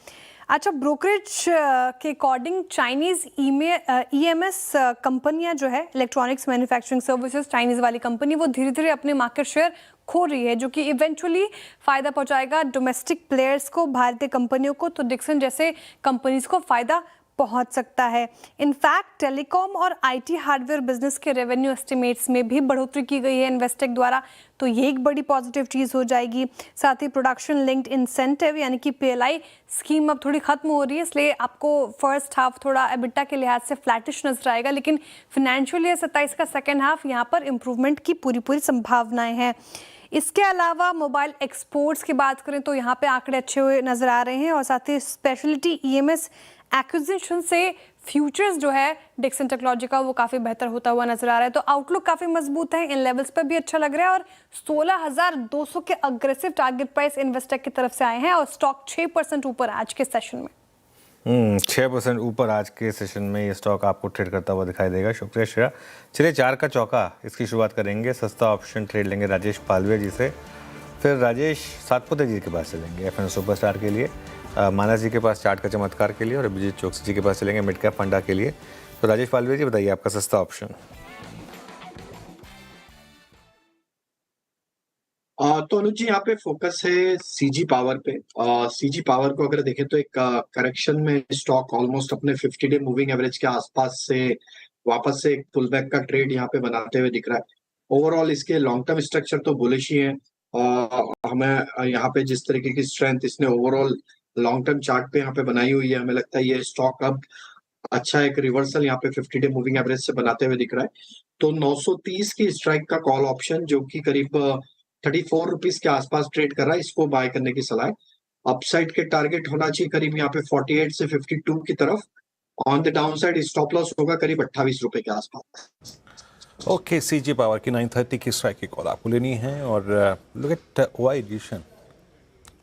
अच्छा, ब्रोकरेज के अकॉर्डिंग चाइनीज़ EMS कंपनियां जो है, इलेक्ट्रॉनिक्स मैन्युफैक्चरिंग सर्विसेज, चाइनीज़ वाली कंपनी, वो धीरे धीरे अपने मार्केट शेयर खो रही है, जो कि इवेंचुअली फ़ायदा पहुंचाएगा डोमेस्टिक प्लेयर्स को, भारतीय कंपनियों को। तो डिक्सन जैसे कंपनीज को फ़ायदा पहुंच सकता है। इनफैक्ट टेलीकॉम और IT हार्डवेयर बिजनेस के रेवेन्यू एस्टिमेट्स में भी बढ़ोतरी की गई है इन्वेस्टेक द्वारा, तो ये एक बड़ी पॉजिटिव चीज़ हो जाएगी। साथ ही प्रोडक्शन लिंक्ड इंसेंटिव यानी कि PLI स्कीम अब थोड़ी खत्म हो रही है, इसलिए आपको फर्स्ट हाफ थोड़ा एबिटा के लिहाज से फ्लैटिश नजर आएगा, लेकिन फिनेंशियल ईयर 27 का सेकेंड हाफ यहाँ पर इम्प्रूवमेंट की पूरी संभावनाएं हैं। इसके अलावा मोबाइल एक्सपोर्ट्स की बात करें तो यहाँ पे आंकड़े अच्छे हुए नजर आ रहे हैं, और साथ ही स्पेशलिटी EMS एक्विजिशन से फ्यूचर्स जो है डिक्सन टेक्नोलॉजी का वो काफ़ी बेहतर होता हुआ नजर आ रहा है। तो आउटलुक काफ़ी मजबूत है, इन लेवल्स पर भी अच्छा लग रहा है, और 16,200 के अग्रेसिव टारगेट प्राइस इन्वेस्टेक की तरफ से आए हैं, और स्टॉक 6% ऊपर आज के सेशन में। 6% ऊपर आज के सेशन में ये स्टॉक आपको ट्रेड करता हुआ दिखाई देगा। शुक्रिया श्रेया। चलिए 4 का चौका, इसकी शुरुआत करेंगे। सस्ता ऑप्शन ट्रेड लेंगे राजेश पालवे जी से, फिर राजेश सातपुते जी के पास चलेंगे FN सुपरस्टार के लिए, मानस जी के पास चार्ट का चमत्कार के लिए, और अभिजीत चौकसी जी के पास चलेंगे मिड कैप फंडा के लिए। तो राजेश पालवे जी बताइए आपका सस्ता ऑप्शन। तो अनुज जी, यहाँ पे फोकस है CG पावर पे। CG पावर को अगर देखें तो एक करेक्शन में स्टॉक ऑलमोस्ट अपने 50 डे मूविंग एवरेज के आसपास से वापस से एक पुल बैक का ट्रेड यहाँ पे बनाते हुए दिख रहा है। ओवरऑल इसके लॉन्ग टर्म स्ट्रक्चर तो बुलिश ही है। हमें यहाँ पे जिस तरीके की स्ट्रेंथ इसने ओवरऑल लॉन्ग टर्म चार्ट पे यहाँ पे बनाई हुई है, हमें लगता है ये स्टॉक अब अच्छा एक रिवर्सल यहाँ पे 50 डे मूविंग एवरेज से बनाते हुए दिख रहा है। तो 930 की स्ट्राइक का कॉल ऑप्शन जो कि करीब 34 रुपीज के आसपास ट्रेड कर रहा है, इसको बाय करने की सलाह है। अपसाइड के टारगेट होना चाहिए करीब यहाँ पे 48 से 52 की तरफ। On the down side stop loss होगा करीब 28 रुपए के आसपास। ओके, CG पावर की 930 की स्ट्राइक की कॉल आपको लेनी है। और look at OI addition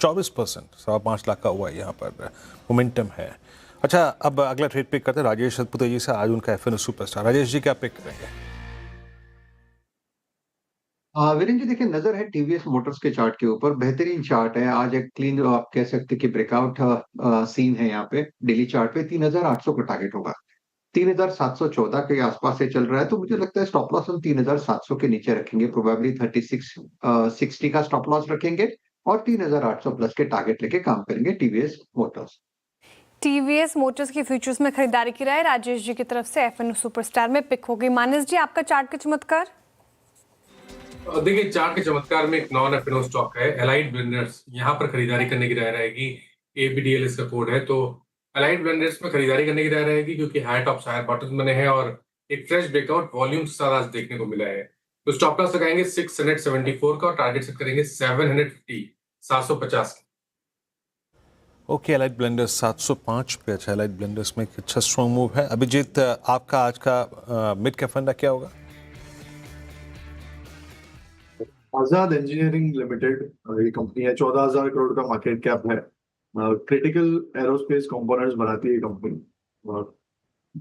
24%, 5.25 lakh का OI यहाँ पर मोमेंटम है। अच्छा, अब अगला ट्रेड पिक करते हैं राजेश सतपुते जी से। आज उनका FN सुपरस्टार। राजेश जी क्या पिक करेंगे? वीरेंद्र जी देखिए, नजर है TVS मोटर्स के चार्ट के ऊपर। बेहतरीन चार्ट है, आज एक क्लीन आप कह सकते कि ब्रेकआउट सीन है यहाँ पे। डेली चार्ट पे 3,800 का टारगेट होगा, 3,714 के आसपास से चल रहा है। तो मुझे लगता है स्टॉप लॉस हम 3,700 के नीचे रखेंगे, प्रोबेबली 3660 का स्टॉप लॉस रखेंगे, और 3,800 प्लस के टारगेट लेके काम करेंगे TVS मोटर्स। टीवीएस मोटर्स की फ्यूचर्स में खरीदारी की राय राजेश जी की तरफ से एफएनओ सुपरस्टार में पिक हो गई। मानस जी, आपका चार्ट का चमत्कार। देखिए, चार्ट के चमत्कार में एक नॉन एफएनओ स्टॉक है एलाइड ब्लेंडर्स, यहाँ पर खरीदारी करने की राय रहेगी। ABDL इसका कोड है, तो एलाइड ब्लेंडर्स में खरीदारी करने की राय रहेगी क्योंकि हाई टॉप हायर बॉटम बने हैं और एक फ्रेश ब्रेकआउट वॉल्यूम के साथ आज देखने को मिला है। तो स्टॉप लॉस लगाएंगे 674 का और टारगेट सेट करेंगे 750 750 का। ओके, एलाइड ब्लेंडर्स 705 पे। अच्छा, एलाइड ब्लेंडर्स में एक अच्छा स्ट्रॉन्ग मूव है। अभिजीत, आपका आज का मिड कैप फंडा क्या होगा? आजाद इंजीनियरिंग लिमिटेड ये कंपनी है, 14,000 करोड़ का मार्केट कैप है। क्रिटिकल एरोस्पेस कंपोनेंट्स बनाती है कंपनी।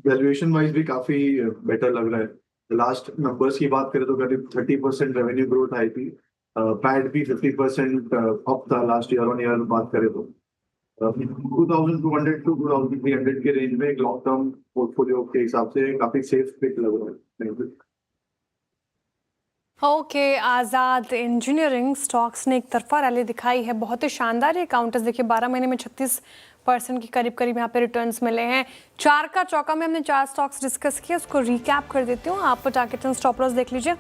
वैल्यूएशन वाइज भी काफी बेटर लग रहा है। लास्ट नंबर्स की बात करें तो करीब 30% रेवेन्यू ग्रोथ आई थी। पैट भी 50% अप था लास्ट ईयर ऑन ईयर बात करें तो। 2,200 टू 2,300 के रेंज में एक लॉन्ग टर्म पोर्टफोलियो के हिसाब से काफी सेफ पिक लग रहा है। ओके, आज़ाद इंजीनियरिंग स्टॉक्स ने एक तरफा रैली दिखाई है, बहुत ही शानदार ये काउंटर्स देखिए, 12 महीने में 36% के करीब यहाँ पे रिटर्न्स मिले हैं। चार का चौका में हमने 4 स्टॉक्स डिस्कस किए, उसको रिकैप कर देती हूँ। आप टारगेट एंड स्टॉप लॉस देख लीजिए।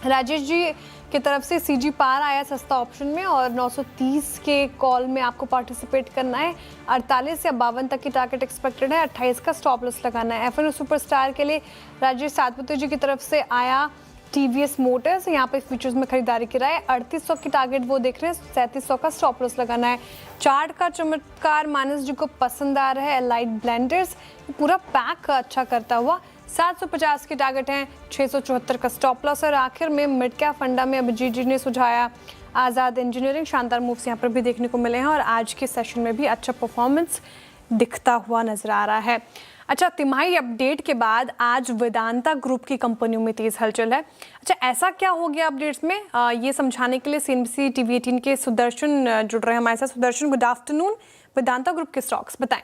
राजेश जी की तरफ से सीजी पार आया सस्ता ऑप्शन में और 930 के कॉल में आपको पार्टिसिपेट करना है। 48 या 52 तक की टारगेट एक्सपेक्टेड है। 28 का स्टॉप लॉस लगाना है। एफएनओ सुपरस्टार के लिए राजेश सातपुते जी की तरफ से आया टीवीएस मोटर्स, यहाँ पे फ्यूचर्स में खरीदारी की राय। 3800 की टारगेट वो देख रहे हैं, 3700 का स्टॉप लॉस लगाना है। चार्ट का चमत्कार मानस जी को पसंद आ रहा है। एलाइड ब्लेंडर्स पूरा पैक अच्छा करता हुआ 750 की टारगेट है, 674 का स्टॉप लॉस। और आखिर में मिड कैप फंडा में अभिजीत जी ने सुझाया आज़ाद इंजीनियरिंग। शानदार मूव्स यहाँ पर भी देखने को मिले हैं और आज के सेशन में भी अच्छा परफॉर्मेंस दिखता हुआ नजर आ रहा है। अच्छा, तिमाही अपडेट के बाद आज वेदांता ग्रुप की कंपनियों में तेज हलचल है। अच्छा, ऐसा क्या हो गया अपडेट्स में, ये समझाने के लिए CNBC TV 18 के सुदर्शन जुड़ रहे हैं हमारे साथ। Sudarshan, good afternoon. Vedanta group के स्टॉक्स बताएं।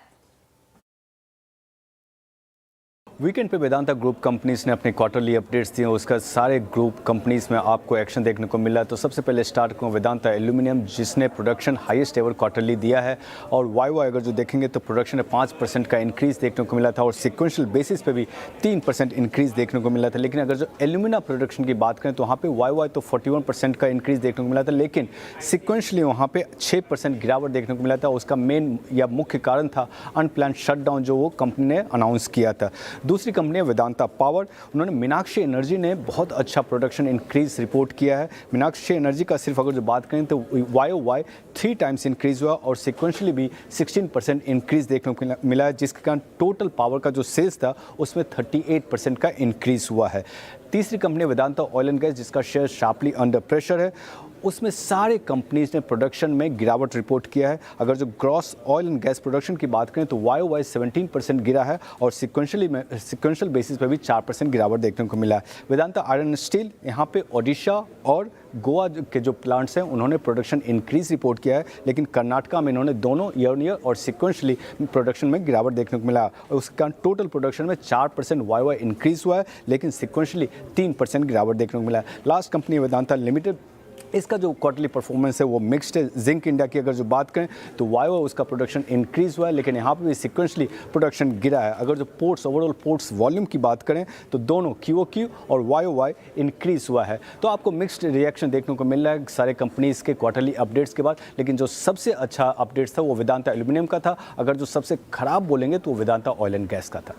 वीकेंड पे वेदांता ग्रुप कंपनीज ने अपने क्वार्टरली अपडेट्स दिए, उसका सारे ग्रुप कंपनीज में आपको एक्शन देखने को मिला है। तो सबसे पहले स्टार्ट करूँ वेदांता एल्यूमिनियम, जिसने प्रोडक्शन हाईएस्ट एवर क्वार्टरली दिया है और वाई अगर जो देखेंगे तो प्रोडक्शन में 5% का इंक्रीज देखने को मिला था और सिक्वेंशियल बेसिस पे भी 3% इंक्रीज देखने को मिला था। लेकिन अगर जो एल्यूमिना प्रोडक्शन की बात करें तो वहाँ पे वाई तो 41% का इंक्रीज देखने को मिला था, लेकिन सिक्वेंशली वहाँ पे 6% गिरावट देखने को मिला था। उसका मेन या मुख्य कारण था अनप्लान शटडाउन जो वो कंपनी ने अनाउंस किया था। दूसरी कंपनी है वेदांता पावर, उन्होंने मीनाक्षी एनर्जी ने बहुत अच्छा प्रोडक्शन इंक्रीज रिपोर्ट किया है। मीनाक्षी एनर्जी का सिर्फ अगर जो बात करें तो वाई 3 टाइम्स इंक्रीज हुआ और सिक्वेंशली भी 16% इंक्रीज देखने को मिला है, जिसके कारण टोटल पावर का जो सेल्स था उसमें 38% का इंक्रीज हुआ है। तीसरी company Vedanta oil and gas, जिसका शेयर शार्पली अंडर प्रेशर है, उसमें सारे कंपनीज ने प्रोडक्शन में गिरावट रिपोर्ट किया है। अगर जो gross oil and gas production की बात करें तो वाई 17% गिरा है और सिक्वेंशियल बेसिस पर भी 4% गिरावट देखने को मिला है। वेदांता आयरन स्टील, यहाँ पे ओडिशा और गोवा के जो प्लांट्स हैं उन्होंने प्रोडक्शन इंक्रीज रिपोर्ट किया है, लेकिन कर्नाटका में इन्होंने दोनों ईयर ईयर और सिक्वेंशली प्रोडक्शन में गिरावट देखने को मिला और उसके कारण टोटल प्रोडक्शन में 4% वाई इंक्रीज हुआ है, लेकिन सिक्वेंशली 3% गिरावट देखने को मिला है। लास्ट कंपनी वेदांता लिमिटेड, इसका जो क्वार्टरली परफॉर्मेंस है वो मिक्स्ड है। जिंक इंडिया की अगर जो बात करें तो वाई उसका प्रोडक्शन इंक्रीज हुआ है, लेकिन यहाँ पे भी सिक्वेंशली प्रोडक्शन गिरा है। अगर जो पोर्ट्स ओवरऑल पोर्ट्स वॉल्यूम की बात करें तो दोनों QOQ और वाई इंक्रीज हुआ है। तो आपको मिक्स्ड रिएक्शन देखने को मिल रहा है सारे कंपनीज के क्वार्टरली अपडेट्स के बाद, लेकिन जो सबसे अच्छा अपडेट्स था वो वेदांता एल्यूमिनियम का था। अगर जो सबसे खराब बोलेंगे तो वेदांता ऑयल एंड गैस का था।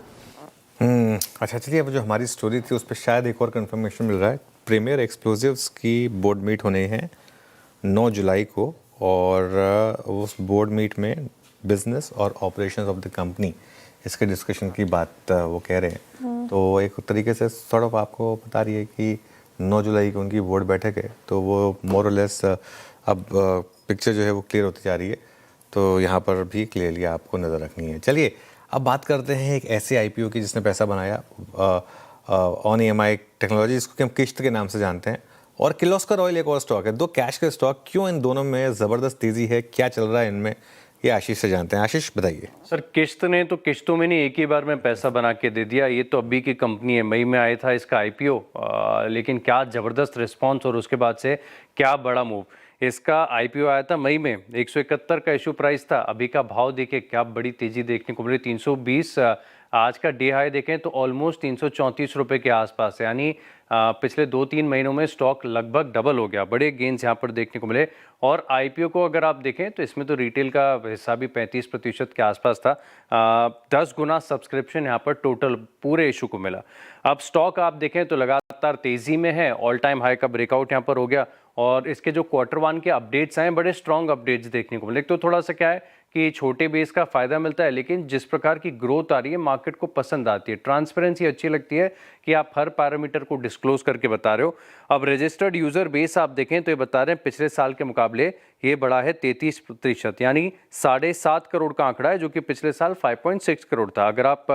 अच्छा, चलिए अब जो हमारी स्टोरी थी उस पर शायद एक और कंफर्मेशन मिल रहा है। प्रीमियर एक्सप्लोजिव्स की बोर्ड मीट होने हैं 9 जुलाई को और उस बोर्ड मीट में बिजनेस और ऑपरेशंस ऑफ द कंपनी इसके डिस्कशन की बात वो कह रहे हैं। तो एक तरीके से सॉर्ट ऑफ आपको बता रही है कि 9 जुलाई की उनकी बोर्ड बैठक है, तो वो मोर और लेस अब पिक्चर जो है वो क्लियर होती जा रही है। तो यहाँ पर भी क्लियरली आपको नज़र रखनी है। चलिए अब बात करते हैं एक ऐसे IPO की जिसने पैसा बनाया, ऑन EMI टेक्नोलॉजी, जिसको कि हम किश्त के नाम से जानते हैं, और किर्लोस्कर ऑयल एक और स्टॉक है। 2 कैश के स्टॉक, क्यों इन दोनों में ज़बरदस्त तेज़ी है, क्या चल रहा है इनमें, ये आशीष से जानते हैं। आशीष बताइए। सर, किश्त ने तो किश्तों में नहीं एक ही बार में पैसा बना के दे दिया। ये तो अभी की कंपनी है, मई में आया था इसका IPO, लेकिन क्या ज़बरदस्त रिस्पॉन्स और उसके बाद से क्या बड़ा मूव। इसका आईपीओ आया था मई में, 171 का इशू प्राइस था। अभी का भाव देखें क्या बड़ी तेजी देखने को मिली, 320। आज का डे हाई देखें तो ऑलमोस्ट 334 रुपए के आसपास है, यानी पिछले 2-3 महीनों में स्टॉक लगभग डबल हो गया। बड़े गेन्स यहाँ पर देखने को मिले। और आईपीओ को अगर आप देखें तो इसमें तो रिटेल का हिस्सा भी 35% के आसपास था। 10 गुना सब्सक्रिप्शन यहाँ पर टोटल पूरे इशू को मिला। अब स्टॉक आप देखें तो लगातार तेजी में है, ऑल टाइम हाई का ब्रेकआउट यहाँ पर हो गया। और इसके जो Q1 के अपडेट्स आए, बड़े स्ट्रॉन्ग अपडेट्स देखने को मिले। तो थोड़ा सा क्या है कि छोटे बेस का फायदा मिलता है, लेकिन जिस प्रकार की ग्रोथ आ रही है मार्केट को पसंद आती है। ट्रांसपेरेंसी अच्छी लगती है कि आप हर पैरामीटर को डिस्क्लोज करके बता रहे हो। अब रजिस्टर्ड यूजर बेस आप देखें तो ये बता रहे हैं पिछले साल के मुकाबले ये बढ़ा है 33%, यानी 7.5 करोड़ का आंकड़ा है, जो कि पिछले साल 5.6 करोड़ था। अगर आप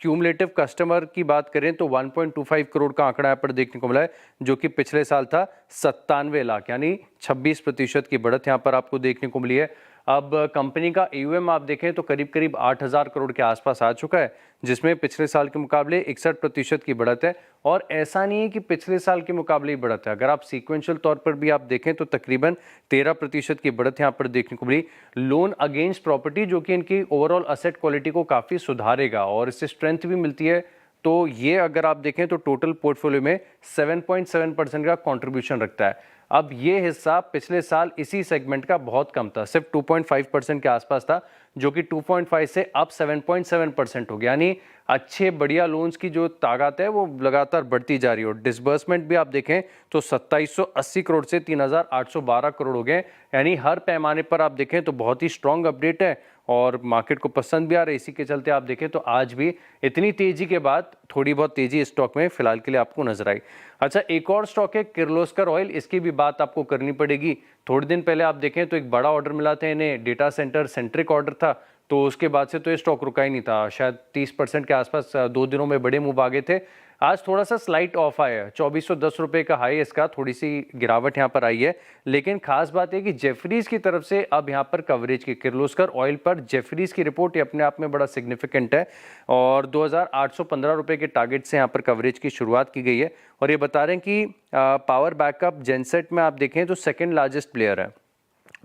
क्यूमुलेटिव कस्टमर की बात करें तो 1.25 करोड़ का आंकड़ा यहाँ पर देखने को मिला है, जो कि पिछले साल था 97 लाख, यानी 26% की बढ़त यहाँ पर आपको देखने को मिली है। अब कंपनी का AUM आप देखें तो करीब करीब 8,000 करोड़ के आसपास आ चुका है, जिसमें पिछले साल के मुकाबले 61% की बढ़त है। और ऐसा नहीं है कि पिछले साल के मुकाबले ही बढ़त है, अगर आप सीक्वेंशियल तौर पर भी आप देखें तो तकरीबन 13% की बढ़त यहाँ पर देखने को मिली। लोन अगेंस्ट प्रॉपर्टी, जो कि इनकी ओवरऑल असेट क्वालिटी को काफ़ी सुधारेगा और इससे स्ट्रेंथ भी मिलती है, तो ये अगर आप देखें तो टोटल पोर्टफोलियो में 7.7% का कंट्रीब्यूशन रखता है। अब ये हिस्सा पिछले साल इसी सेगमेंट का बहुत कम था, सिर्फ 2.5% के आसपास था, जो कि 2.5 से अब 7.7% हो गया। यानी अच्छे बढ़िया लोन्स की जो ताकत है वो लगातार बढ़ती जा रही है। और डिसबर्समेंट भी आप देखें तो 2780 करोड़ से 3812 करोड़ हो गए, यानी हर पैमाने पर आप देखें तो बहुत ही स्ट्रॉन्ग अपडेट है और मार्केट को पसंद भी आ रहा है। इसी के चलते आप देखें तो आज भी इतनी तेजी के बाद थोड़ी बहुत तेजी स्टॉक में फिलहाल के लिए आपको नजर आई। अच्छा, एक और स्टॉक है किर्लोस्कर ऑयल, इसकी भी बात आपको करनी पड़ेगी। थोड़े दिन पहले आप देखें तो एक बड़ा ऑर्डर मिला था इन्हें, डेटा सेंटर सेंट्रिक ऑर्डर था, तो उसके बाद से तो ये स्टॉक रुका ही नहीं था। शायद 30% के आसपास 2 दिनों में बड़े मूव आ गए थे। आज थोड़ा सा स्लाइट ऑफ आया है, 2410 रुपये का हाई इसका, थोड़ी सी गिरावट यहाँ पर आई है। लेकिन खास बात है कि जेफरीज की तरफ से अब यहाँ पर कवरेज की, किर्लोस्कर ऑयल पर जेफरीज की रिपोर्ट ये अपने आप में बड़ा सिग्निफिकेंट है और 2815 रुपये के टारगेट से यहाँ पर कवरेज की शुरुआत की गई है। और ये बता रहे हैं कि पावर बैकअप जेनसेट में आप देखें तो सेकेंड लार्जेस्ट प्लेयर है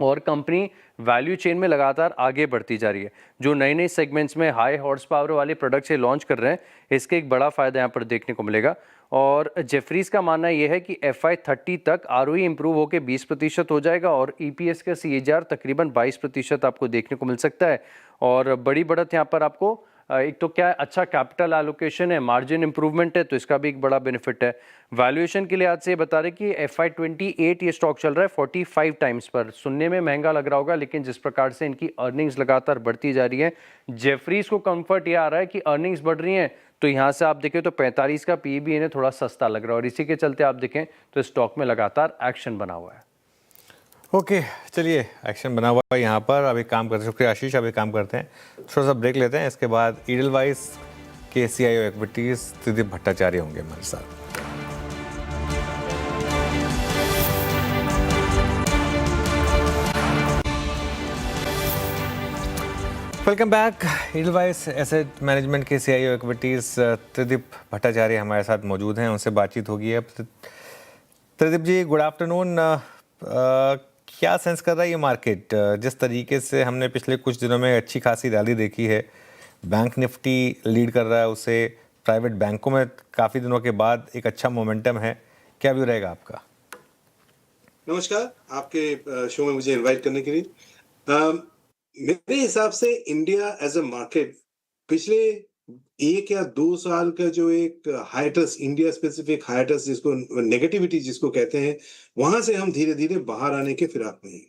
और कंपनी वैल्यू चेन में लगातार आगे बढ़ती जा रही है। जो नए नए सेगमेंट्स में हाई हॉर्स पावर वाले प्रोडक्ट्स ये लॉन्च कर रहे हैं, इसके एक बड़ा फायदा यहाँ पर देखने को मिलेगा। और जेफरीज का मानना यह है कि FY30 तक ROE इंप्रूव होकर 20% हो जाएगा और EPS का CAGR तकरीबन 22% आपको देखने को मिल सकता है। और बड़ी बढ़त यहाँ पर आपको एक तो क्या है, अच्छा कैपिटल एलोकेशन है, मार्जिन इंप्रूवमेंट है, तो इसका भी एक बड़ा बेनिफिट है। वैल्यूएशन के लिहाज से बता रहे कि FY28 ये स्टॉक चल रहा है 45 टाइम्स पर। सुनने में महंगा लग रहा होगा, लेकिन जिस प्रकार से इनकी अर्निंग्स लगातार बढ़ती जा रही है, जेफरीज को कंफर्ट ये आ रहा है कि अर्निंग्स बढ़ रही हैं, तो यहाँ से आप देखें तो 45 का PE भी इन्हें थोड़ा सस्ता लग रहा है और इसी के चलते आप देखें तो स्टॉक में लगातार एक्शन बना हुआ है। ओके, चलिए एक्शन बना हुआ है यहाँ पर। अभी काम करते हैं, शुक्रिया आशीष। अभी काम करते हैं, थोड़ा सा ब्रेक लेते हैं, इसके बाद ईडलवाइस के CIO इक्विटीज त्रिदीप भट्टाचार्य होंगे हमारे साथ। Welcome back. Edelweiss asset management के CIO इक्विटीज त्रिदीप भट्टाचार्य हमारे साथ मौजूद हैं, उनसे बातचीत होगी। अब त्रिदीप जी, गुड आफ्टरनून। क्या सेंस कर रहा है ये मार्केट? जिस तरीके से हमने पिछले कुछ दिनों में अच्छी खासी रैली देखी है, बैंक निफ्टी लीड कर रहा है उसे, प्राइवेट बैंकों में काफ़ी दिनों के बाद एक अच्छा मोमेंटम है, क्या व्यू रहेगा आपका? नमस्कार, आपके शो में मुझे इनवाइट करने के लिए। मेरे हिसाब से इंडिया एज अ मार्केट पिछले 1 या 2 साल का जो एक हाइटस, इंडिया स्पेसिफिक हाइटस जिसको नेगेटिविटी जिसको कहते हैं, वहां से हम धीरे धीरे बाहर आने के फिराक में हैं।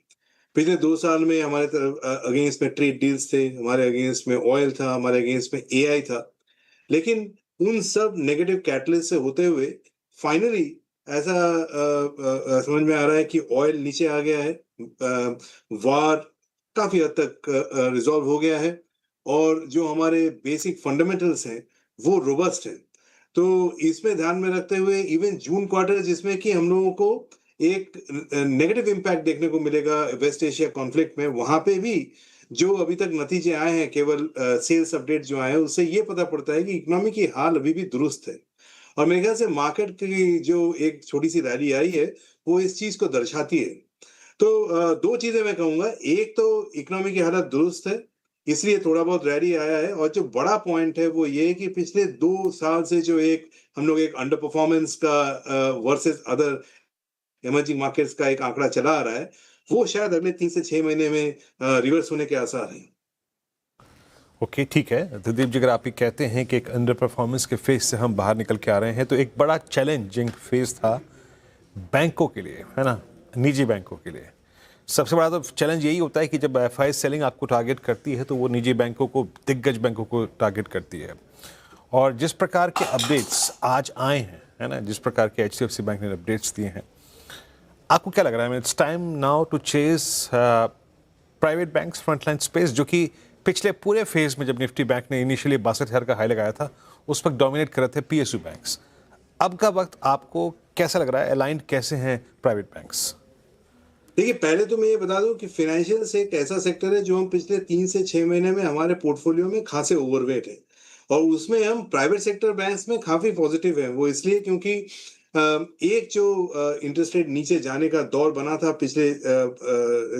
पिछले 2 साल में हमारे तरफ अगेंस्ट में ट्रेड डील्स थे, हमारे अगेंस्ट में ऑयल था, हमारे अगेंस्ट में AI था, लेकिन उन सब नेगेटिव कैटलिस्ट से होते हुए फाइनली ऐसा समझ में आ रहा है कि ऑयल नीचे आ गया है, वार काफी हद तक रिजॉल्व हो गया है और जो हमारे बेसिक फंडामेंटल्स हैं वो रोबस्ट हैं। तो इसमें ध्यान में रखते हुए इवन जून क्वार्टर, जिसमें कि हम लोगों को एक नेगेटिव इम्पैक्ट देखने को मिलेगा वेस्ट एशिया कॉन्फ्लिक्ट में, वहां पे भी जो अभी तक नतीजे आए हैं, केवल सेल्स अपडेट जो आए हैं, उससे ये पता पड़ता है कि इकोनॉमी की हाल अभी भी दुरुस्त है। और मेरे ख्याल से मार्केट की जो एक छोटी सी रैली आई है वो इस चीज को दर्शाती है। तो दो चीजें मैं कहूंगा, एक तो इकोनॉमी की हालत दुरुस्त है, इसलिए थोड़ा बहुत रैली आया है, और जो बड़ा पॉइंट है वो ये है कि पिछले 2 साल से जो हम लोग एक अंडर परफॉर्मेंस का वर्सेस अदर इमर्जिंग मार्केट्स का एक आंकड़ा चला आ रहा है, वो शायद अगले 3 से 6 महीने में रिवर्स होने के आसार हैं। ओके, ठीक है दिलीप जी, अगर आप ये कहते हैं कि एक अंडर परफॉर्मेंस के फेज से हम बाहर निकल के आ रहे हैं, तो एक बड़ा चैलेंजिंग फेज था बैंकों के लिए, है ना, निजी बैंकों के लिए। सबसे बड़ा तो चैलेंज यही होता है कि जब एफआई सेलिंग आपको टारगेट करती है तो वो निजी बैंकों को, दिग्गज बैंकों को टारगेट करती है। और जिस प्रकार के अपडेट्स आज आए हैं, है ना, जिस प्रकार के HDFC बैंक ने अपडेट्स दिए हैं, आपको क्या लग रहा है? It's time now to chase private banks frontline space, जो कि पिछले पूरे फेज में जब निफ्टी बैंक ने इनिशियली 62,000 का हाई लगाया था, उस वक्त डोमिनेट कर रहे थे PSU बैंक्स। अब का वक्त आपको कैसा लग रहा है? अलाइंड कैसे हैं प्राइवेट बैंक्स? देखिए, पहले तो मैं ये बता दूं कि फाइनेंशियल्स एक ऐसा सेक्टर है जो हम पिछले 3 से 6 महीने में हमारे पोर्टफोलियो में खासे ओवरवेट है, और उसमें हम प्राइवेट सेक्टर बैंक्स में काफी पॉजिटिव हैं। वो इसलिए क्योंकि एक जो इंटरेस्ट रेट नीचे जाने का दौर बना था पिछले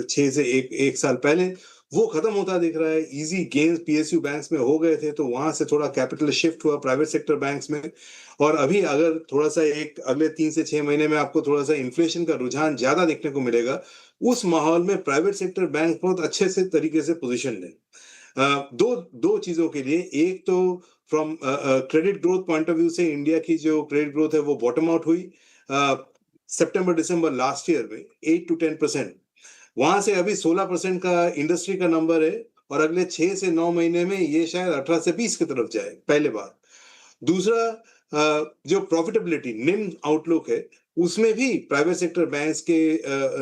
6 से एक साल पहले, वो खत्म होता दिख रहा है। इजी गेन्स PSU बैंक्स में हो गए थे, तो वहां से थोड़ा कैपिटल शिफ्ट हुआ प्राइवेट सेक्टर बैंक्स में, और अभी अगर थोड़ा सा अगले 3 से 6 महीने में आपको थोड़ा सा इन्फ्लेशन का रुझान ज्यादा देखने को मिलेगा, उस माहौल में प्राइवेट सेक्टर बैंक बहुत अच्छे से तरीके से पोजिशन है। दो चीजों के लिए, एक तो from credit growth point of view से इंडिया की जो क्रेडिट ग्रोथ है वो बॉटम आउट हुई सितंबर दिसंबर लास्ट ईयर में 8 to 10%, वहां से अभी 16% का इंडस्ट्री का नंबर है, और अगले 6 से 9 महीने में ये शायद 18 से 20 की तरफ जाए, पहले बात। दूसरा, जो प्रॉफिटेबिलिटी निम्न आउटलुक है, उसमें भी प्राइवेट सेक्टर बैंक्स के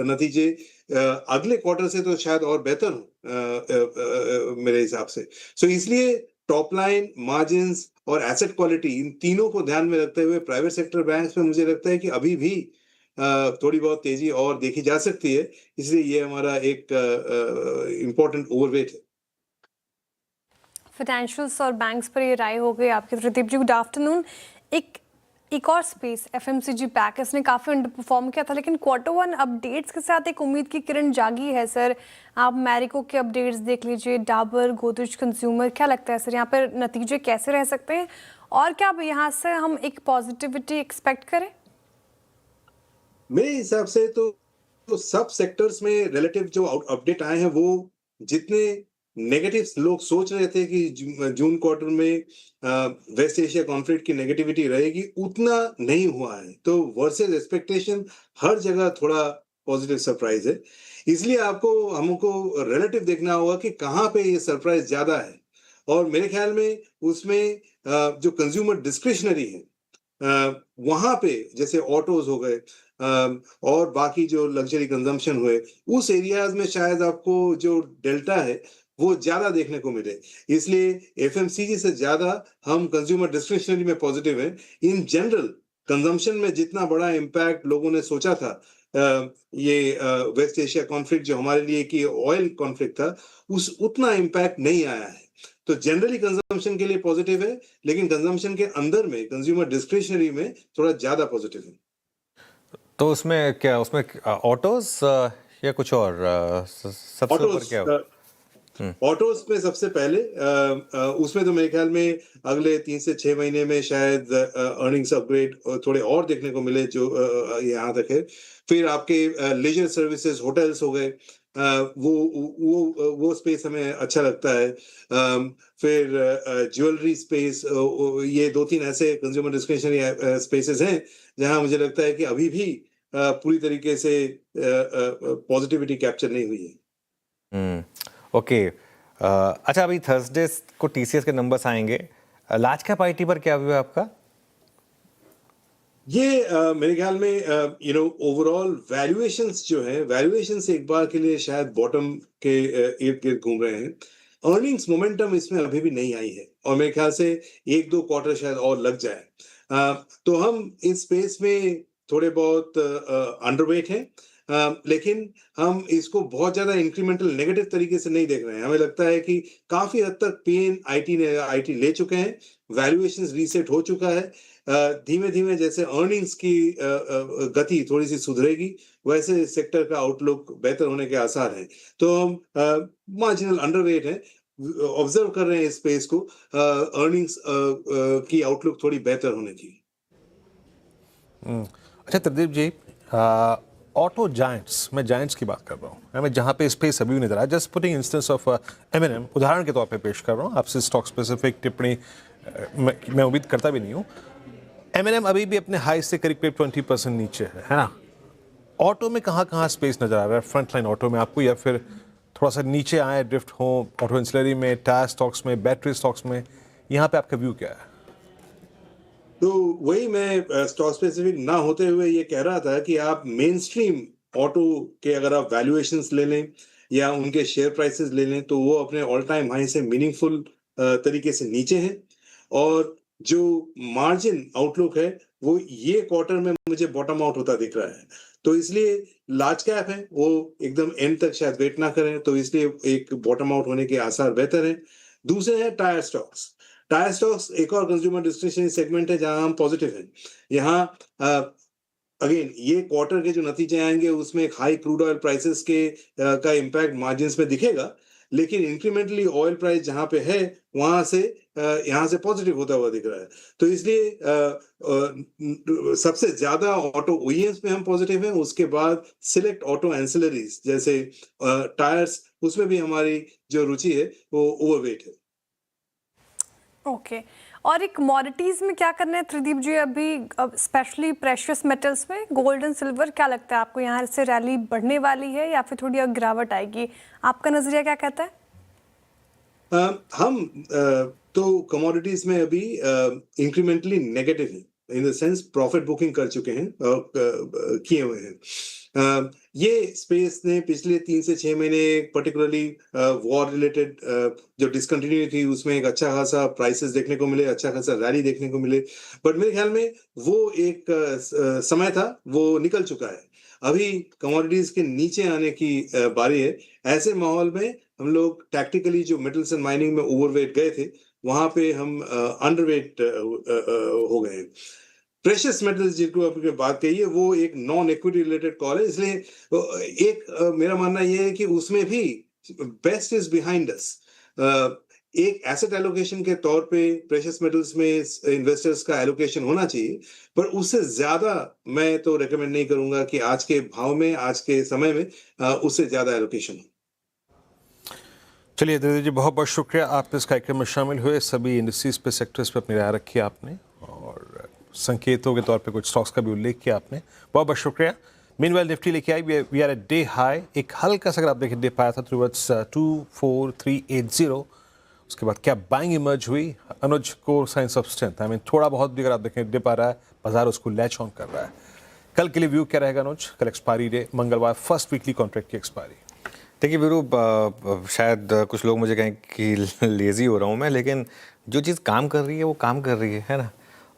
नतीजे अगले क्वार्टर से तो शायद और बेहतर हो मेरे हिसाब से। सो इसलिए टॉप लाइन, मार्जिन्स और एसेट क्वालिटी, इन तीनों को ध्यान में रखते हुए प्राइवेट सेक्टर बैंक्स में मुझे लगता है कि अभी भी थोड़ी बहुत तेजी और देखी जा सकती है, इसलिए ये हमारा एक इम्पोर्टेंट ओवरवेट है। फाइनेंशियल्स और बैंक्स पर ये राय हो गई आपकी। Pradeep ji, good afternoon. एक और स्पेस FMCG पैक, इसने काफ़ी अंडर परफॉर्म किया था, लेकिन Q1 अपडेट्स के साथ एक उम्मीद की किरण जागी है सर। आप मैरिको के अपडेट्स देख लीजिए, डाबर, गोदरेज कंज्यूमर, क्या लगता है सर यहाँ पर नतीजे कैसे रह सकते हैं, और क्या अब यहाँ से हम एक पॉजिटिविटी एक्सपेक्ट करें? मेरे हिसाब से तो सब सेक्टर्स में रिलेटिव जो अपडेट आए हैं, वो जितने नेगेटिव लोग सोच रहे थे कि जून क्वार्टर में वेस्ट एशिया कॉन्फ्लिक्ट की नेगेटिविटी रहेगी, उतना नहीं हुआ है। तो वर्सेस एक्सपेक्टेशन हर जगह थोड़ा पॉजिटिव सरप्राइज है, इसलिए हमको रिलेटिव देखना होगा कि कहाँ पे ये सरप्राइज ज्यादा है। और मेरे ख्याल में उसमें जो कंज्यूमर डिस्क्रिशनरी है, वहां पे जैसे ऑटोज हो गए और बाकी जो लग्जरी कंजम्पशन हुए, उस एरियाज में शायद आपको जो डेल्टा है वो ज्यादा देखने को मिले। इसलिए FMCG से ज्यादा हम कंज्यूमर डिस्क्रिशनरी में पॉजिटिव हैं। इन जनरल कंजम्पशन में जितना बड़ा इम्पैक्ट लोगों ने सोचा था, ये वेस्ट एशिया कॉन्फ्लिक्ट जो हमारे लिए कि ऑयल कॉन्फ्लिक्ट था, उतना इम्पैक्ट नहीं आया है। तो जनरली कंजम्पशन के लिए पॉजिटिव है, लेकिन कंजम्पशन के अंदर में कंज्यूमर डिस्क्रिशनरी में थोड़ा ज्यादा पॉजिटिव है। तो उसमें ऑटोज या कुछ और सबसे ऊपर क्या? ऑटोज में सबसे पहले उसमें तो मेरे ख्याल में अगले 3 से 6 महीने में शायद अर्निंग्स अपग्रेड थोड़े और देखने को मिले, जो यहाँ तक है। फिर आपके लेजर सर्विसेज, होटल्स हो गए, वो स्पेस हमें अच्छा लगता है। फिर ज्वेलरी स्पेस, ये 2-3 ऐसे कंज्यूमर डिस्क्रिशनरी स्पेसेस हैं जहां मुझे लगता है कि अभी भी पूरी तरीके से पॉजिटिविटी कैप्चर नहीं हुई है। ओके, अच्छा, अभी थर्सडे को TCS के नंबर्स आएंगे। लार्ज कैप IT पर क्या व्यू है आपका? ये मेरे ख्याल में ओवरऑल वैल्यूएशंस जो है, वैल्यूएशंस एक बार के लिए शायद बॉटम के इर्द गिर्द घूम रहे हैं। अर्निंग्स मोमेंटम इसमें अभी भी नहीं आई है, और मेरे ख्याल से 1-2 क्वार्टर शायद और लग जाए। तो हम इस स्पेस में थोड़े बहुत अंडरवेट हैं, लेकिन हम इसको बहुत ज्यादा इंक्रीमेंटल नेगेटिव तरीके से नहीं देख रहे हैं। हमें लगता है कि काफी हद तक पेन IT ले चुके हैं, वैल्यूएशंस रीसेट हो चुका है। धीमे धीमे जैसे अर्निंग्स की गति थोड़ी सी सुधरेगी, वैसे सेक्टर का आउटलुक बेहतर होने के आसार हैं। तो हम मार्जिनल अंडरवेट है, ऑब्जर्व कर रहे हैं इस स्पेस को, अर्निंग्स की आउटलुक थोड़ी बेहतर होने की। अच्छा त्रिदीप जी, ऑटो जायंट्स, मैं जायंट्स की बात कर रहा हूँ, मैं जहाँ पे स्पेस अभी भी नजर आया, just putting instance of M&M उदाहरण के तौर पे पेश कर रहा हूँ, आपसे स्टॉक स्पेसिफिक टिप्पणी मैं उम्मीद करता भी नहीं हूँ। M&M अभी भी अपने हाई से करीब 20% नीचे है ना? ऑटो में कहाँ कहाँ स्पेस नजर आ रहा है, फ्रंट लाइन ऑटो में आपको, या फिर थोड़ा सा नीचे आए, ड्रिफ्ट हो ऑटो इंसलरी में, टायर स्टॉक्स में, बैटरी स्टॉक्स में, यहाँ पे आपका व्यू क्या है? तो वही मैं स्टॉक स्पेसिफिक ना होते हुए ये कह रहा था कि आप मेन स्ट्रीम ऑटो के अगर आप वैल्यूएशंस ले लें या उनके शेयर प्राइसेस ले लें, तो वो अपने ऑल टाइम हाई से मीनिंगफुल तरीके से नीचे हैं, और जो मार्जिन आउटलुक है वो ये क्वार्टर में मुझे बॉटम आउट होता दिख रहा है। तो इसलिए लार्ज कैप है वो एकदम एंड तक शायद वेट ना करें, तो इसलिए एक बॉटम आउट होने के आसार बेहतर हैं। दूसरे हैं टायर स्टॉक्स। टायर स्टॉक्स एक और कंज्यूमर डिस्क्रिशनरी सेगमेंट है जहां हम पॉजिटिव हैं। यहाँ अगेन ये क्वार्टर के जो नतीजे आएंगे उसमें एक हाई क्रूड ऑयल प्राइसेस के का इम्पैक्ट मार्जिन्स में दिखेगा, लेकिन इंक्रीमेंटली ऑयल प्राइस जहां पे है वहां से यहाँ से पॉजिटिव होता हुआ दिख रहा है। तो इसलिए सबसे ज्यादा ऑटो ओईएम्स में हम पॉजिटिव हैं, उसके बाद सिलेक्ट ऑटो एंसिलरीज जैसे टायर्स, उसमें भी हमारी जो रुचि है वो ओवरवेट है। ओके और एक कमोडिटीज़ में क्या करना है त्रिदीप जी अभी, स्पेशली प्रेशियस मेटल्स में गोल्ड एंड सिल्वर, क्या लगता है आपको यहाँ से रैली बढ़ने वाली है या फिर थोड़ी और गिरावट आएगी? आपका नजरिया क्या कहता है? हम तो कमोडिटीज में अभी इंक्रीमेंटली नेगेटिव हैं, in the sense profit booking कर चुके हैं, किए हुए हैं। ये स्पेस ने पिछले 3 से 6 महीने पर्टिकुलरली वॉर रिलेटेड जो डिसकंटिन्यू थी उसमें एक अच्छा खासा प्राइसेस देखने को मिले, अच्छा खासा रैली देखने को मिले, बट मेरे ख्याल में वो एक समय था, वो निकल चुका है। अभी कमोडिटीज के नीचे आने की बारी है। ऐसे माहौल में हम लोग टैक्टिकली जो मेटल्स एंड माइनिंग में ओवरवेट गए थे वहां पे हम अंडरवेट हो गए। प्रेशियस मेटल्स जिनको आपने बात कही है वो एक नॉन इक्विटी रिलेटेड कॉल है, इसलिए एक मेरा मानना यह है कि उसमें भी बेस्ट इज बिहाइंड अस। एक एसेट एलोकेशन के तौर पे प्रेशियस मेटल्स में इन्वेस्टर्स का एलोकेशन होना चाहिए, पर उससे ज्यादा मैं तो रेकमेंड नहीं करूंगा कि आज के भाव में, आज के समय में उससे ज्यादा एलोकेशन हो। चलिए दीदी जी, बहुत बहुत शुक्रिया, आप इस कार्यक्रम में शामिल हुए, सभी इंडस्ट्रीज पे, सेक्टर्स पे अपनी राय रखी आपने, और संकेतों के तौर पे कुछ स्टॉक्स का भी उल्लेख किया आपने, बहुत बहुत शुक्रिया। मीनवाइल निफ्टी लेके आई, we are at day high, एक हल्का सा अगर आप देखें डे पाया था टुवर्ड्स 24380, उसके बाद क्या बाइंग इमर्ज हुई, Anuj core science of strength, I mean थोड़ा बहुत भी अगर आप देखें डे पा रहा है, बाजार उसको लैच ऑन कर रहा है। कल के लिए व्यू क्या रहेगा अनुज? कल एक्सपायरी डे, मंगलवार, फर्स्ट वीकली कॉन्ट्रैक्ट की एक्सपायरी। देखिए वीरू, शायद कुछ लोग मुझे कहें कि लेज़ी हो रहा हूँ मैं, लेकिन जो चीज़ काम कर रही है वो काम कर रही है ना,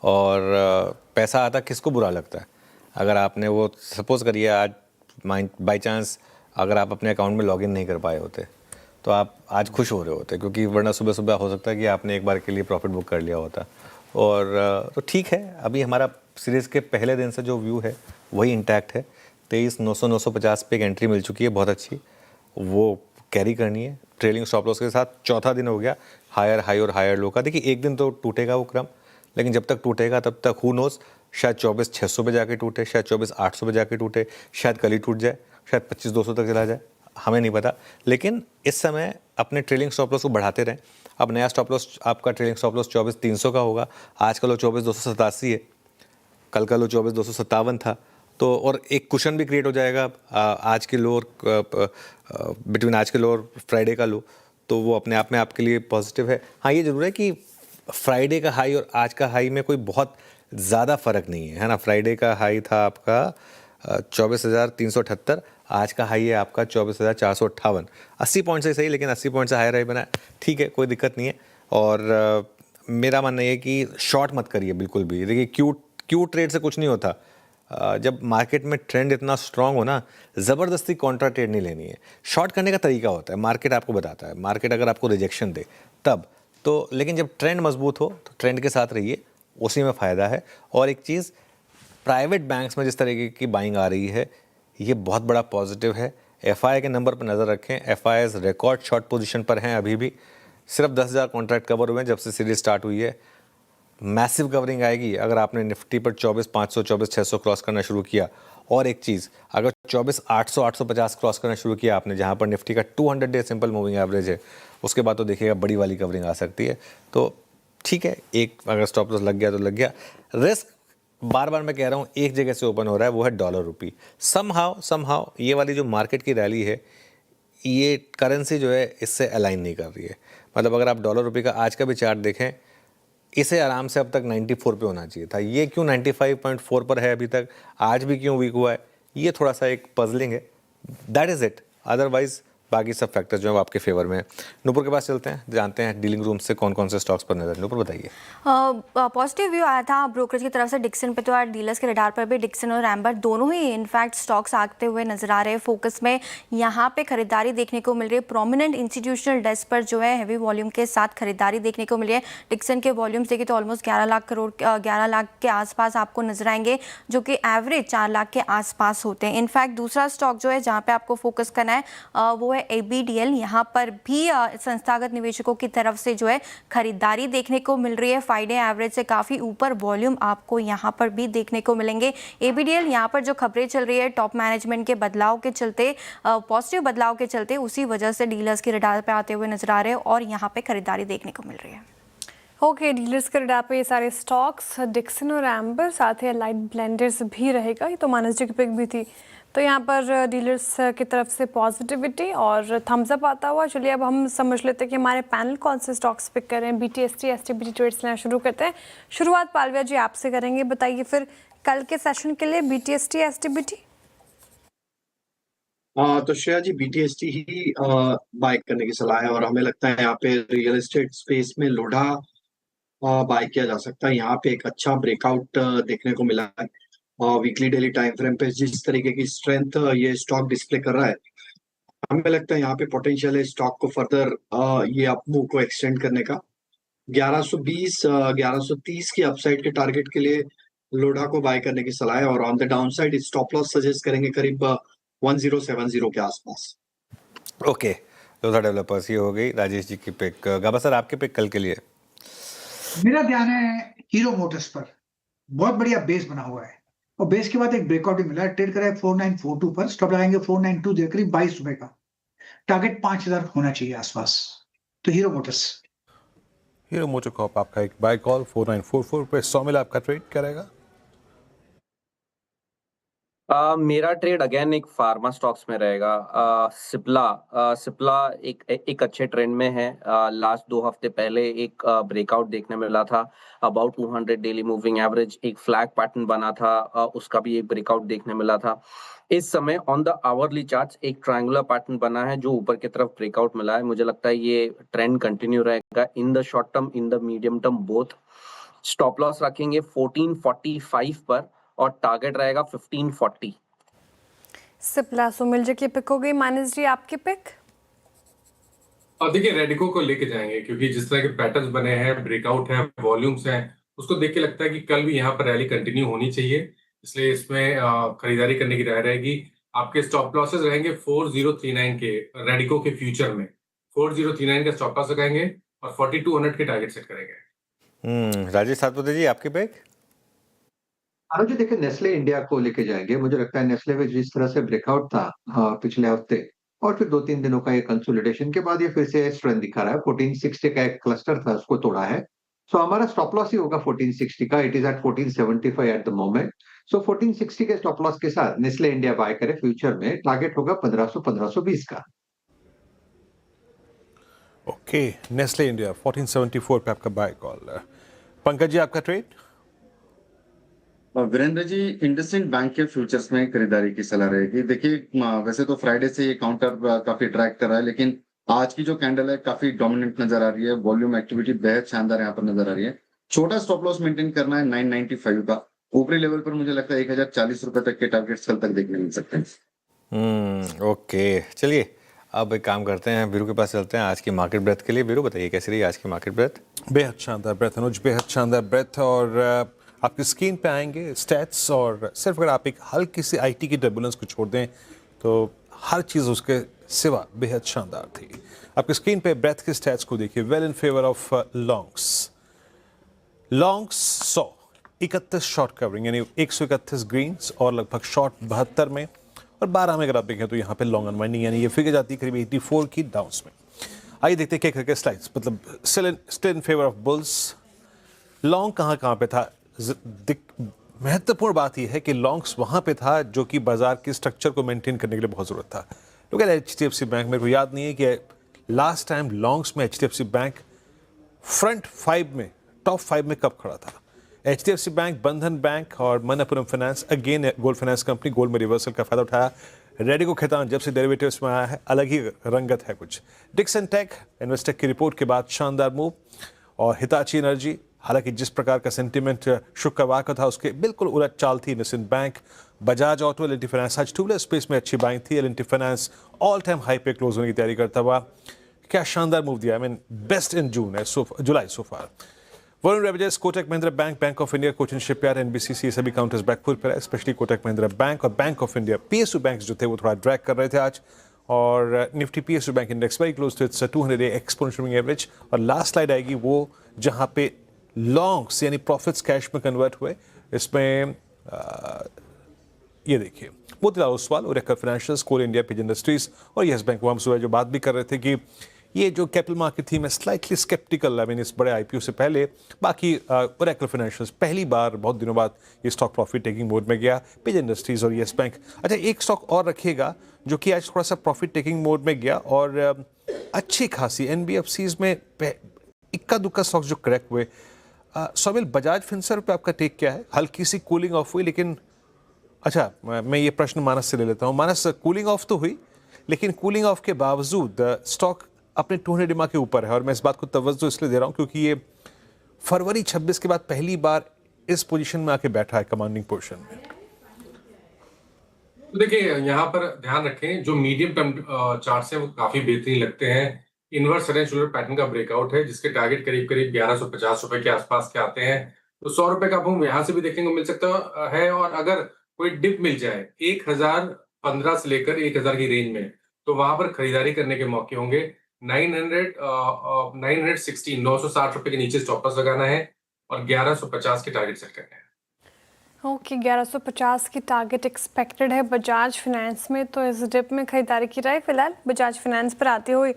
और पैसा आता किसको बुरा लगता है? अगर आपने वो सपोज करिए आज बाई चांस अगर आप अपने अकाउंट में लॉगिन नहीं कर पाए होते तो आप आज खुश हो रहे होते, क्योंकि वरना सुबह सुबह हो सकता है कि आपने एक बार के लिए प्रॉफिट बुक कर लिया होता। और तो ठीक है, अभी हमारा सीरीज़ के पहले दिन से जो व्यू है वही इंटैक्ट है। 23,900-950 पे एक एंट्री मिल चुकी है बहुत अच्छी, वो कैरी करनी है ट्रेलिंग स्टॉप लॉस के साथ। चौथा दिन हो गया हायर हाई और हायर लो का। देखिए एक दिन तो टूटेगा वो क्रम, लेकिन जब तक टूटेगा तब तक हु नोज़, शायद 24,600 पे जाके टूटे, शायद 24,800 पे जाके टूटे, शायद कल ही टूट जाए, शायद 25,200 तक चला जाए, हमें नहीं पता। लेकिन इस समय अपने ट्रेलिंग स्टॉप लॉस को बढ़ाते रहें। अब नया स्टॉप लॉस आपका ट्रेलिंग स्टॉप लॉस 24,300 का होगा। आज का लो 24,287 है, कल का लो 24,257 था, तो और एक कुशन भी क्रिएट हो जाएगा आज के लो और बिटवीन आज के लो और फ्राइडे का लो, तो वो अपने आप में आपके लिए पॉजिटिव है। हाँ, ये ज़रूर है कि फ्राइडे का हाई और आज का हाई में कोई बहुत ज़्यादा फ़र्क नहीं है ना। फ्राइडे का हाई था आपका 24,378, आज का हाई है आपका 24,458। 80 पॉइंट से सही, लेकिन 80 पॉइंट से हायर हाई बना, ठीक है, कोई दिक्कत नहीं है। और मेरा मानना ये है कि शॉर्ट मत करिए बिल्कुल भी। देखिए क्यू ट्रेड से कुछ नहीं होता। जब मार्केट में ट्रेंड इतना स्ट्रांग हो ना, ज़बरदस्ती कॉन्ट्रा ट्रेड नहीं लेनी है। शॉर्ट करने का तरीका होता है, मार्केट आपको बताता है। मार्केट अगर आपको रिजेक्शन दे तब तो, लेकिन जब ट्रेंड मजबूत हो तो ट्रेंड के साथ रहिए, उसी में फ़ायदा है। और एक चीज़, प्राइवेट बैंक्स में जिस तरीके की बाइंग आ रही है ये बहुत बड़ा पॉजिटिव है। एफआई के नंबर पर नज़र रखें, एफआईज रिकॉर्ड शॉर्ट पोजीशन पर हैं, अभी भी सिर्फ 10,000 कॉन्ट्रैक्ट कवर हुए हैं जब से सीरीज स्टार्ट हुई है। मैसिव कवरिंग आएगी अगर आपने निफ्टी पर 24,500 24,600 क्रॉस करना शुरू किया। और एक चीज़, अगर 24,800 850 क्रॉस करना शुरू किया आपने, जहाँ पर निफ्टी का 200 डे सिंपल मूविंग एवरेज है, उसके बाद तो देखिएगा बड़ी वाली कवरिंग आ सकती है। तो ठीक है, एक अगर स्टॉप लॉस लग गया तो लग गया। रिस्क बार बार मैं कह रहा हूँ एक जगह से ओपन हो रहा है, वो है डॉलर रुपी। समहाउ ये वाली जो मार्केट की रैली है, ये करेंसी जो है इससे अलाइन नहीं कर रही है। मतलब अगर आप डॉलर रुपये का आज का भी चार्ट देखें, इसे आराम से अब तक 94 पे होना चाहिए था। ये क्यों 95.4 पर है अभी तक, आज भी क्यों वीक हुआ है, ये थोड़ा सा एक पजलिंग है। That is it. अदरवाइज बाकी सब फैक्टर्स जो है वो आपके फेवर में है। नूपुर के पास चलते हैं, जानते हैं डीलिंग रूम से कौन कौन से स्टॉक्स पर नजर। नूपुर बताइए। पॉजिटिव व्यू आया था ब्रोकरेज की तरफ से डिक्सन पे, तो आज डीलर्स के रडार पर भी डिक्सन और एम्बर दोनों ही इनफैक्ट स्टॉक्स आते हुए नजर आ रहे हैं। फोकस में यहाँ पे खरीदारी देखने को मिल रही है। प्रोमिनेंट इंस्टीट्यूशनल डेस्क पर जो है हैवी वॉल्यूम के साथ खरीदारी देखने को मिली है। डिक्सन के वॉल्यूम्स देखिए तो ऑलमोस्ट 11 लाख के आसपास आपको नजर आएंगे, जो कि एवरेज 4 लाख के आसपास होते हैं। इनफैक्ट दूसरा स्टॉक जो है जहाँ पे आपको फोकस करना है वो है ABDL। यहाँ पर भी संस्थागत निवेशकों की तरफ से जो है खरीदारी देखने को मिल रही है। 5 डे एवरेज से काफ़ी ऊपर वॉल्यूम आपको यहाँ पर भी देखने को मिलेंगे। ABDL यहाँ पर जो खबरें चल रही है टॉप मैनेजमेंट के बदलाव के चलते, पॉजिटिव बदलाव के चलते, उसी वजह से डीलर्स के रडार पे आते हुए नजर आ रहे हैं और यहाँ पे खरीदारी देखने को मिल रही है। ओके, डीलर्स के रडार पे ये सारे स्टॉक्स, डिक्सन और एम्बर, साथ ही लाइट ब्लेंडर्स भी रहेगा। ये तो मानस जी की पिक भी थी, तो यहाँ पर डीलर्स की तरफ से पॉजिटिविटी और थम्स अप आता हुआ। चलिए अब हम समझ लेते हैं कि हमारे पैनल कौन से स्टॉक्स पिक कर रहे हैं। BTST STBT ट्रेड्स लेना शुरू करते हैं। शुरुआत पालविया जी आपसे करेंगे। बताइए फिर कल के सेशन के लिए BTST STBT। तो श्रेया जी BTST ही बाय करने की सलाह है और हमें लगता है यहाँ पे रियल एस्टेट स्पेस में लोढ़ा बाय किया जा सकता है। यहाँ पे एक अच्छा ब्रेकआउट देखने को मिला है। वीकली डेली टाइम फ्रेम पे जिस तरीके की स्ट्रेंथ ये स्टॉक डिस्प्ले कर रहा है, हमें लगता है यहाँ पे पोटेंशियल है स्टॉक को फर्दर ये अप मूव को एक्सटेंड करने का। 1120 1130 की अपसाइड के टारगेट के लिए लोढ़ा को बाय करने की सलाह है और on the down side stop loss suggest करेंगे करीब 1070 के आसपास। ओके, लोधा डेवलपर्स ये हो गई राजेश जी की पिक। गाबा सर आपके पिक कल के लिए? मेरा ध्यान है हीरो मोटर्स पर। बहुत बढ़िया बेस बना हुआ है और बेस के बाद एक ब्रेकआउट भी मिला है। ट्रेड करा है 4942 पर, स्टॉप लगाएंगे 492 दे, करीब 22 रुपए का। टारगेट 5000 होना चाहिए आसपास। तो हीरो मोटर कॉप आपका एक बाय कॉल 4944 पे। सौमिल आपका ट्रेड क्या रहेगा? मेरा ट्रेड अगेन एक फार्मा स्टॉक्स में रहेगा। सिप्ला एक अच्छे ट्रेंड में है। लास्ट 2 हफ्ते पहले एक ब्रेकआउट देखने मिला था अबाउट 200 डेली मूविंग एवरेज, एक फ्लैग पैटर्न बना था, उसका भी एक ब्रेकआउट देखने मिला था। इस समय ऑन द आवरली चार्ट्स एक ट्रायंगुलर पैटर्न बना है जो ऊपर की तरफ ब्रेकआउट मिला है। मुझे लगता है ये ट्रेंड कंटिन्यू रहेगा in the short term, in the medium term both. Stop loss रखेंगे 1445 पर और टारगेट रहेगा 1540। सिप्ला सुमिल जी की पिक हो गई। मानस जी आपकी पिक? और देखिए रेडिको को लेके जाएंगे क्योंकि जिस तरह के पैटर्न्स बने हैं, ब्रेकआउट है, वॉल्यूम्स हैं, उसको देख के लगता है कि कल भी यहाँ पर रैली कंटिन्यू होनी चाहिए, इसलिए इसमें खरीदारी करने की राय रहेगी। आपके स्टॉप लॉसेस रहेंगे 4039 के रेडिको के फ्यूचर में। 4039 का स्टॉप लॉस लगाएंगे और 4200 के टारगेट सेट करेंगे। राजेश सातपुते जी आपके पिक? अनुज जी देखिए, नेस्ले इंडिया को लेके जाएंगे। मुझे लगता है नेस्ले में जिस तरह से ब्रेकआउट था पिछले हफ्ते और फिर 2-3 दिनों का ये कंसोलिडेशन के बाद ये फिर से स्ट्रेंथ दिखा रहा है। 1460 का एक क्लस्टर था, उसको तोड़ा है। सो हमारा स्टॉप लॉस ही होगा 1460 का। It is at 1475 at the moment. So 1460 के स्टॉप लॉस के साथ नेस्ले इंडिया बाय करे। फ्यूचर में टारगेट होगा 1500-1520 का। ओके, नेस्ले इंडिया 1474 पे आपका बाय कॉल। पंकज जी आपका ट्रेड? वीरेंद्र जी इंडसइंड बैंक के फ्यूचर्स में खरीदारी की सलाह रहेगी। देखिए वैसे तो फ्राइडे से ये काउंटर काफी ट्रैक कर रहा है, लेकिन आज की जो कैंडल है काफी डोमिनेंट नजर आ रही है। वॉल्यूम एक्टिविटी बेहद शानदार यहाँ पर नजर आ रही है। छोटा स्टॉप लॉस मेंटेन करना है 995 का। ऊपरी लेवल पर मुझे लगता है 1040 रुपए तक के टारगेट्स कल तक देखने मिल सकते हैं। ओके, चलिए अब एक काम करते हैं, वीरू के पास चलते हैं आज की मार्केट ब्रेथ के लिए। वीरू बताइए कैसी रही आज की मार्केट ब्रेथ? बेहद शानदार ब्रेथ अनुज, बेहद शानदार ब्रेथ। और आपकी स्क्रीन पे आएंगे स्टैट्स, और सिर्फ अगर आप एक हल्की सी आईटी की टर्बुलेंस को छोड़ दें तो हर चीज़ उसके सिवा बेहद शानदार थी। आपकी स्क्रीन पे ब्रेथ के स्टैट्स को देखिए। Well in favour of longs 131 short covering, यानी 131 ग्रीन्स और लगभग शॉर्ट 72 में, और 12 में अगर आप देखें तो यहाँ पे लॉन्ग अनवाइंडिंग, यानी ये फिगर जाती है करीब 84 की डाउन्स में। आइए देखते हैं क्या करके स्लाइड्स, मतलब still in favour of bulls. Long कहाँ पे था? महत्वपूर्ण बात यह है कि लॉन्ग्स वहाँ पे था जो कि बाजार के स्ट्रक्चर को मेंटेन करने के लिए बहुत ज़रूरत था। लोग HDFC बैंक, मेरे को याद नहीं है कि लास्ट टाइम लॉन्ग्स में HDFC बैंक फ्रंट 5 में, टॉप 5 में कब खड़ा था। HDFC बैंक, बंधन बैंक और Manappuram finance, again gold finance company, gold में रिवर्सल का फायदा उठाया। रेडिको खैतान जब से डेरिवेटिव्स में आया है अलग ही रंगत है कुछ। डिक्सन टेक, इन्वेस्टेक की रिपोर्ट के बाद शानदार मूव। और हिताची एनर्जी, हालांकि जिस प्रकार का सेंटीमेंट शुक्रवार का था उसके बिल्कुल उलट चाल थी। निसिन bank, Bajaj auto, L and T finance, आज टू व्हीलर स्पेस में अच्छी बाइंग थी। L and T finance all time high पे क्लोज होने की तैयारी करता हुआ, क्या शानदार मूव दिया, best in July so far. Varun रेवजेस, Kotak Mahindra bank, bank of India, Cochin shipyard, NBCC, सभी काउंटर्स बैकफुट पर है। स्पेशली कोटक महिंद्रा बैंक और bank of India, PSU bank जो थे वो थोड़ा ड्रैग कर रहे थे आज। और Nifty PSU bank index very close to its 200-day exponential average. और लास्ट स्लाइड आएगी वो जहां पे लॉन्ग्स यानी प्रॉफिट्स कैश में कन्वर्ट हुए। इसमें ये देखिए, मोतीलाल ओसवाल, ओरेकल फाइनेंशियल्स, कोल इंडिया, पेज इंडस्ट्रीज और यस बैंक। वो हम सुबह जो बात भी कर रहे थे कि ये जो कैपिटल मार्केट थी, मैं स्लाइटली स्केप्टिकल, इस बड़े आईपीओ से पहले। बाकी ओरेकल फाइनेंशियल्स पहली बार बहुत दिनों बाद ये स्टॉक प्रॉफिट टेकिंग मोड में गया। पेज इंडस्ट्रीज और यस बैंक। अच्छा, एक स्टॉक और रखिएगा जो कि आज थोड़ा सा प्रॉफिट टेकिंग मोड में गया और अच्छी खासी एनबीएफसीज में इक्का दुक्का स्टॉक्स जो करेक्ट हुए। सोमिल, बजाज फिनसर्व पे आपका टेक क्या है? हल्की सी कूलिंग ऑफ हुई, लेकिन अच्छा मैं ये प्रश्न मानस से ले लेता हूँ। मानस, कूलिंग ऑफ तो हुई, लेकिन कूलिंग ऑफ के बावजूद स्टॉक अपने 200 DMA के ऊपर है। और मैं इस बात को तवज्जो इसलिए दे रहा हूँ क्योंकि ये फरवरी 26 के बाद पहली बार इस पोजीशन में आके बैठा है, कमांडिंग पोजीशन में। तो देखिए, यहाँ पर ध्यान रखें, जो मीडियम टर्म चार्ट्स हैं वो काफी बेहतरीन लगते हैं। इनवर्स रेंज पैटर्न का ब्रेकआउट है जिसके टारगेट करीब 1150 रुपए के आसपास के आते हैं। तो 100 रुपए का मूव यहाँ से भी देखने को मिल सकता है। और अगर कोई डिप मिल जाए 1015 से लेकर 1000 की रेंज में, तो वहां पर खरीदारी करने के मौके होंगे। 960 रुपए के नीचे स्टॉप लॉस लगाना है और 1150 के टारगेट सेट करने हैं। ओके, 1150 की टारगेट एक्सपेक्टेड है बजाज फाइनेंस में, तो इस डिप में खरीदारी की राय फिलहाल बजाज फाइनेंस पर आते हुए।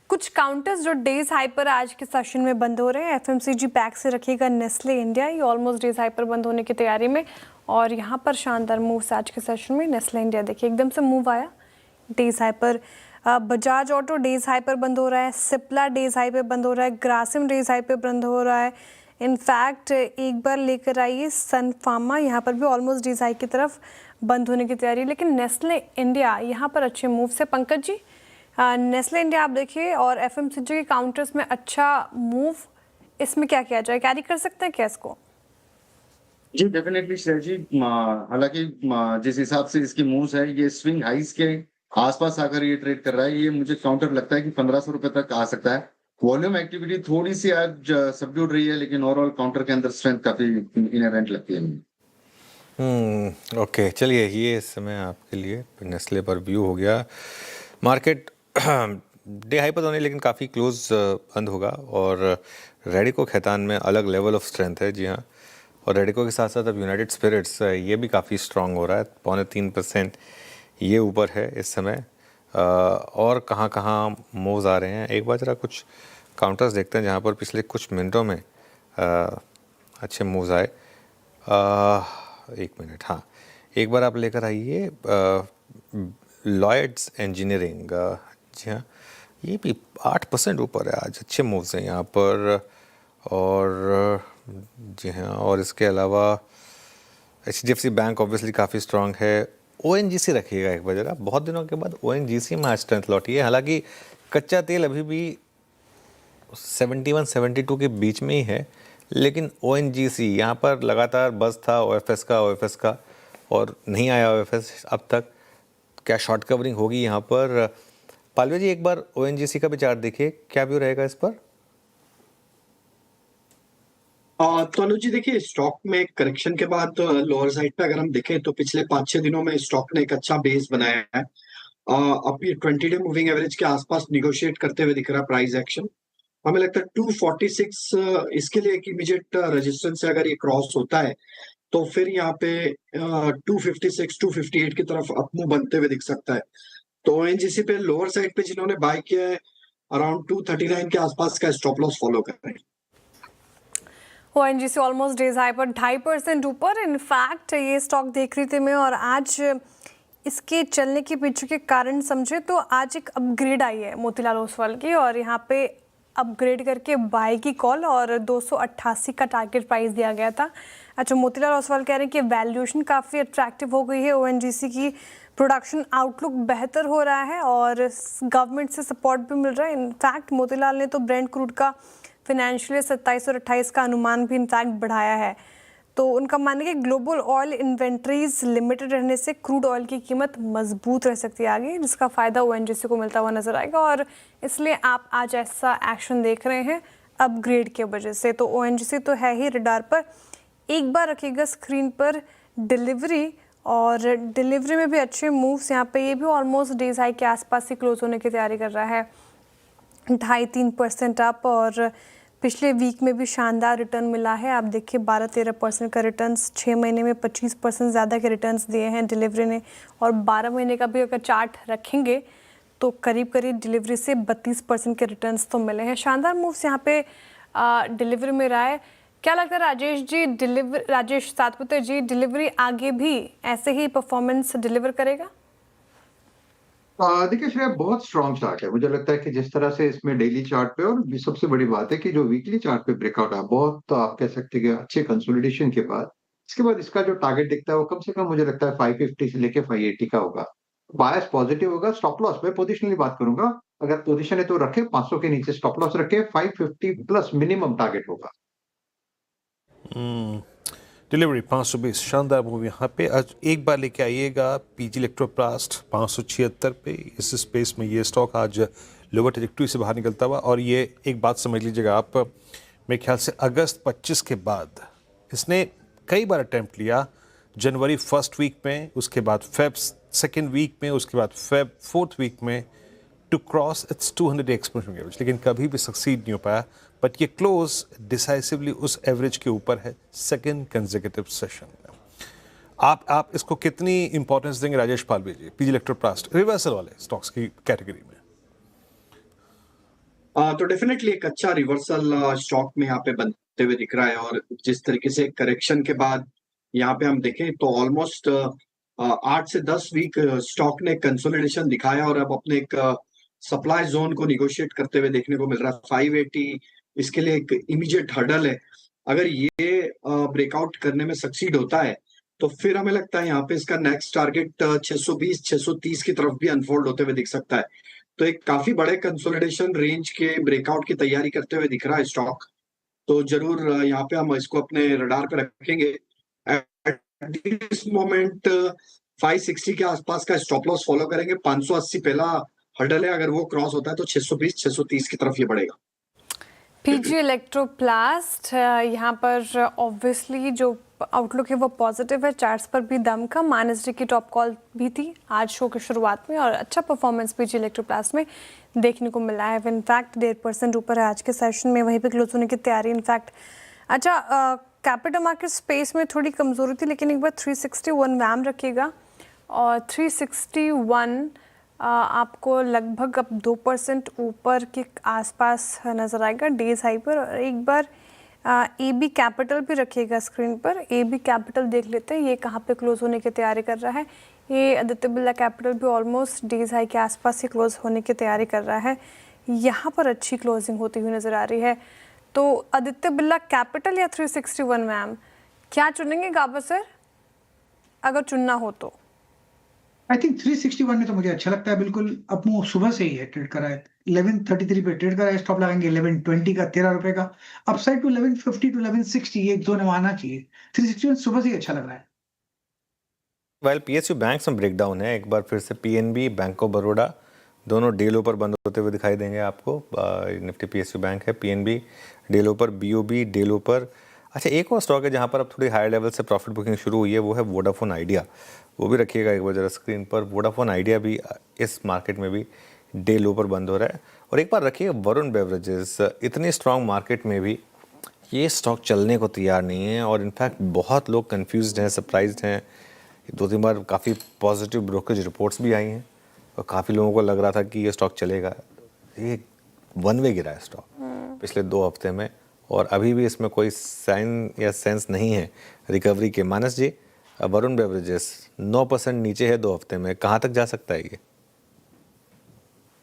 कुछ काउंटर्स जो डेज हाई पर आज के सेशन में बंद हो रहे हैं, एफएमसीजी पैक से रखिएगा नेस्ले इंडिया, ये ऑलमोस्ट डेज हाई पर बंद होने की तैयारी में। और यहाँ पर शानदार मूव्स आज के सेशन में। नेस्ले इंडिया देखिए एकदम से मूव आया डेज हाई पर। बजाज ऑटो डेज हाई पर बंद हो रहा है, सिप्ला डेज हाई पे बंद हो रहा है, ग्रासिम डेज हाई पे बंद हो रहा है। इनफैक्ट एक बार लेकर आइए सन फार्मा, यहाँ पर भी ऑलमोस्ट डेज हाई की तरफ बंद होने की तैयारी। लेकिन नेस्ले इंडिया यहाँ पर अच्छे मूव से। पंकज जी, नेस्ले इंडिया आप देखिए और एफएमसीजी के काउंटर्स में अच्छा मूव, इसमें क्या किया जाए? कैरी कर सकते हैं क्या इसको? जी डेफिनेटली श्रेय जी, हालांकि जिस हिसाब से इसकी मूव्स है, ये स्विंग हाइस के आसपास आकर ये ट्रेड कर रहा है। ये मुझे काउंटर लगता है कि 1500 रुपए तक आ सकता है। वॉल्यूम एक्टिविटी थोड़ी सी आज सबड्यूड रही है, लेकिन ओवरऑल काउंटर के अंदर स्ट्रेंथ काफी इनहेरेंट लगती है। ओके, चलिए ये इस समय आपके लिए नेस्ले पर व्यू हो गया। मार्केट डे हाई पर तो नहीं, लेकिन काफ़ी क्लोज बंद होगा। और रेडिको खैतान में अलग लेवल ऑफ स्ट्रेंथ है, जी हाँ। और रेडिको के साथ साथ अब यूनाइटेड स्पिरिट्स ये भी काफ़ी स्ट्रांग हो रहा है, 3.25% ये ऊपर है इस समय। और कहाँ मूव्स आ रहे हैं, एक बार ज़रा कुछ काउंटर्स देखते हैं जहाँ पर पिछले कुछ मिनटों में अच्छे मूव्स आए। एक मिनट, हाँ, एक बार आप लेकर आइए लॉयड्स इंजीनियरिंग, जी हाँ, ये भी 8% ऊपर है आज, अच्छे मूव्स हैं यहाँ पर। और जी हाँ, और इसके अलावा HDFC बैंक ऑब्वियसली काफ़ी स्ट्रांग है। ONGC रखिएगा एक बार ज़रा, बहुत दिनों के बाद ONGC में आज स्ट्रेंथ लौटी है। हालांकि कच्चा तेल अभी भी 71-72 के बीच में ही है, लेकिन ONGC यहाँ पर लगातार बज़ था OFS का और नहीं आया OFS अब तक। क्या शॉर्ट कवरिंग होगी यहाँ पर? पालवे जी एक बार ओएनजीसी का भी चार्ट देखिए, क्या व्यू रहेगा इस पर? तो अनुज जी देखिए, स्टॉक में करेक्शन के बाद लोअर साइड पे अगर हम देखें तो पिछले 5-6 दिनों में स्टॉक ने एक अच्छा बेस बनाया है। अब ये 20 डे मूविंग एवरेज के आसपास निगोशिएट करते हुए दिख रहा है प्राइस एक्शन। हमें लगता है 246 इसके लिए एक इमीडिएट रेजिस्टेंस है। अगर ये क्रॉस होता है तो फिर यहाँ पे 256 258 की तरफ अपमूव बनते हुए दिख सकता है। तो ओएनजीसी पे लोअर साइड पे जिन्होंने बाय किया है अराउंड 239 के आसपास का स्टॉप लॉस फॉलो कर रहे हैं। ओएनजीसी ऑलमोस्ट डेज हाई पर 2.5% ऊपर। इनफैक्ट ये स्टॉक देख रही थी मैं, और आज इसके चलने के पीछे के कारण समझे तो आज एक अपग्रेड आई है मोतीलाल ओसवाल की, और यहाँ पे अपग्रेड करके बाय की कॉल और 288 का टारगेट प्राइस दिया गया था। अच्छा, मोतीलाल ओसवाल कह रहे हैं कि वैल्यूएशन काफ़ी अट्रैक्टिव हो गई है, ओएनजीसी की प्रोडक्शन आउटलुक बेहतर हो रहा है और गवर्नमेंट से सपोर्ट भी मिल रहा है। इनफैक्ट मोतीलाल ने तो ब्रेंट क्रूड का फिनेंशियल 27 और 28 का अनुमान भी इनफैक्ट बढ़ाया है। तो उनका मानना है कि ग्लोबल ऑयल इन्वेंट्रीज लिमिटेड रहने से क्रूड ऑयल की कीमत मजबूत रह सकती है आगे, जिसका फ़ायदा ओएनजीसी को मिलता हुआ नजर आएगा, और इसलिए आप आज ऐसा एक्शन देख रहे हैं अपग्रेड के वजह से। तो ओएनजीसी तो है ही रडार पर। एक बार रखिएगा स्क्रीन पर डिलीवरी, और डिलीवरी में भी अच्छे मूव्स यहाँ पे, ये भी ऑलमोस्ट डेज हाई के आसपास ही क्लोज होने की तैयारी कर रहा है, 2.5-3% अप, और पिछले वीक में भी शानदार रिटर्न मिला है। आप देखिए 12-13% का रिटर्न्स, 6 महीने में 25% ज़्यादा के रिटर्न्स दिए हैं डिलीवरी ने, और 12 महीने का भी अगर चार्ट रखेंगे तो करीब करीब डिलीवरी से 32% के रिटर्न्स तो मिले हैं। शानदार मूव्स यहाँ पे डिलीवरी में रहा है। क्या लगता है राजेश सातपुते जी, डिलीवरी आगे भी ऐसे ही परफॉर्मेंस डिलीवर करेगा? देखिए श्रेया, बहुत स्ट्रॉन्ग चार्ट है। मुझे लगता है कि जिस तरह से इसमें डेली चार्ट पे, और भी सबसे बड़ी बात है कि जो वीकली चार्ट पे ब्रेकआउट है, बहुत तो आप कह सकते हैं कि अच्छे कंसोलिडेशन के बाद इसके बाद इसका जो टारगेट दिखता है वो कम से कम मुझे लगता है 550 से लेके 580 का होगा। बायस पॉजिटिव होगा। स्टॉप लॉस में पोजिशनली बात करूंगा, अगर पोजिशन है तो रखे 500 के नीचे स्टॉप लॉस रखे, 550 प्लस मिनिमम टारगेट होगा। डिलीवरी 520 शानदार मूव यहाँ पे। आज एक बार लेके आइएगा पीजी इलेक्ट्रोप्लास्ट 576 पे। इस स्पेस में ये स्टॉक आज लोअर ट्रैजेक्टरी से बाहर निकलता हुआ, और ये एक बात समझ लीजिएगा आप, मेरे ख्याल से अगस्त 25 के बाद इसने कई बार अटैम्प्ट लिया। जनवरी फर्स्ट वीक में, उसके बाद फेब सेकेंड वीक में, उसके बाद फेब फोर्थ वीक में, to cross its 200 day exponential average, लेकिन कभी भी सक्सीड नहीं हो पाया। बट ये क्लोज डिसाइसिवली उस एवरेज के ऊपर है सेकेंड कंसेक्यूटिव सेशन में। आप इसको कितनी इंपॉर्टेंस देंगे राजेश पालवे जी, पीजी इलेक्ट्रोप्लास्ट रिवर्सल वाले स्टॉक्स की कैटेगरी में? तो डेफिनेटली एक अच्छा रिवर्सल स्टॉक में यहाँ पे बनते हुए दिख रहा है, और जिस तरीके से करेक्शन के बाद यहाँ पे हम देखें तो ऑलमोस्ट 8 से 10 वीक स्टॉक ने कंसोलिडेशन दिखाया, और अब अपने एक सप्लाई जोन को निगोशिएट करते हुए देखने को मिल रहा है। 580 इसके लिए एक इमीडिएट हर्डल है। अगर ये ब्रेकआउट करने में सक्सीड होता है तो फिर हमें लगता है यहाँ पे इसका नेक्स्ट टारगेट 620-630 की तरफ भी अनफोल्ड होते हुए दिख सकता है। तो एक काफी बड़े कंसोलिडेशन रेंज के ब्रेकआउट की तैयारी करते हुए दिख रहा है स्टॉक। तो जरूर यहाँ पे हम इसको अपने रडार पे रखेंगे। एट दिस मोमेंट 560 के आसपास का स्टॉप लॉस फॉलो करेंगे। 580 पहला हर्डल है, अगर वो क्रॉस होता है तो 620-630 की तरफ ये बढ़ेगा। पीजी इलेक्ट्रोप्लास्ट यहाँ पर ऑब्वियसली जो आउटलुक है वो पॉजिटिव है, चार्ट्स पर भी दम का माइनस की टॉप कॉल भी थी आज शो के शुरुआत में, और अच्छा परफॉर्मेंस पीजी इलेक्ट्रोप्लास्ट में देखने को मिला है। इनफैक्ट 1.5% ऊपर है आज के सेशन में, वहीं पे क्लोज होने की तैयारी। इनफैक्ट अच्छा, कैपिटल मार्केट स्पेस में थोड़ी कमजोरी थी, लेकिन एक बार 361 वैम रखिएगा, और 361 आपको लगभग अब 2% ऊपर के आसपास नज़र आएगा डेज हाई पर। और एक बार AB कैपिटल भी रखिएगा स्क्रीन पर। AB कैपिटल देख लेते हैं ये कहाँ पे क्लोज होने की तैयारी कर रहा है। ये आदित्य बिरला कैपिटल भी ऑलमोस्ट डेज हाई के आसपास ही क्लोज होने की तैयारी कर रहा है। यहाँ पर अच्छी क्लोजिंग होती हुई नज़र आ रही है। तो आदित्य बिरला कैपिटल या 361 मैम, क्या चुनेंगे गाबर सर अगर चुनना हो तो? आई थिंक 361 में तो मुझे अच्छा लगता है बिल्कुल। अब वो सुबह से ही है ट्रेड करा है, 1133 पे ट्रेड करा है। स्टॉप लगाएंगे 1120 का, 13 रुपए का। अपसाइड टू 1150 टू 1160 ये एक जोन में आना चाहिए। 361 सुबह से ही अच्छा लग रहा है। वेल PSU बैंक्स में ब्रेकडाउन है, एक बार फिर से PNB, बैंक ऑफ बड़ौदा दोनों डे लो पर बंद होते हुए दिखाई देंगे आपको। निफ्टी पीएसयू बैंक है, पीएनबी डे लो पर, बीओबी डे लो पर। अच्छा, एक और स्टॉक है जहाँ पर अब थोड़ी हायर लेवल से प्रॉफिट बुकिंग शुरू हुई है, वो है वोडाफोन आइडिया। वो भी रखिएगा एक बार जरा स्क्रीन पर। वोडाफोन आइडिया भी इस मार्केट में भी डे लो पर बंद हो रहा है। और एक बार रखिएगा वरुण बेवरेजेस, इतनी स्ट्रांग मार्केट में भी ये स्टॉक चलने को तैयार नहीं है और इनफैक्ट बहुत लोग कंफ्यूज्ड हैं, सरप्राइज्ड हैं। 2-3 बार काफ़ी पॉजिटिव ब्रोकरेज रिपोर्ट्स भी आई हैं और काफ़ी लोगों को लग रहा था कि ये स्टॉक चलेगा। ये वन वे गिरा है स्टॉक पिछले 2 हफ्ते में और अभी भी इसमें कोई साइन या सेंस नहीं है रिकवरी के। मानस जी, वरुण बेवरेजेस 9% नीचे है 2 हफ्ते में, कहाँ तक जा सकता है ये?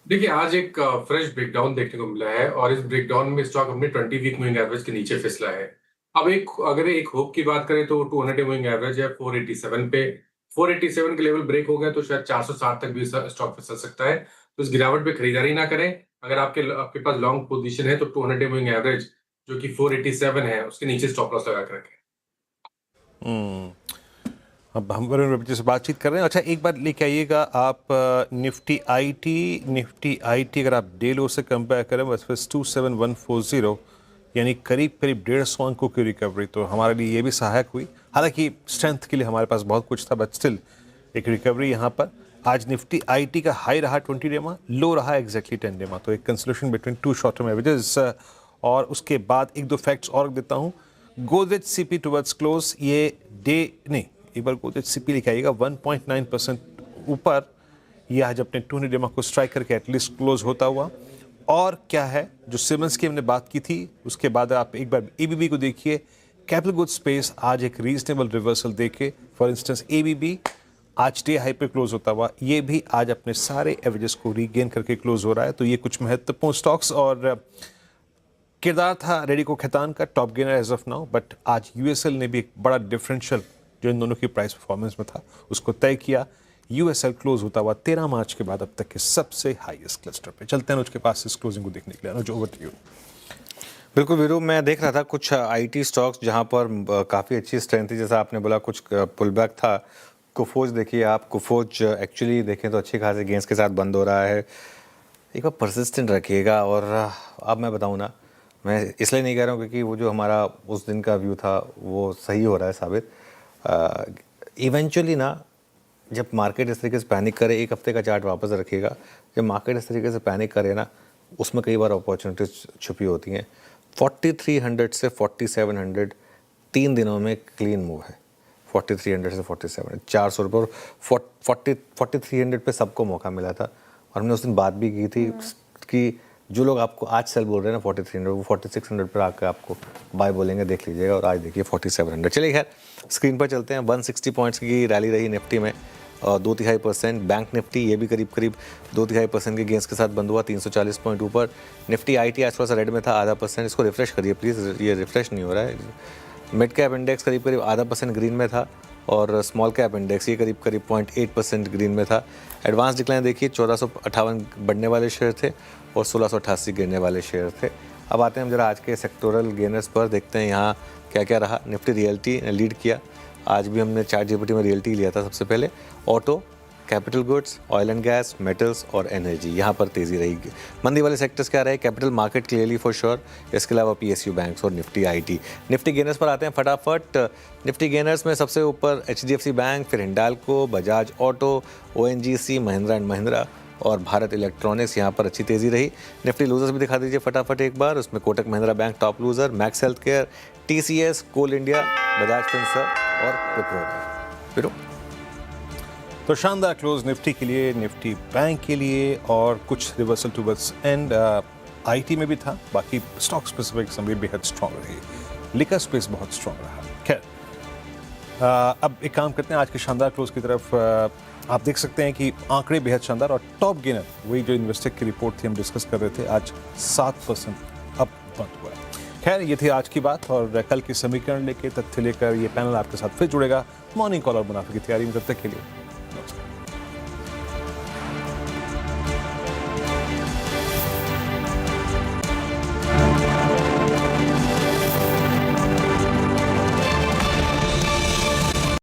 देखिए, आज एक फ्रेश ब्रेकडाउन देखने को मिला है और इस ब्रेकडाउन में स्टॉक अपने 20 वीक मूविंग एवरेज के नीचे फिसला है। अब अगर एक होप की बात करें तो 200 मूविंग एवरेज है 487 पे। 487 के लेवल ब्रेक हो गए तो शायद 460 तक भी स्टॉक फिसल सकता है। तो इस गिरावट पे खरीदारी ना करें। अगर आपके पास लॉन्ग पोजीशन है तो 200 मूविंग एवरेज जो कि 487 है उसके नीचे स्टॉप लॉस लगा कर रखें। अब हम वरुण बेवरेजेस से बातचीत कर रहे हैं। अच्छा, एक बार लेके आइएगा आप निफ्टी आईटी अगर आप डे लो से कंपेयर करें बस 27140, यानी करीब 150 अंकों की रिकवरी, तो हमारे लिए ये भी सहायक हुई। हालांकि स्ट्रेंथ के लिए हमारे पास बहुत कुछ था, बट स्टिल एक रिकवरी यहाँ पर। आज निफ्टी आईटी का हाई रहा 20 डेमा, लो रहा एग्जैक्टली 10 डेमा, तो एक consolidation between 2 short term averages. और उसके बाद 1-2 फैक्ट्स और देता हूँ। गोदरेज सीपी टुवर्ड्स क्लोज, ये डे नहीं, एक बार गोदरेज सीपी लिखा आइएगा 1.9% ऊपर, ये आज अपने 200 डेमा को स्ट्राइक करके एटलीस्ट क्लोज होता हुआ। और क्या है जो सिमंस की हमने बात की थी, उसके बाद आप एक बार एबीबी को देखिए। कैपिटल गुड स्पेस आज एक रीजनेबल रिवर्सल देके, फॉर इंस्टेंस एबीबी आज डे हाई पे क्लोज होता हुआ, ये भी आज अपने सारे एवरेजेस को रीगेन करके क्लोज हो रहा है। तो ये कुछ महत्वपूर्ण स्टॉक्स और किरदार था रेडिको खैतान का top gainer as of now, but आज यूएसएल ने भी एक बड़ा डिफरेंशियल जो इन दोनों की प्राइस परफॉर्मेंस में था उसको तय किया। यूएसएल क्लोज होता हुआ 13 मार्च के बाद अब तक के सबसे हाईएस्ट क्लस्टर पे। चलते हैं उसके पास इस क्लोजिंग को देखने के लिए। अनुज, ओवर टू यू। बिल्कुल वीरू, मैं देख रहा था कुछ आईटी स्टॉक्स जहां पर काफ़ी अच्छी स्ट्रेंथ थी, जैसा आपने बोला कुछ पुल बैक था। कुफोज देखिए आप, कुफोज एक्चुअली देखें तो अच्छी खासी गेंस के साथ बंद हो रहा है। एक बार परसिस्टेंट रखिएगा। और अब मैं बताऊं ना, मैं इसलिए नहीं कह रहा हूँ क्योंकि वो जो हमारा उस दिन का व्यू था वो सही हो रहा है साबित। इवेंचुअली ना, जब मार्केट इस तरीके से पैनिक करे, 1 हफ्ते का चार्ट वापस रखिएगा, जब मार्केट इस तरीके से पैनिक करे ना, उसमें कई बार अपॉर्चुनिटीज छुपी होती हैं। 4300 से 4700 3 दिनों में क्लीन मूव है। 4300 से 4700 400 रुपये, और 4300 पे सबको मौका मिला था। और हमने उस दिन बात भी की थी कि जो लोग आपको आज सेल बोल रहे हैं ना 4300, वो 4600 पर आकर आपको बाय बोलेंगे, देख लीजिएगा। और आज देखिए 4700। चलिए खैर स्क्रीन पर चलते हैं। 160 पॉइंट्स की रैली रही निफ्टी में, 2.5%। बैंक निफ्टी ये भी करीब 2.5% के गेंस के साथ बंद हुआ, 340 पॉइंट ऊपर। निफ्टी आईटी आज थोड़ा सा रेड में था, 0.5%। इसको रिफ्रेश करिए प्लीज़, ये रिफ्रेश नहीं हो रहा है। मिड कैप इंडेक्स करीब 0.5% ग्रीन में था और स्मॉल कैप इंडेक्स ये करीब 0.8% ग्रीन में था। एडवांस डिक्लाइन देखिए, 1458 बढ़ने वाले शेयर थे और 1688 गिरने वाले शेयर थे। अब आते हैं हम जरा आज के सेक्टोरल गेनर्स पर, देखते हैं यहाँ क्या क्या रहा। निफ्टी रियल्टी ने लीड किया। आज भी हमने चार्ट जीपीटी में रियल्टी लिया था सबसे पहले। Auto, capital goods, oil and gas, metals और एनर्जी, यहाँ पर तेज़ी रहेगी। मंदी वाले सेक्टर्स क्या रहे? Capital market clearly for sure, इसके अलावा पीएसयू बैंक्स और निफ्टी आईटी। निफ्टी गेनर्स पर आते हैं फटाफट। निफ्टी गेनर्स में सबसे ऊपर एचडीएफसी बैंक, फिर Hindalco, Bajaj auto, ONGC, Mahindra and Mahindra और भारत इलेक्ट्रॉनिक्स, यहाँ पर अच्छी तेज़ी रही। निफ्टी लूजर्स भी दिखा दीजिए फटाफट एक बार। उसमें Kotak Mahindra bank top loser, Max health care, TCS, Coal India, Bajaj Finserv और विप्रो। तो शानदार क्लोज निफ्टी के लिए, निफ्टी बैंक के लिए, और कुछ रिवर्सल टुवर्ड्स एंड आईटी में भी था। बाकी स्टॉक स्पेसिफिक समरी बेहद स्ट्रॉन्ग रही। लिकर स्पेस बहुत स्ट्रॉन्ग रहा। खैर, अब एक काम करते हैं आज के शानदार क्लोज की तरफ। आप देख सकते हैं कि आंकड़े बेहद शानदार और टॉप गेनर वही जो इन्वेस्टेक की रिपोर्ट थी हम डिस्कस कर रहे थे, आज 7% अब बंद हुआ है। खैर, ये थी आज की बात और कल की समीकरण लेके, तथ्य लेकर ये पैनल आपके साथ फिर जुड़ेगा मॉर्निंग कॉल और मुनाफे की तैयारी में। तब तक के लिए